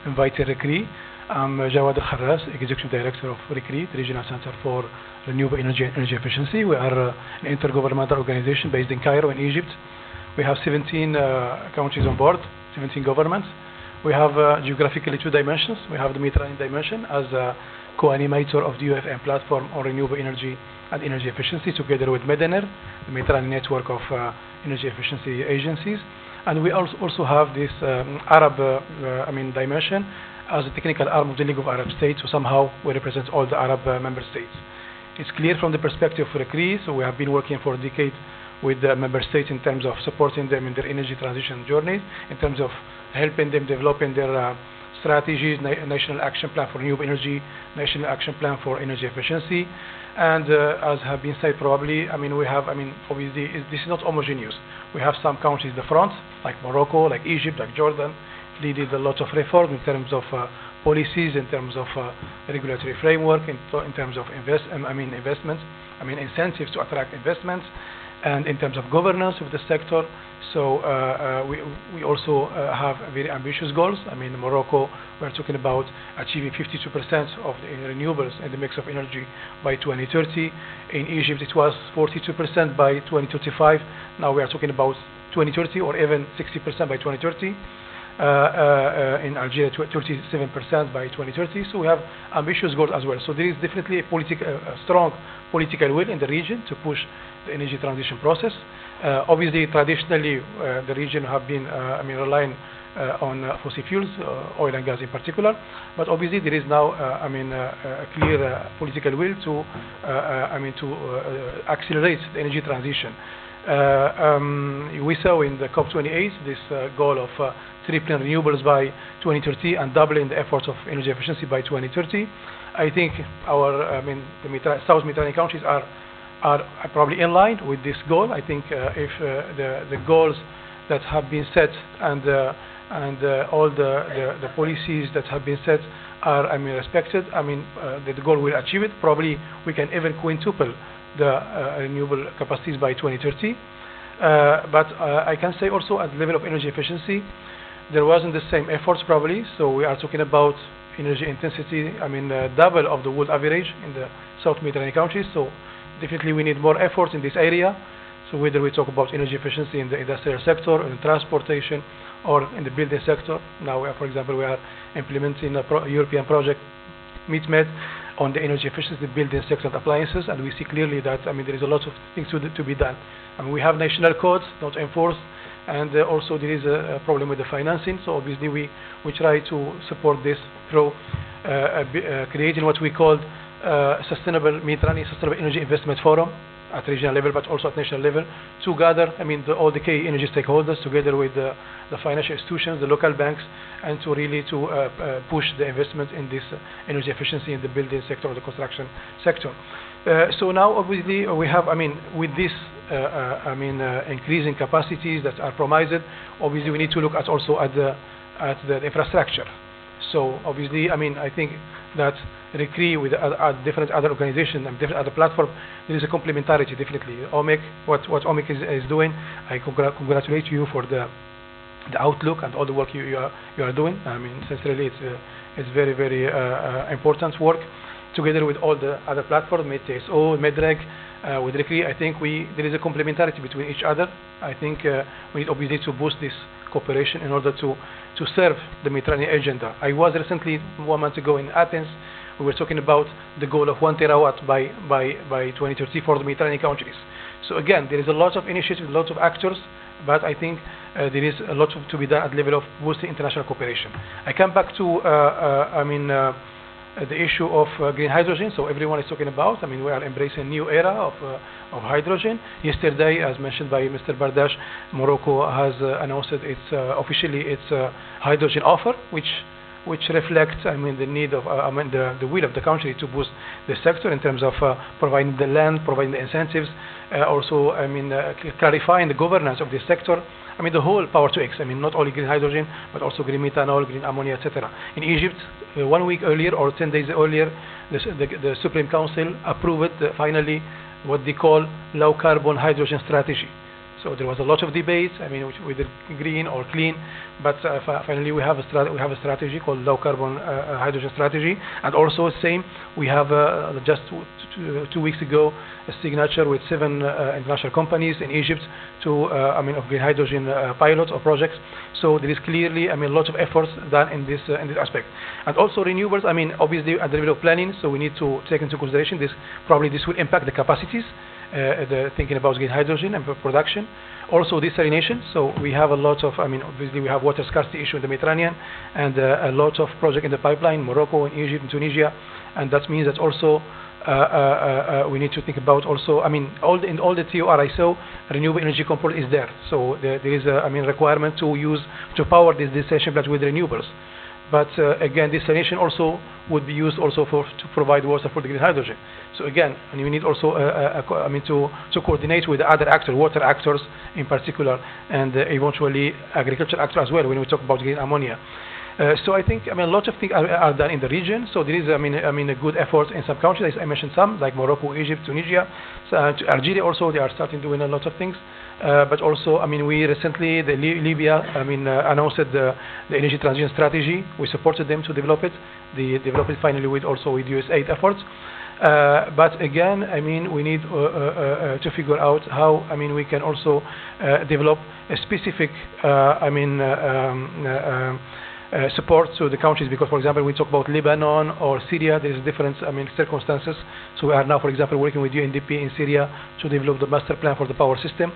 inviting RECRE. I'm Jawad Al-Kharras, Executive Director of RECRE, the Regional Center for Renewable Energy and Energy Efficiency. We are an intergovernmental organization based in Cairo, in Egypt. We have 17 countries on board, 17 governments. We have geographically 2 dimensions. We have the Mediterranean dimension as a co-animator of the UFM platform on renewable energy and energy efficiency, together with MEDENER, the Mediterranean network of energy efficiency agencies. And we also have this Arab dimension as a technical arm of the League of Arab States, so somehow we represent all the Arab member states. It's clear from the perspective of RECRE, so we have been working for a decade with the member states in terms of supporting them in their energy transition journeys, in terms of helping them developing their strategies, national action plan for renewable energy, national action plan for energy efficiency. And as have been said probably, we have, obviously this is not homogeneous. We have some countries in the front, like Morocco, like Egypt, like Jordan. They did a lot of reform in terms of policies, in terms of regulatory framework, in terms of investments, incentives to attract investments, and in terms of governance of the sector. So we also have very ambitious goals. In Morocco, we're talking about achieving 52% of the renewables in the mix of energy by 2030. In Egypt, it was 42% by 2035. Now we are talking about 2030 or even 60% by 2030. In Algeria, 37% by 2030. So we have ambitious goals as well. So there is definitely a strong political will in the region to push the energy transition process. Obviously, traditionally, the region have been relying on fossil fuels, oil and gas in particular. But obviously, there is now a clear political will to accelerate the energy transition. We saw in the COP28 this goal of tripling renewables by 2030 and doubling the efforts of energy efficiency by 2030. I think our the South Mediterranean countries are probably in line with this goal. I think if the goals that have been set and all the policies that have been set are respected, the goal will achieve it. Probably we can even quintuple the renewable capacities by 2030. But I can say also at the level of energy efficiency, there wasn't the same efforts probably. So we are talking about energy intensity, double of the world average in the South Mediterranean countries. So definitely we need more efforts in this area. So whether we talk about energy efficiency in the industrial sector, in transportation, or in the building sector. Now, for example, we are implementing a European project, WEC Med, on the energy efficiency building sector and appliances, and we see clearly that there is a lot of things to be done. We have national codes not enforced, and also there is a problem with the financing. So obviously we try to support this through creating what we call sustainable Mediterranean Sustainable Energy Investment Forum at regional level, but also at national level, to gather all the key energy stakeholders together with the financial institutions, the local banks, and to really push the investment in this energy efficiency in the building sector or the construction sector. So now obviously we have, with this increasing capacities that are promised, obviously we need to look at also at the infrastructure. So obviously, I think that RECRE with different other organizations and different other platforms, there is a complementarity definitely. OMEC, what OMEC is doing, I congratulate you for the the outlook and all the work you are doing. I mean, sincerely, it's very, very important work. Together with all the other platforms, MedTSO, Medreg, with RECRE, I think there is a complementarity between each other. I think we need obviously to boost this cooperation in order to serve the Mediterranean agenda. I was recently 1 month ago in Athens. We were talking about the goal of 1 terawatt by 2030 for the Mediterranean countries. So again, there is a lot of initiatives, lots of actors, but I think there is a lot to be done at the level of boosting international cooperation. I come back to the issue of green hydrogen. So everyone is talking about. I mean, we are embracing a new era of hydrogen. Yesterday, as mentioned by Mr. Bardash, Morocco has announced officially its hydrogen offer, which reflects, I mean, the need of, the will of the country to boost the sector in terms of providing the land, providing the incentives, also, I mean, clarifying the governance of this sector. I mean, the whole power to X. I mean, not only green hydrogen, but also green methanol, green ammonia, etc. In Egypt, 1 week earlier or 10 days earlier, the Supreme Council approved finally what they call low carbon hydrogen strategy. So there was a lot of debate. I mean, whether green or clean, but finally we have a strategy called low carbon hydrogen strategy. And also same, we have just 2 weeks ago a signature with 7 international companies in Egypt to of green hydrogen pilots or projects. So there is clearly, I mean, lots of efforts done in this aspect. And also renewables. I mean, obviously at the level of planning, so we need to take into consideration this. Probably this will impact the capacities. Thinking about green hydrogen and production. Also desalination. So we have a lot of, I mean, obviously we have water scarcity issue in the Mediterranean, and a lot of projects in the pipeline, Morocco, in Egypt, in Tunisia, and that means that also we need to think about also, I mean, in all the TOR I saw, renewable energy component is there. So there is a, I mean, requirement to power this desalination plant with renewables. But again, desalination also would be used also to provide water for the green hydrogen. So again, and we need also, I mean, to coordinate with the other actors, water actors in particular, and eventually agriculture actors as well when we talk about green ammonia. So I think, I mean, a lot of things are done in the region. So there is, I mean, a good effort in some countries. I mentioned some, like Morocco, Egypt, Tunisia, Algeria. Also, they are starting doing a lot of things. But also, I mean, we recently, Libya, I mean, announced the energy transition strategy. We supported them to develop it. They developed it finally with USAID efforts. But again, I mean, we need to figure out how, I mean, we can also develop a specific, support to the countries, because, for example, we talk about Lebanon or Syria, there is different, I mean, circumstances. So we are now, for example, working with UNDP in Syria to develop the master plan for the power system.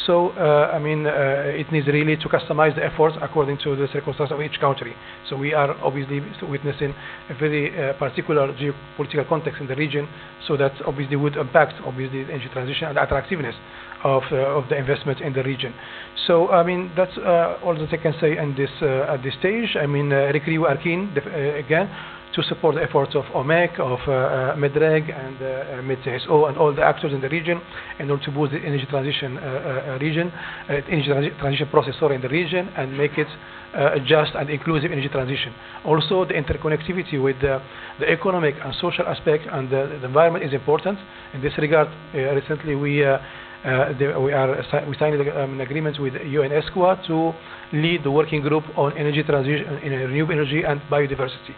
So, I mean, it needs really to customize the efforts according to the circumstances of each country. So we are obviously witnessing a very particular geopolitical context in the region, so that obviously would impact, obviously, the energy transition and the attractiveness of the investment in the region. So, I mean, that's all that I can say in this, at this stage. I mean, RECRE, we are keen, again, to support the efforts of OMEC, of Medreg, and MedTSO, and all the actors in the region, in order to boost the energy transition energy transition process in the region, and make it a just and inclusive energy transition. Also, the interconnectivity with the economic and social aspect and the environment is important. In this regard, recently we signed an agreement with UNESCO to lead the working group on energy transition in renewable energy and biodiversity.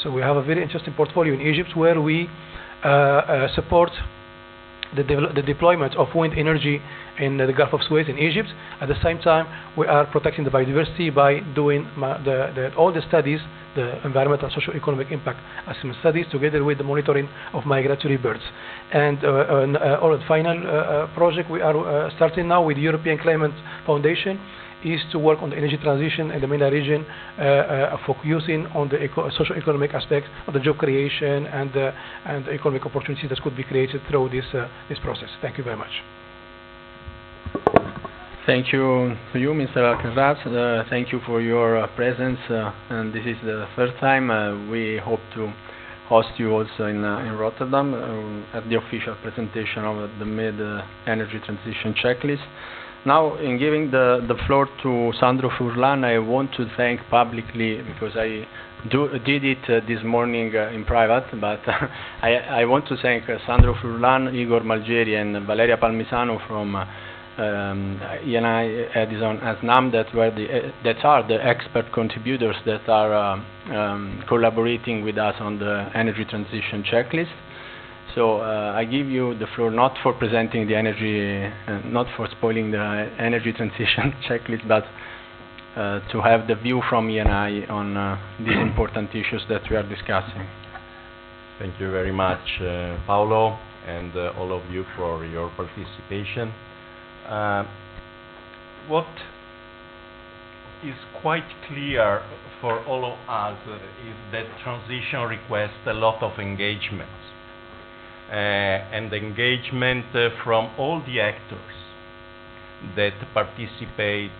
So we have a very interesting portfolio in Egypt where we support the deployment of wind energy in the Gulf of Suez in Egypt. At the same time, we are protecting the biodiversity by doing all the studies, the environmental and socio-economic impact assessment studies, together with the monitoring of migratory birds. And our final project we are starting now with the European Climate Foundation is to work on the energy transition in the MENA region, focusing on the socio-economic aspects of the job creation and the economic opportunities that could be created through this process. Thank you very much. Thank you to you, Mr. Alcaraz. Thank you for your presence. And this is the first time we hope to host you also in Rotterdam at the official presentation of the Med Energy Transition Checklist. Now, in giving the floor to Sandro Furlan, I want to thank publicly, because I did it this morning in private, but I want to thank Sandro Furlan, Igor Malgeri, and Valeria Palmisano from Eni, Edison, and Snam that are the expert contributors that are collaborating with us on the energy transition checklist. So I give you the floor not for presenting the energy, not for spoiling the energy transition checklist, but to have the view from Eni on these important issues that we are discussing. Thank you very much, Paolo, and all of you for your participation. What is quite clear for all of us is that transition requests a lot of engagement. And engagement from all the actors that participate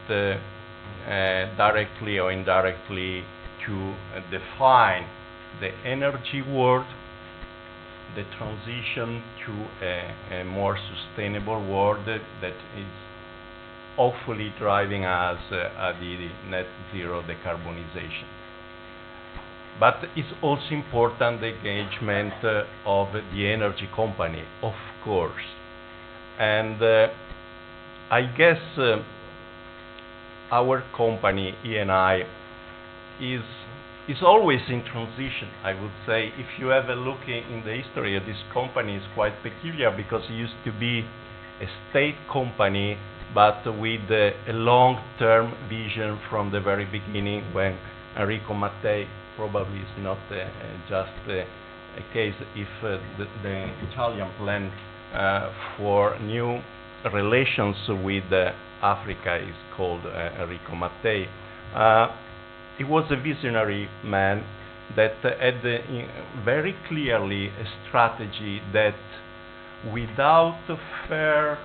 directly or indirectly to define the energy world, the transition to a more sustainable world that is hopefully driving us at the net zero decarbonization. But it's also important the engagement of the energy company, of course. And I guess our company, Eni, is always in transition, I would say. If you have a look in the history of this company, it's quite peculiar because it used to be a state company, but with a long-term vision from the very beginning, when Enrico Mattei probably is not just a case if the Italian plan for new relations with Africa is called Enrico Mattei. He was a visionary man that had very clearly a strategy that without fair,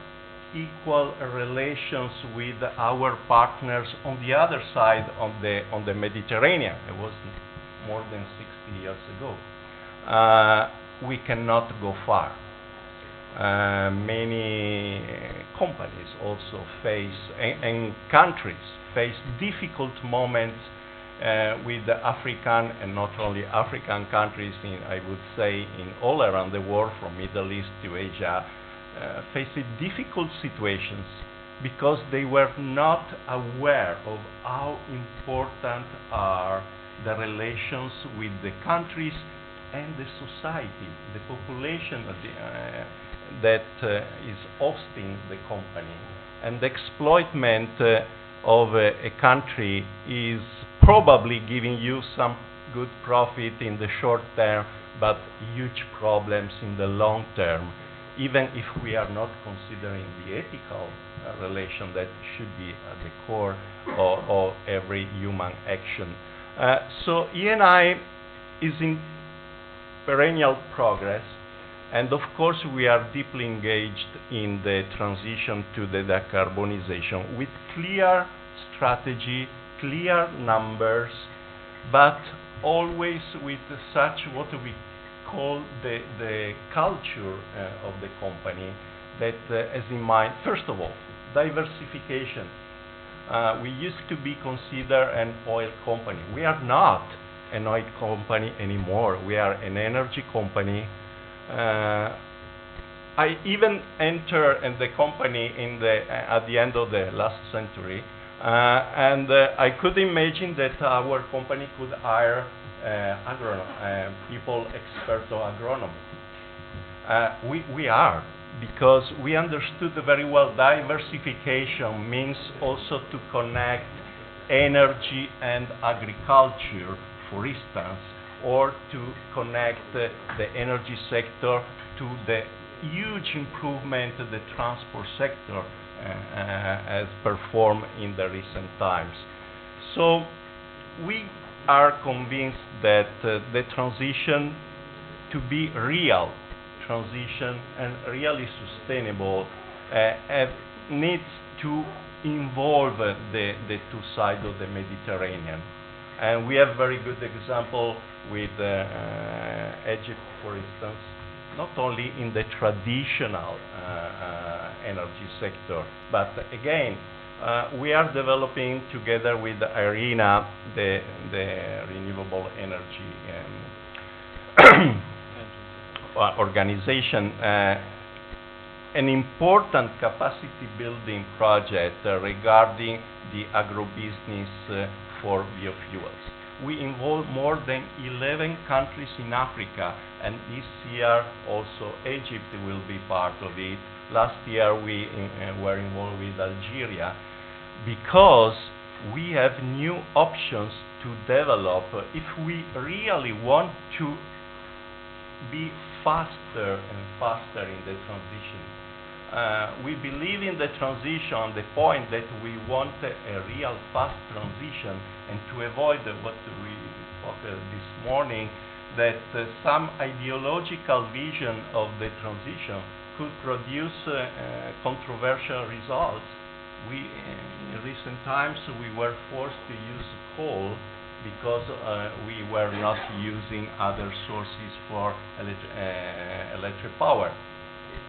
equal relations with our partners on the other side on the Mediterranean, it was more than 60 years ago, we cannot go far. Many companies also face, and countries face difficult moments with the African, and not only African countries, I would say in all around the world, from Middle East to Asia, facing difficult situations because they were not aware of how important are the relations with the countries and the society, the population that is hosting the company. And the exploitment of a country is probably giving you some good profit in the short term, but huge problems in the long term, even if we are not considering the ethical relation that should be at the core of every human action. So Eni is in perennial progress, and of course we are deeply engaged in the transition to the decarbonization with clear strategy, clear numbers, but always with such what we call the culture of the company that has in mind, first of all, diversification. We used to be considered an oil company. We are not an oil company anymore. We are an energy company. I even entered in the company at the end of the last century, and I could imagine that our company could hire people experts of agronomy. We are, because we understood very well diversification means also to connect energy and agriculture, for instance, or to connect the energy sector to the huge improvement the transport sector has performed in the recent times. So we are convinced that the transition to be real transition and really sustainable needs to involve the two sides of the Mediterranean. And we have very good example with Egypt, for instance, not only in the traditional energy sector, but again, we are developing together with IRENA, the renewable energy organization, a an important capacity building project regarding the agrobusiness for biofuels. We involve more than 11 countries in Africa, and this year also Egypt will be part of it. Last year we were involved with Algeria, because we have new options to develop if we really want to be faster and faster in the transition. We believe in the transition, the point that we want a real fast transition, and to avoid what we talked this morning, that some ideological vision of the transition could produce controversial results. In recent times, we were forced to use coal because we were not using other sources for electric power.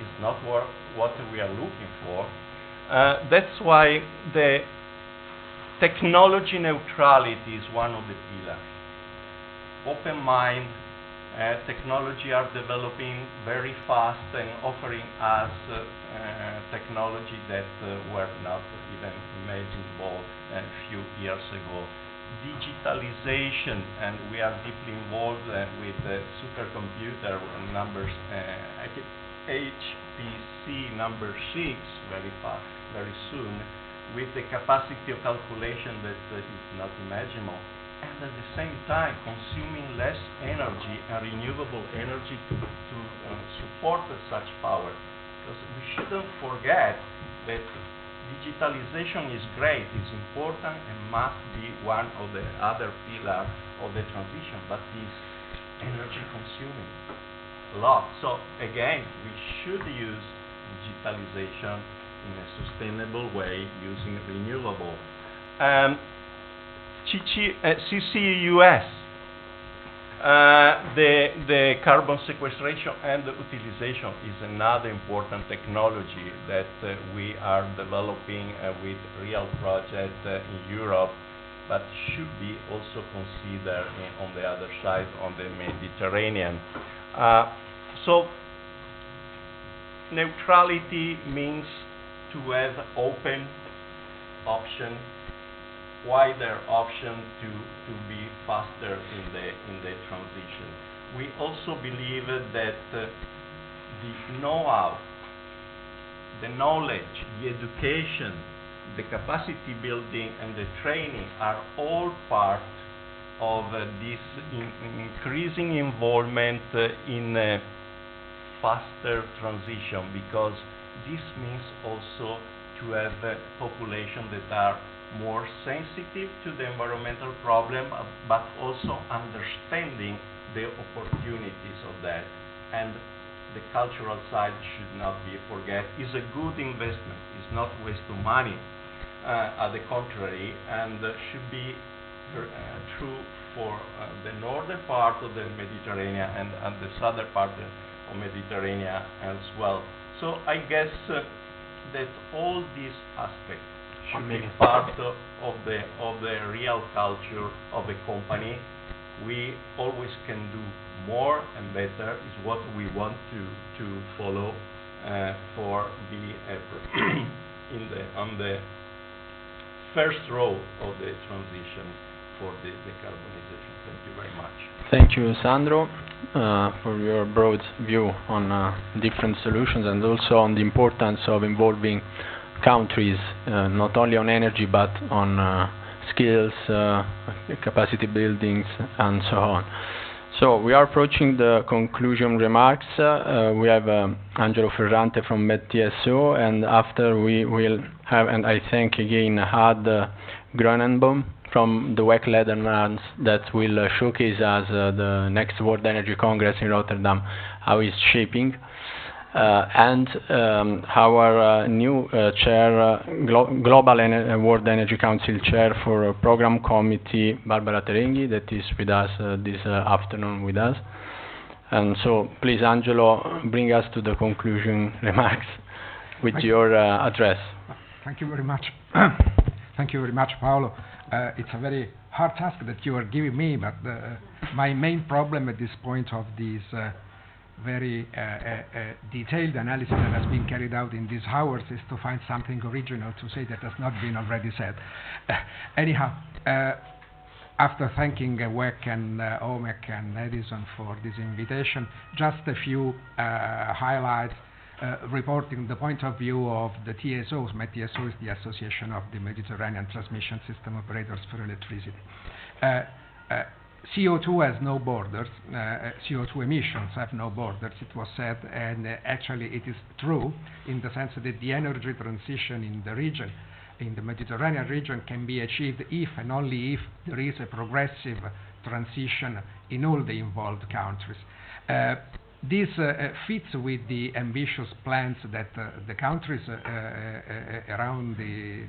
It's not what we are looking for. That's why the technology neutrality is one of the pillars. Open mind, technology are developing very fast and offering us technology that were not even imaginable a few years ago. Digitalization, and we are deeply involved with the supercomputer numbers, HPC number 6 very soon, with the capacity of calculation that is not imaginable, and at the same time consuming less energy and renewable energy to support such power. Because we shouldn't forget that digitalization is great, is important, and must be one of the other pillars of the transition, but is energy consuming a lot. So again, we should use digitalization in a sustainable way using renewable. CCUS, the carbon sequestration and the utilization is another important technology that we are developing with real projects in Europe, but should be also considered on the other side, on the Mediterranean. So neutrality means to have open option, wider option to be faster in the transition. We also believe that the know-how, the knowledge, the education, the capacity building, and the training are all part of this increasing involvement in a faster transition, because this means also to have a population that are more sensitive to the environmental problem, but also understanding the opportunities of that. And the cultural side should not be forget. Is a good investment. It's not waste of money. At the contrary, and should be true for the northern part of the Mediterranean and the southern part of Mediterranean as well. So I guess that all these aspects should be part of the real culture of a company. We always can do more and better is what we want to follow for on the first row of the transition for the decarbonization. Thank you very much. Thank you, Sandro, for your broad view on different solutions, and also on the importance of involving countries, not only on energy but on skills, capacity buildings, and so on. So we are approaching the conclusion remarks. We have Angelo Ferrante from Med TSO, and after we will have, and I thank again Had Gronenboom from the WEC Netherlands, that will showcase us the next World Energy Congress in Rotterdam, how it's shaping. And our new chair, Global World Energy Council chair for Program Committee, Barbara Terenghi, that is with us this afternoon with us. And so please, Angelo, bring us to the conclusion remarks with your address. Thank you very much. Thank you very much, Paolo. It's a very hard task that you are giving me, but my main problem at this point of this very detailed analysis that has been carried out in these hours is to find something original to say that has not been already said. Anyhow, after thanking WEC and OMEC and Edison for this invitation, just a few highlights reporting the point of view of the TSOs. TSO is the Association of the Mediterranean Transmission System Operators for Electricity. CO2 has no borders. CO2 emissions have no borders, it was said, and actually it is true in the sense that the energy transition in the region, in the Mediterranean region, can be achieved if and only if there is a progressive transition in all the involved countries. This fits with the ambitious plans that the countries around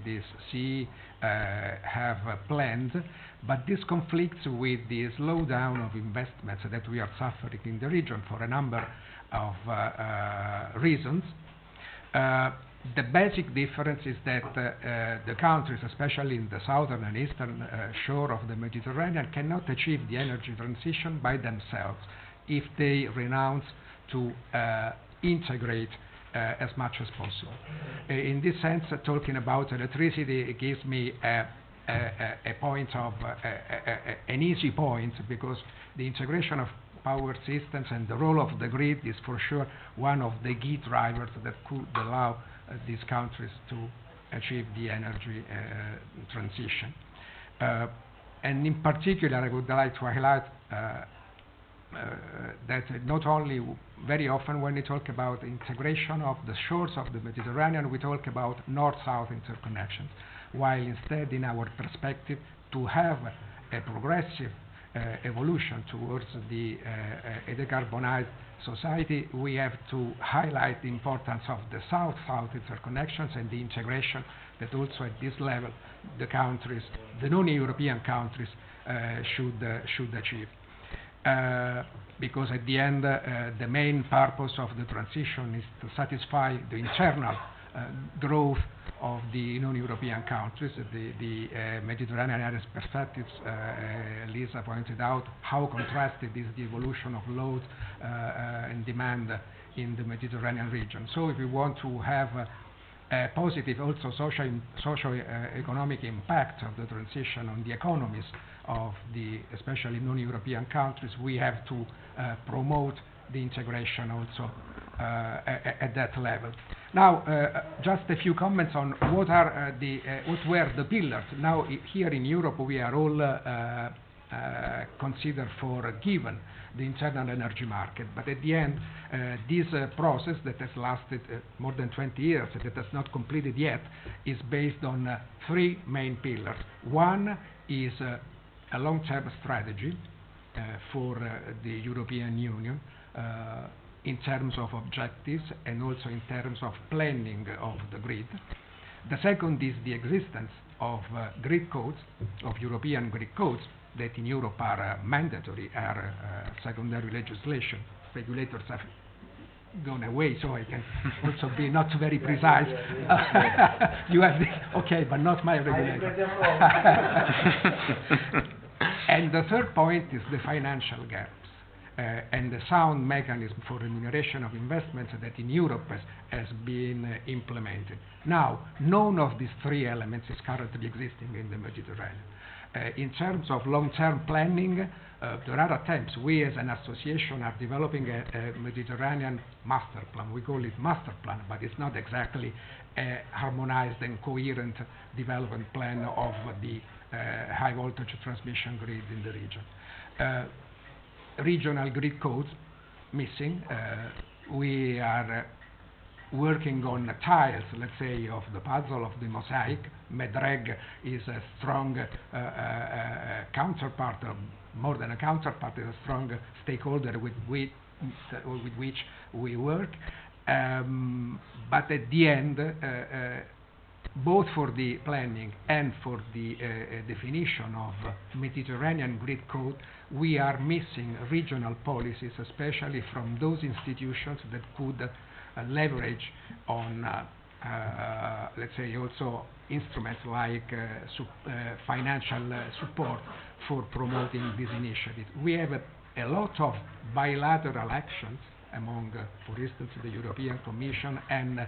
this sea have planned, but this conflicts with the slowdown of investments that we are suffering in the region for a number of reasons. The basic difference is that the countries, especially in the southern and eastern shore of the Mediterranean, cannot achieve the energy transition by themselves if they renounce to integrate as much as possible. In this sense, talking about electricity gives me a point of an easy point, because the integration of power systems and the role of the grid is for sure one of the key drivers that could allow these countries to achieve the energy transition. And in particular, I would like to highlight that not only very often when we talk about integration of the shores of the Mediterranean, we talk about north-south interconnections, while instead in our perspective to have a progressive evolution towards a decarbonized society, we have to highlight the importance of the south-south interconnections and the integration that also at this level the countries, the non-European countries, should achieve. Because at the end, the main purpose of the transition is to satisfy the internal growth of the non-European countries. The Mediterranean Energy Perspectives, Lisa pointed out how contrasted is the evolution of load and demand in the Mediterranean region. So if we want to have a positive also socio-economic impact of the transition on the economies of the especially non-European countries, we have to promote the integration also at that level. Now, just a few comments on what were the pillars. Now, here in Europe, we are all considered for given the internal energy market, but at the end, this process that has lasted more than 20 years, that has not completed yet, is based on three main pillars. One is a long-term strategy for the European Union in terms of objectives and also in terms of planning of the grid. The second is the existence of grid codes, of European grid codes, that in Europe are mandatory, are secondary legislation. Regulators have gone away, so I can also be not very precise. You have this, okay, but not my regulator. And the third point is the financial gaps and the sound mechanism for remuneration of investments that in Europe has been implemented. Now, none of these three elements is currently existing in the Mediterranean. In terms of long-term planning, there are attempts. We as an association are developing a Mediterranean master plan. We call it master plan, but it's not exactly a harmonized and coherent development plan of the high voltage transmission grid in the region. Regional grid codes missing. We are working on the tiles, let's say, of the puzzle of the mosaic. Medreg is a strong counterpart, more than a counterpart, is a strong stakeholder with which we work. But at the end, both for the planning and for the definition of Mediterranean grid code, we are missing regional policies, especially from those institutions that could leverage on, let's say, also instruments like financial support for promoting this initiative. We have a lot of bilateral actions among, for instance, the European Commission and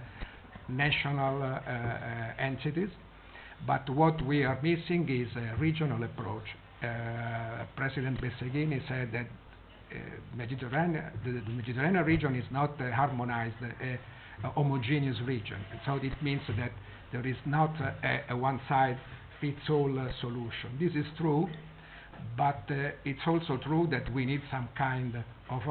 national entities. But what we are missing is a regional approach. President Besseghini said that the Mediterranean region is not a harmonized, homogeneous region. And so it means that there is not a one-size-fits-all solution. This is true, but it's also true that we need some kind of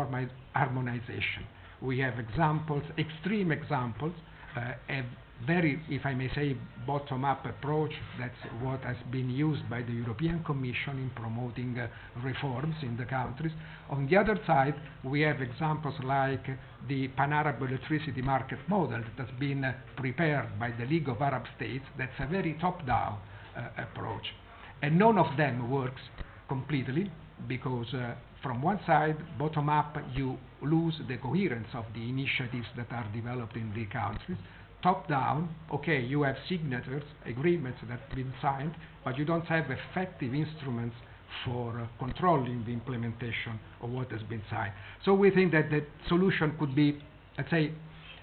harmonization. We have examples, extreme examples, a very, if I may say, bottom-up approach. That's what has been used by the European Commission in promoting reforms in the countries. On the other side, we have examples like the Pan-Arab electricity market model that has been prepared by the League of Arab States. That's a very top-down approach. And none of them works completely because from one side, bottom-up, you lose the coherence of the initiatives that are developed in the countries. Top-down, okay, you have signatures, agreements that have been signed, but you don't have effective instruments for controlling the implementation of what has been signed. So we think that the solution could be, let's say,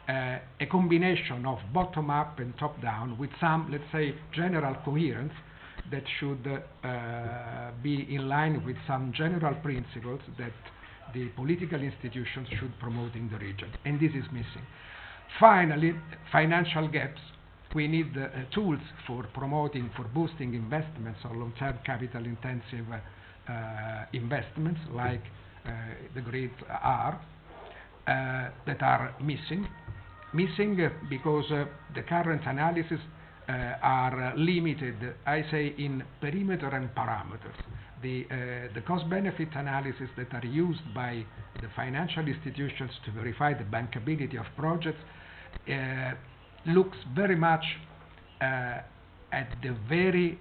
a combination of bottom-up and top-down with some, let's say, general coherence that should be in line with some general principles that the political institutions should promote in the region. And this is missing. Finally, financial gaps. We need tools for promoting, for boosting investments or long-term capital-intensive investments like the grids are, that are missing. Missing because the current analysis are limited, I say, in perimeter and parameters. The cost-benefit analysis that are used by the financial institutions to verify the bankability of projects looks very much at the very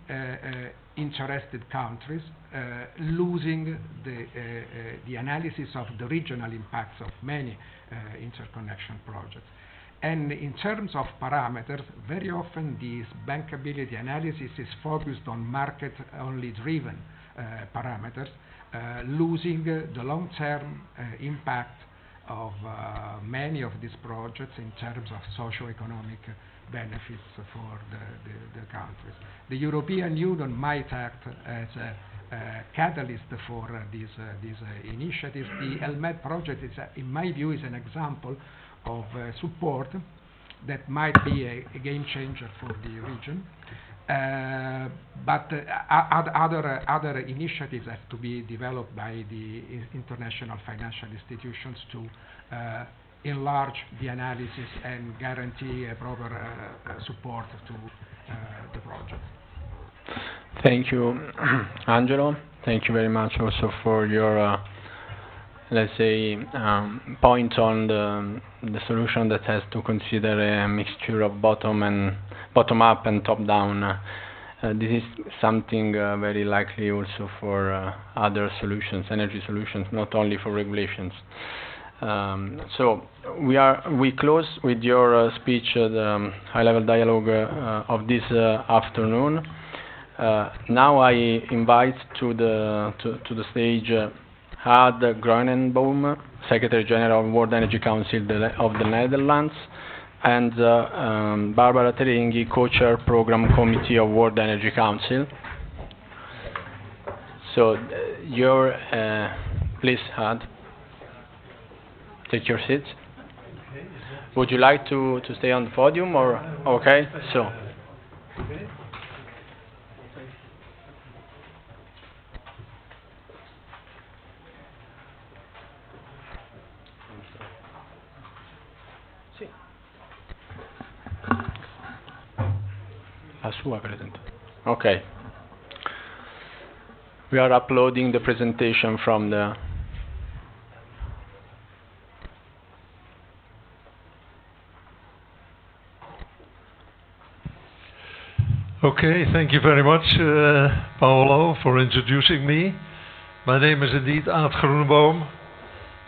interested countries, losing the analysis of the regional impacts of many interconnection projects. And in terms of parameters, very often this bankability analysis is focused on market-only driven parameters, losing the long-term impact of many of these projects in terms of socio-economic benefits for the countries. The European Union might act as a catalyst for these initiatives. The WEC project, in my view, is an example of support that might be a game changer for the region. But other initiatives have to be developed by the international financial institutions to enlarge the analysis and guarantee a proper support to the project. Thank you, Angelo. Thank you very much also for your, let's say, point on the solution that has to consider a mixture of bottom-up and top-down. This is something very likely also for other solutions, energy solutions, not only for regulations. So we close with your speech the high-level dialogue of this afternoon. Now I invite to the stage Had Groenenboom, Secretary General of World Energy Council of the Netherlands, and Barbara Teringhi, Co-Chair Program Committee of World Energy Council. So please, Had, take your seats. Would you like to stay on the podium or okay? So. Okay. We are uploading the presentation from the Okay, thank you very much, Paolo, for introducing me. My name is indeed Aad Groenenboom.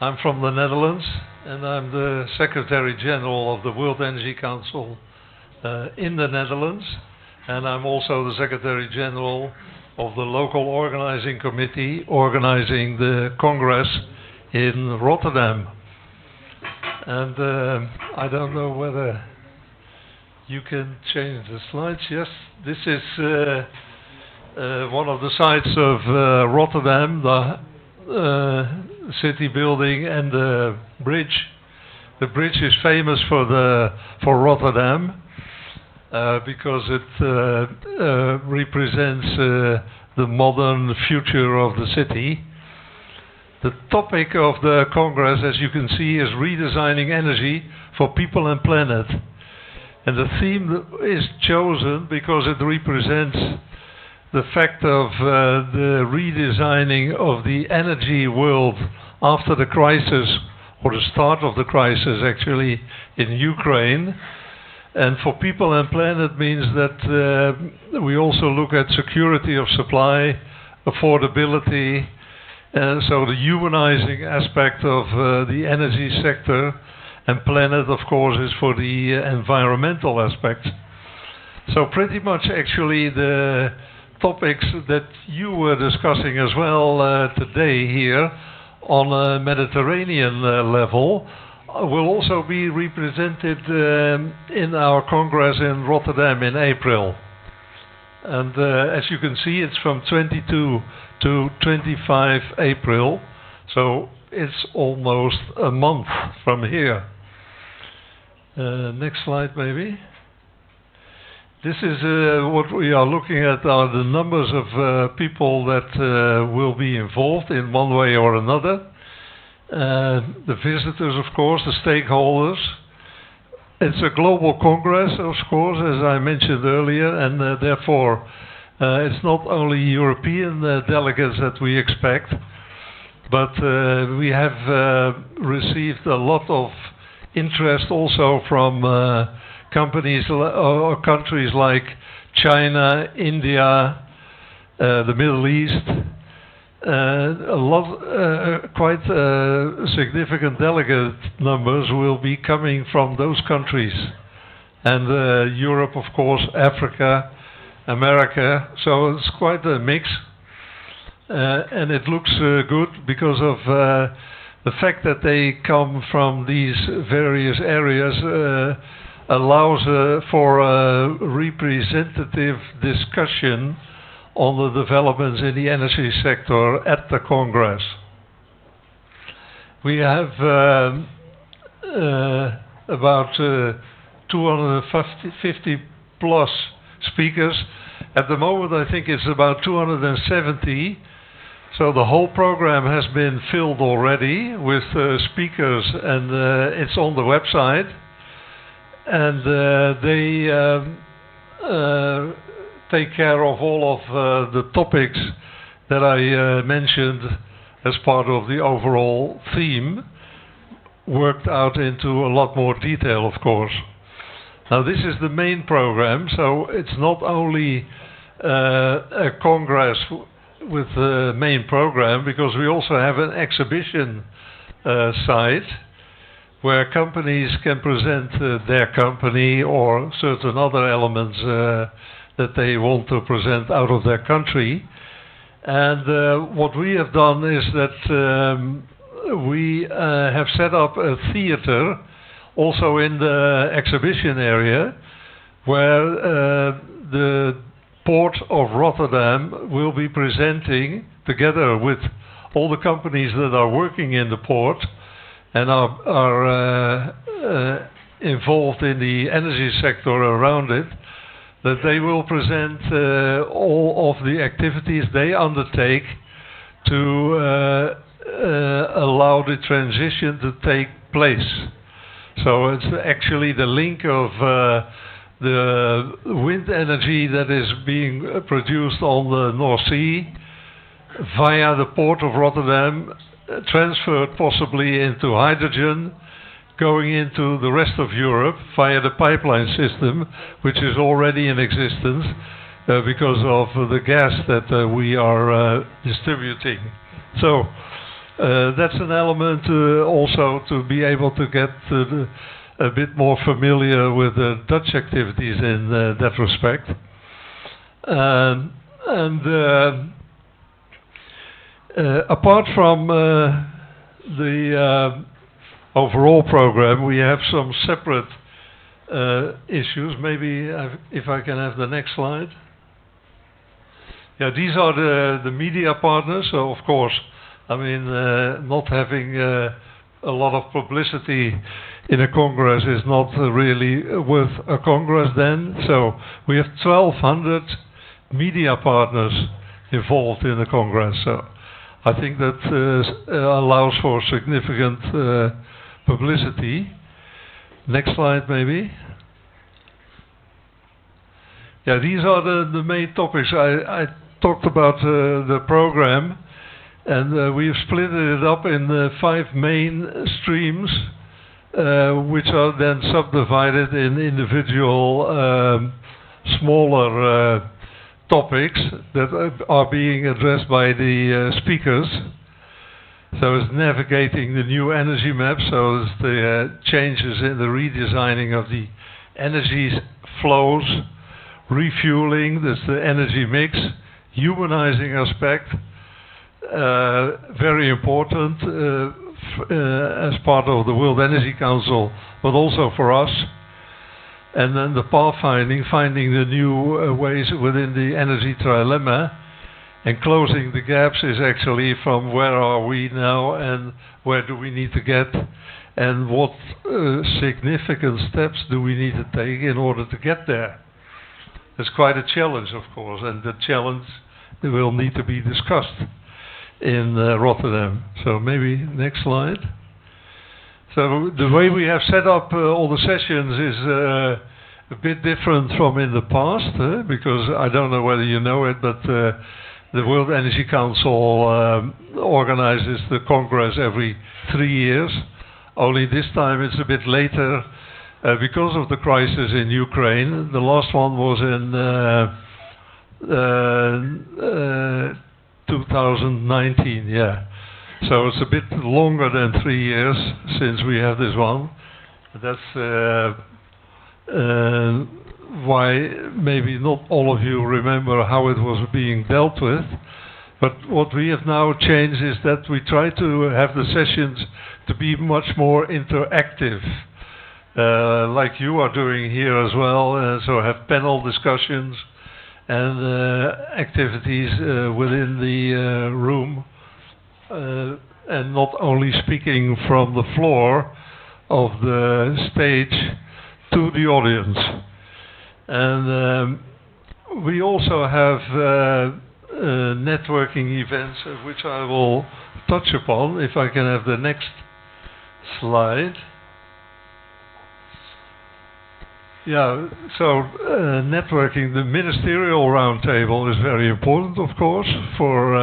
I'm from the Netherlands, and I'm the Secretary General of the World Energy Council in the Netherlands. And I'm also the Secretary General of the local organizing committee organizing the Congress in Rotterdam. And I don't know whether you can change the slides. Yes, this is one of the sites of Rotterdam, the city building and the bridge. The bridge is famous for Rotterdam because it represents the modern future of the city. The topic of the Congress, as you can see, is redesigning energy for people and planet. And the theme is chosen because it represents the fact of the redesigning of the energy world after the crisis, or the start of the crisis actually, in Ukraine. And for people and planet means that we also look at security of supply, affordability, so the humanizing aspect of the energy sector, and planet, of course, is for the environmental aspect. So pretty much actually the topics that you were discussing as well today here on a Mediterranean level will also be represented in our Congress in Rotterdam in April. And as you can see, it's from 22 to 25 April, so it's almost a month from here. Next slide, maybe. This is what we are looking at are the numbers of people that will be involved in one way or another. The visitors, of course, the stakeholders. It's a global congress, of course, as I mentioned earlier, and therefore it's not only European delegates that we expect, but we have received a lot of interest also from companies or countries like China, India, the Middle East. Quite significant delegate numbers will be coming from those countries, and Europe, of course, Africa, America. So it's quite a mix, and it looks good because of the fact that they come from these various areas. Allows for a representative discussion on the developments in the energy sector at the Congress. We have about 250 plus speakers. At the moment I think it's about 270. So the whole program has been filled already with speakers, and it's on the website. And they take care of all of the topics that I mentioned as part of the overall theme, worked out into a lot more detail, of course. Now this is the main program, so it's not only a congress with the main program, because we also have an exhibition site where companies can present their company or certain other elements that they want to present out of their country. And what we have done is that we have set up a theater also in the exhibition area, where the Port of Rotterdam will be presenting, together with all the companies that are working in the port and are involved in the energy sector around it, that they will present all of the activities they undertake to allow the transition to take place. So it's actually the link of the wind energy that is being produced on the North Sea via the Port of Rotterdam, transferred possibly into hydrogen, going into the rest of Europe via the pipeline system, which is already in existence because of the gas that we are distributing. So that's an element also to be able to get a bit more familiar with the Dutch activities in that respect. Apart from overall program, we have some separate issues. Maybe if I can have the next slide. Yeah, these are the media partners. So of course, I mean, not having a lot of publicity in a congress is not really worth a congress then. So we have 1,200 media partners involved in the congress. So I think that allows for significant publicity. Next slide, maybe. Yeah, these are the main topics. I talked about the program, and we've split it up in 5 main streams, which are then subdivided in individual smaller topics that are being addressed by the speakers. So it's navigating the new energy map, so it's the changes in the redesigning of the energy flows, refueling, that's the energy mix, humanizing aspect, very important as part of the World Energy Council, but also for us. And then the pathfinding, finding the new ways within the energy trilemma, and closing the gaps is actually from where are we now and where do we need to get, and what significant steps do we need to take in order to get there. It's quite a challenge, of course, and the challenge will need to be discussed in Rotterdam. So maybe next slide. So the way we have set up all the sessions is a bit different from in the past, because I don't know whether you know it, but the World Energy Council organizes the Congress every 3 years. Only this time it's a bit later because of the crisis in Ukraine. The last one was in 2019, yeah. So it's a bit longer than 3 years since we have this one. That's why maybe not all of you remember how it was being dealt with. But what we have now changed is that we try to have the sessions to be much more interactive, like you are doing here as well. So have panel discussions and activities within the room, and not only speaking from the floor of the stage to the audience. And we also have networking events, which I will touch upon. If I can have the next slide. Yeah, so networking, the ministerial roundtable is very important, of course, for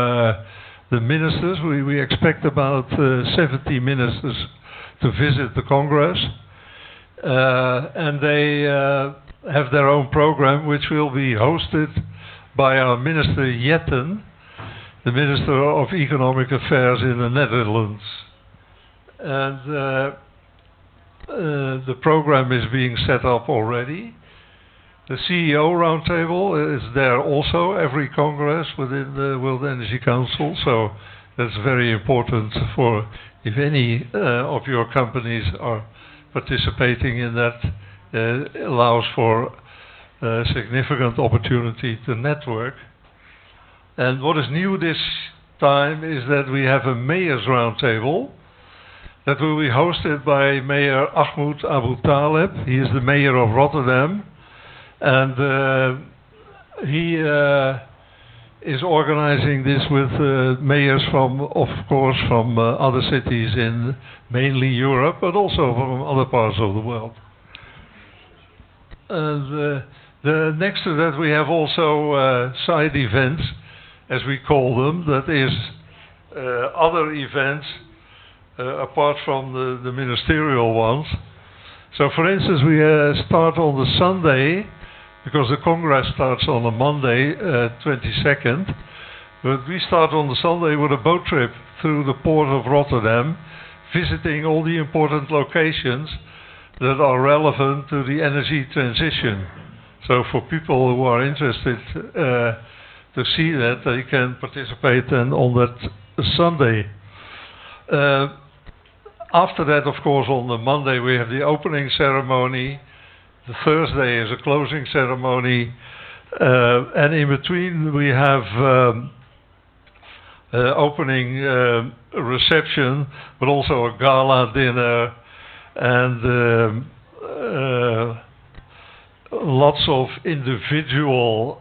the ministers. We expect about 70 ministers to visit the Congress, and they have their own program, which will be hosted by our Minister Jetten, the Minister of Economic Affairs in the Netherlands. And the program is being set up already. The CEO roundtable is there also every Congress within the World Energy Council, so that's very important for if any of your companies are participating in that. Allows for significant opportunity to network. And what is new this time is that we have a Mayor's Roundtable that will be hosted by Mayor Ahmed Abu Taleb. He is the Mayor of Rotterdam, and he is organizing this with mayors from, of course, from other cities in mainly Europe, but also from other parts of the world. The next to that we have also side events, as we call them, that is other events apart from the ministerial ones. So for instance, we start on the Sunday, because the Congress starts on a Monday, 22nd, but we start on the Sunday with a boat trip through the port of Rotterdam, visiting all the important locations that are relevant to the energy transition. So for people who are interested to see that, they can participate then on that Sunday. After that, of course, on the Monday we have the opening ceremony. The Thursday is a closing ceremony. And in between we have opening reception, but also a gala dinner and lots of individual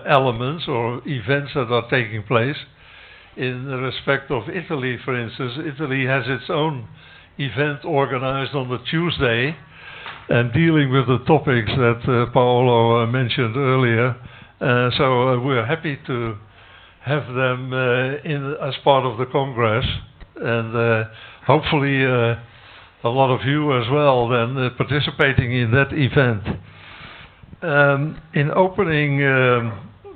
elements or events that are taking place. In respect of Italy, for instance, Italy has its own event organized on the Tuesday and dealing with the topics that Paolo mentioned earlier. So we're happy to have them as part of the Congress, and hopefully a lot of you as well then participating in that event. In opening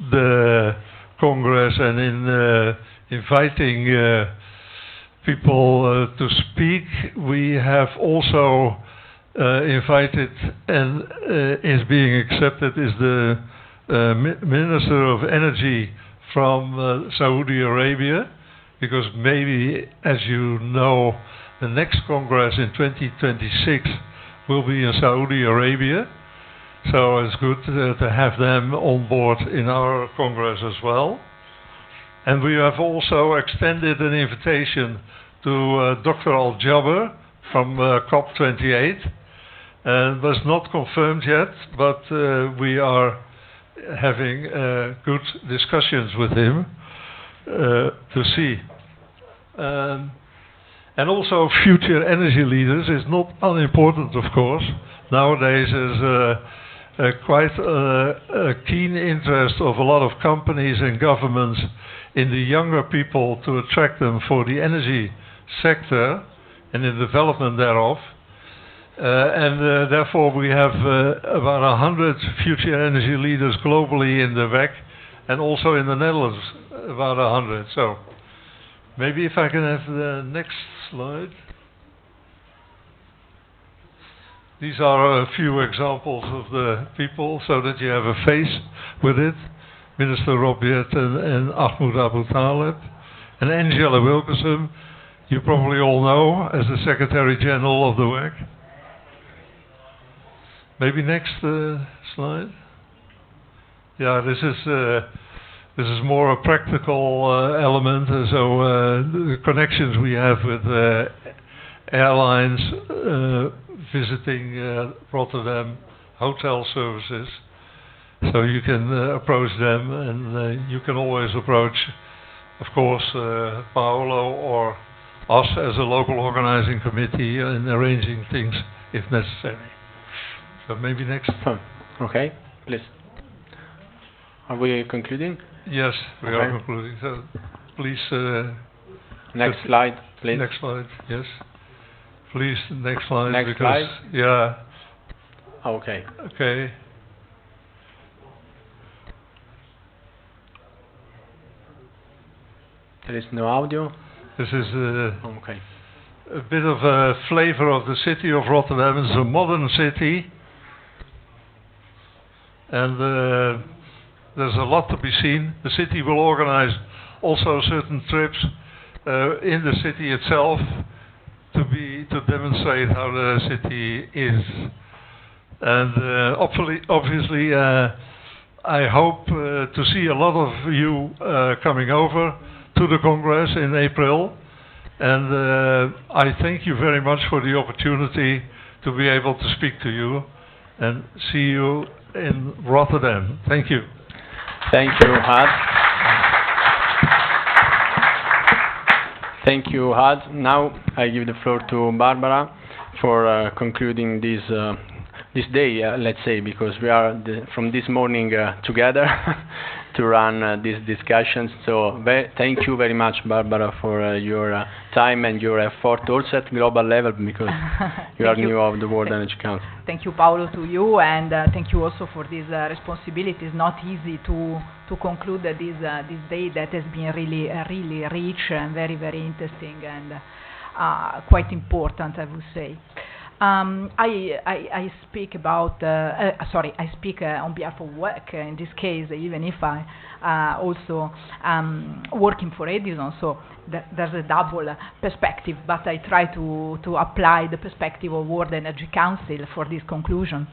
the Congress and in inviting people to speak, we have also invited and is being accepted is the Minister of Energy from Saudi Arabia, because maybe, as you know, the next Congress in 2026 will be in Saudi Arabia. So it's good to have them on board in our Congress as well. And we have also extended an invitation to Dr. Al-Jaber from COP28. And was not confirmed yet, but we are having good discussions with him to see. And also future energy leaders is not unimportant, of course. Nowadays there's quite a keen interest of a lot of companies and governments in the younger people to attract them for the energy sector and the development thereof. Therefore we have about 100 future energy leaders globally in the WEC, and also in the Netherlands about 100. So maybe if I can have the next slide. These are a few examples of the people so that you have a face with it. Minister Rob Jetten and Ahmed Abu Taleb and Angela Wilkinson, you probably all know as the Secretary General of the WEC. Maybe next slide. Yeah, this is more a practical element. So the connections we have with airlines, visiting Rotterdam, hotel services. So you can approach them, and you can always approach, of course, Paolo or us as a local organizing committee in arranging things if necessary. So maybe next. Okay, please. Are we concluding? Yes, we are concluding. So please. Next slide, please. Next slide, yes. Please, next slide. Next because, slide. Yeah. Okay. Okay. There is no audio. This is okay. A bit of a flavor of the city of Rotterdam. It's a modern city, and there's a lot to be seen. The city will organize also certain trips in the city itself to demonstrate how the city is. And obviously, I hope to see a lot of you coming over to the Congress in April. And I thank you very much for the opportunity to be able to speak to you, and see you in Rotterdam. Thank you. Thank you, Had. Thank you, Had. Now I give the floor to Barbara for concluding this day, let's say, because we are from this morning together to run these discussions. So thank you very much, Barbara, for your time and your effort, also at global level, because you are new of the World Energy Council. Thank you, Paolo, to you, and thank you also for this responsibility. It's not easy to conclude this day that has been really rich and very interesting and quite important, I would say. I speak about, I speak on behalf of WEC in this case, even if I also working for Edison, so there's a double perspective, but I try to apply the perspective of World Energy Council for this conclusion.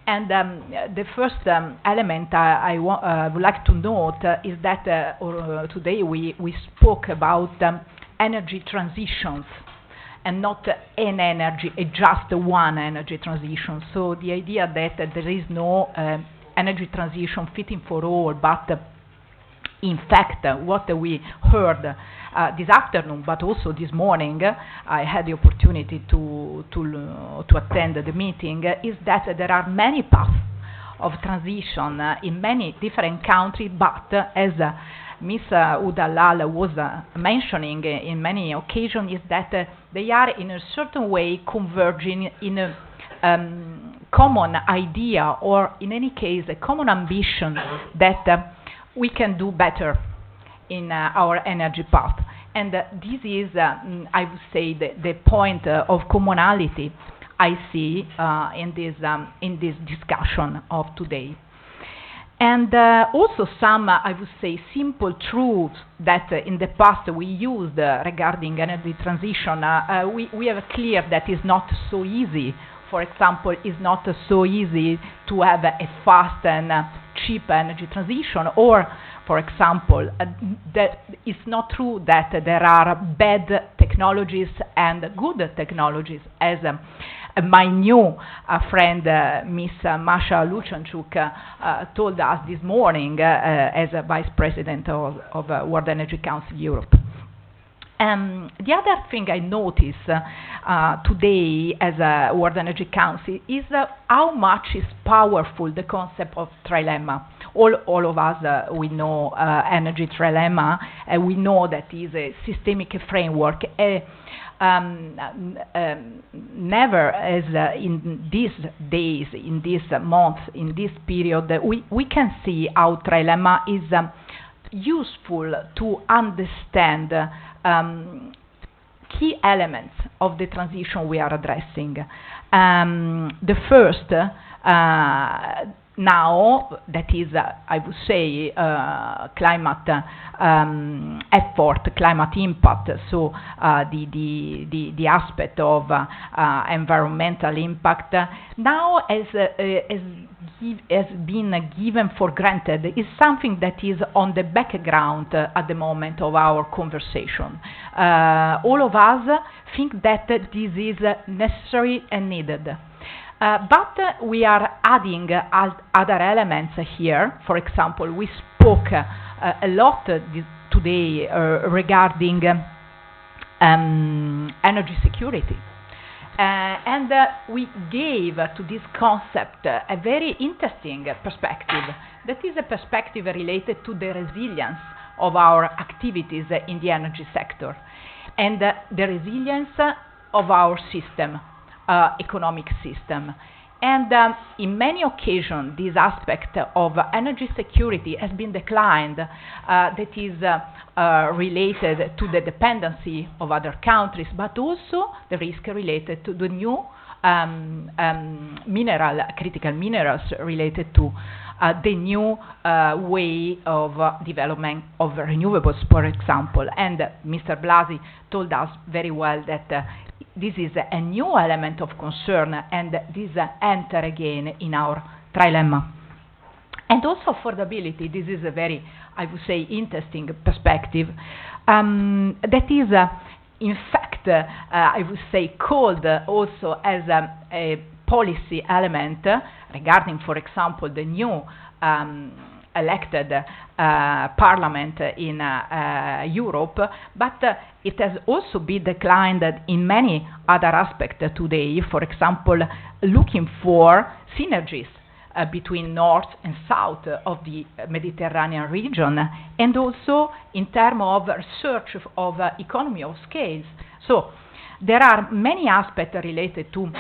And the first element I would like to note is that today we spoke about energy transitions, and not an energy, just one energy transition. So the idea that there is no energy transition fitting for all, but in fact, what we heard this afternoon, but also this morning, I had the opportunity to attend the meeting, is that there are many paths of transition in many different countries, but as Ms. Udallal was mentioning in many occasions, is that they are in a certain way converging in a common idea, or in any case a common ambition that we can do better in our energy path. And this is, I would say, the point of commonality I see in this discussion of today. And also some, I would say, simple truths that in the past we used regarding energy transition. We have clear that it's not so easy. For example, it's not so easy to have a fast and cheap energy transition, or, for example, that it's not true that there are bad technologies and good technologies, as my new friend, Ms. Masha Luchanchuk, told us this morning as a Vice President of World Energy Council Europe. The other thing I notice today as a World Energy Council is how much is powerful the concept of trilemma. All of us, we know energy trilemma, we know that is a systemic framework. Never as in these days, in these months, in this period, we can see how trilemma is useful to understand key elements of the transition we are addressing. The first, now, that is, I would say, climate effort, climate impact, so the aspect of environmental impact, now has been given for granted, is something that is on the background at the moment of our conversation. All of us think that this is necessary and needed. But we are adding other elements here. For example, we spoke a lot today regarding energy security. And we gave to this concept a very interesting perspective. That is a perspective related to the resilience of our activities in the energy sector and the resilience of our system. Economic system. And in many occasions, this aspect of energy security has been declined, that is related to the dependency of other countries, but also the risk related to the new critical minerals related to the new way of development of renewables, for example. And Mr. Blasi told us very well that this is a new element of concern, and this enter again in our trilemma. And also affordability, this is a very, I would say, interesting perspective, that is, in fact, I would say, called also as a policy element regarding, for example, the new elected parliament in Europe, but it has also been declined in many other aspects today. For example, looking for synergies between north and south of the Mediterranean region, and also in terms of research of economy of scales. So there are many aspects related to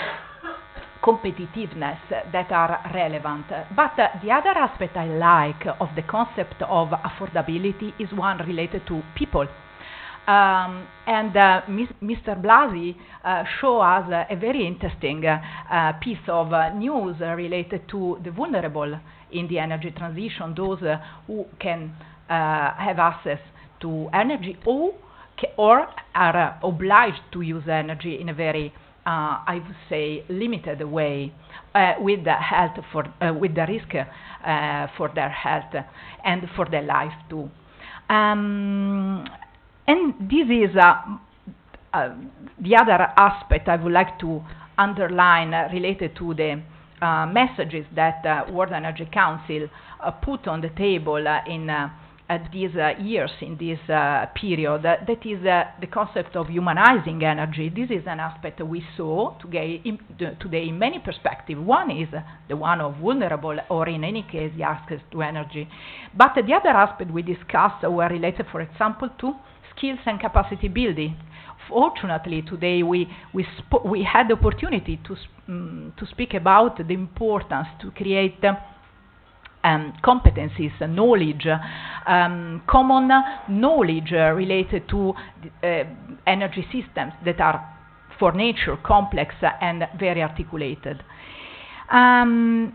competitiveness that are relevant. But the other aspect I like of the concept of affordability is one related to people. Mr. Blasi showed us a very interesting piece of news related to the vulnerable in the energy transition, those who can have access to energy or are obliged to use energy in a very, I would say, limited way, with the risk for their health and for their life too. And this is the other aspect I would like to underline related to the messages that World Energy Council put on the table in these years, in this period. That is the concept of humanizing energy. This is an aspect we saw today in many perspectives. One is the one of vulnerable, or in any case, the access to energy. But the other aspect we discussed were related, for example, to skills and capacity building. Fortunately, today we had the opportunity to speak about the importance to create competencies, knowledge, common knowledge related to energy systems that are, for nature, complex and very articulated. Mr.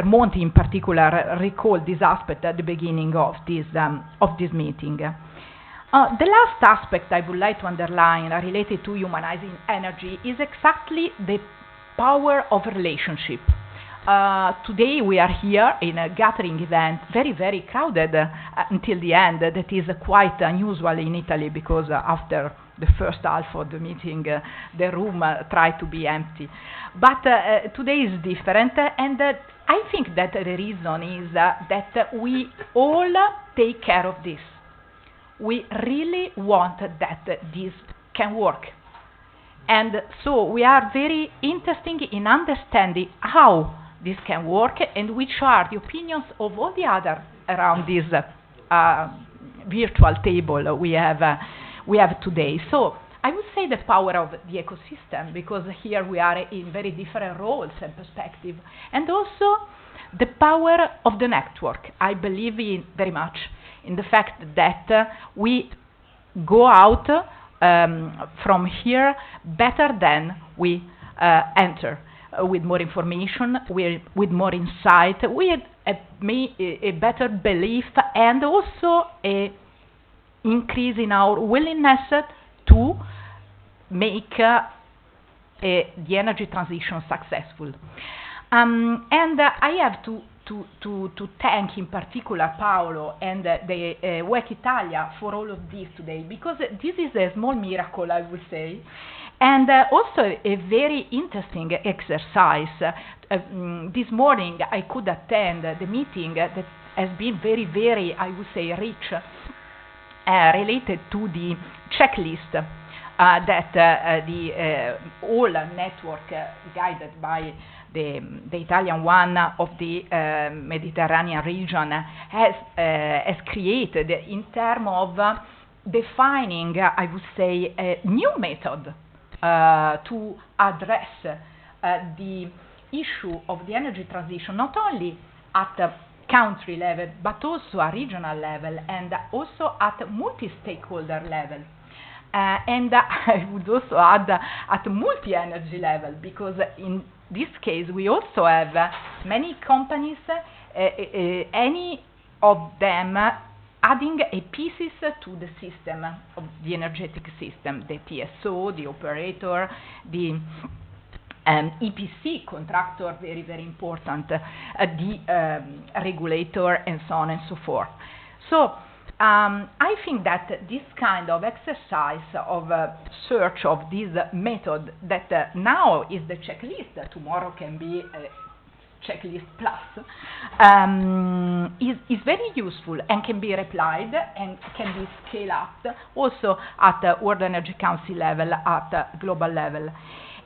Monti, in particular, recalled this aspect at the beginning of this meeting. The last aspect I would like to underline related to humanizing energy is exactly the power of relationship. Today we are here in a gathering event, very, very crowded until the end. That is quite unusual in Italy, because after the first half of the meeting, the room tried to be empty. But today is different, and I think that the reason is that we all take care of this. We really want that this can work. And so we are very interested in understanding how this can work and which are the opinions of all the others around this virtual table we have today. So I would say the power of the ecosystem, because here we are in very different roles and perspectives, and also the power of the network. I believe very much in the fact that we go out from here better than we enter, with more information, with more insight, with a better belief, and also an increase in our willingness to make the energy transition successful. And I have to thank in particular Paolo and the WEC Italia for all of this today, because this is a small miracle, I would say, and also a very interesting exercise. This morning I could attend the meeting that has been very, very, I would say, rich, related to the checklist that the whole network guided by the Italian one of the Mediterranean region has created, in terms of defining, I would say, a new method to address the issue of the energy transition, not only at the country level, but also at regional level, and also at multi-stakeholder level. And I would also add at multi-energy level, because in this case we also have many companies, any of them adding a pieces to the system, of the energetic system, the TSO, the operator, the EPC contractor, very, very important, the regulator, and so on and so forth. So I think that this kind of exercise of search of this method, that now is the checklist, tomorrow can be a checklist plus, is very useful and can be replied and can be scaled up also at the World Energy Council level, at global level,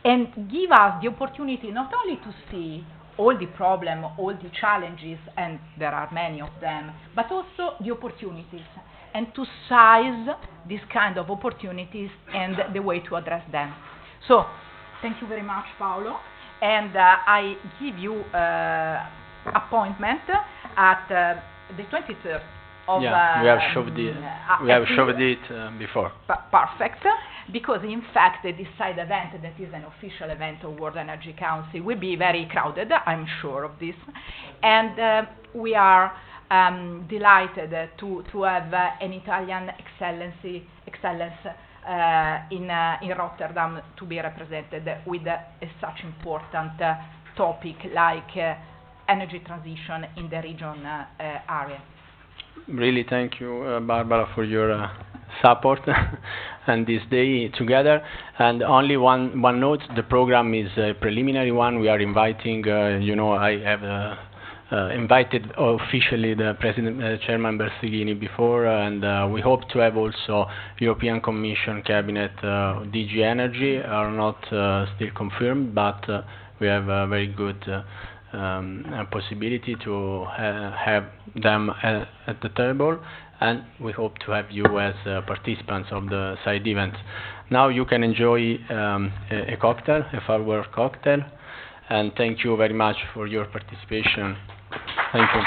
and give us the opportunity not only to see all the problems, all the challenges, and there are many of them, but also the opportunities, and to size this kind of opportunities and the way to address them. So, thank you very much, Paolo, and I give you appointment at the 23rd of yeah, we have showed it before. Perfect, because in fact this side event, that is an official event of World Energy Council, will be very crowded, I'm sure of this, and we are delighted to have an Italian excellence in Rotterdam to be represented with a such important topic like energy transition in the region area. Really, thank you, Barbara, for your support and this day together. And only one note: the program is a preliminary one. We are inviting, I have invited officially the President, Chairman Bersaglini before, and we hope to have also European Commission Cabinet, DG Energy are not still confirmed, but we have a very good possibility to have them at the table, and we hope to have you as participants of the side event. Now you can enjoy a cocktail, a farewell cocktail, and thank you very much for your participation. Thank you.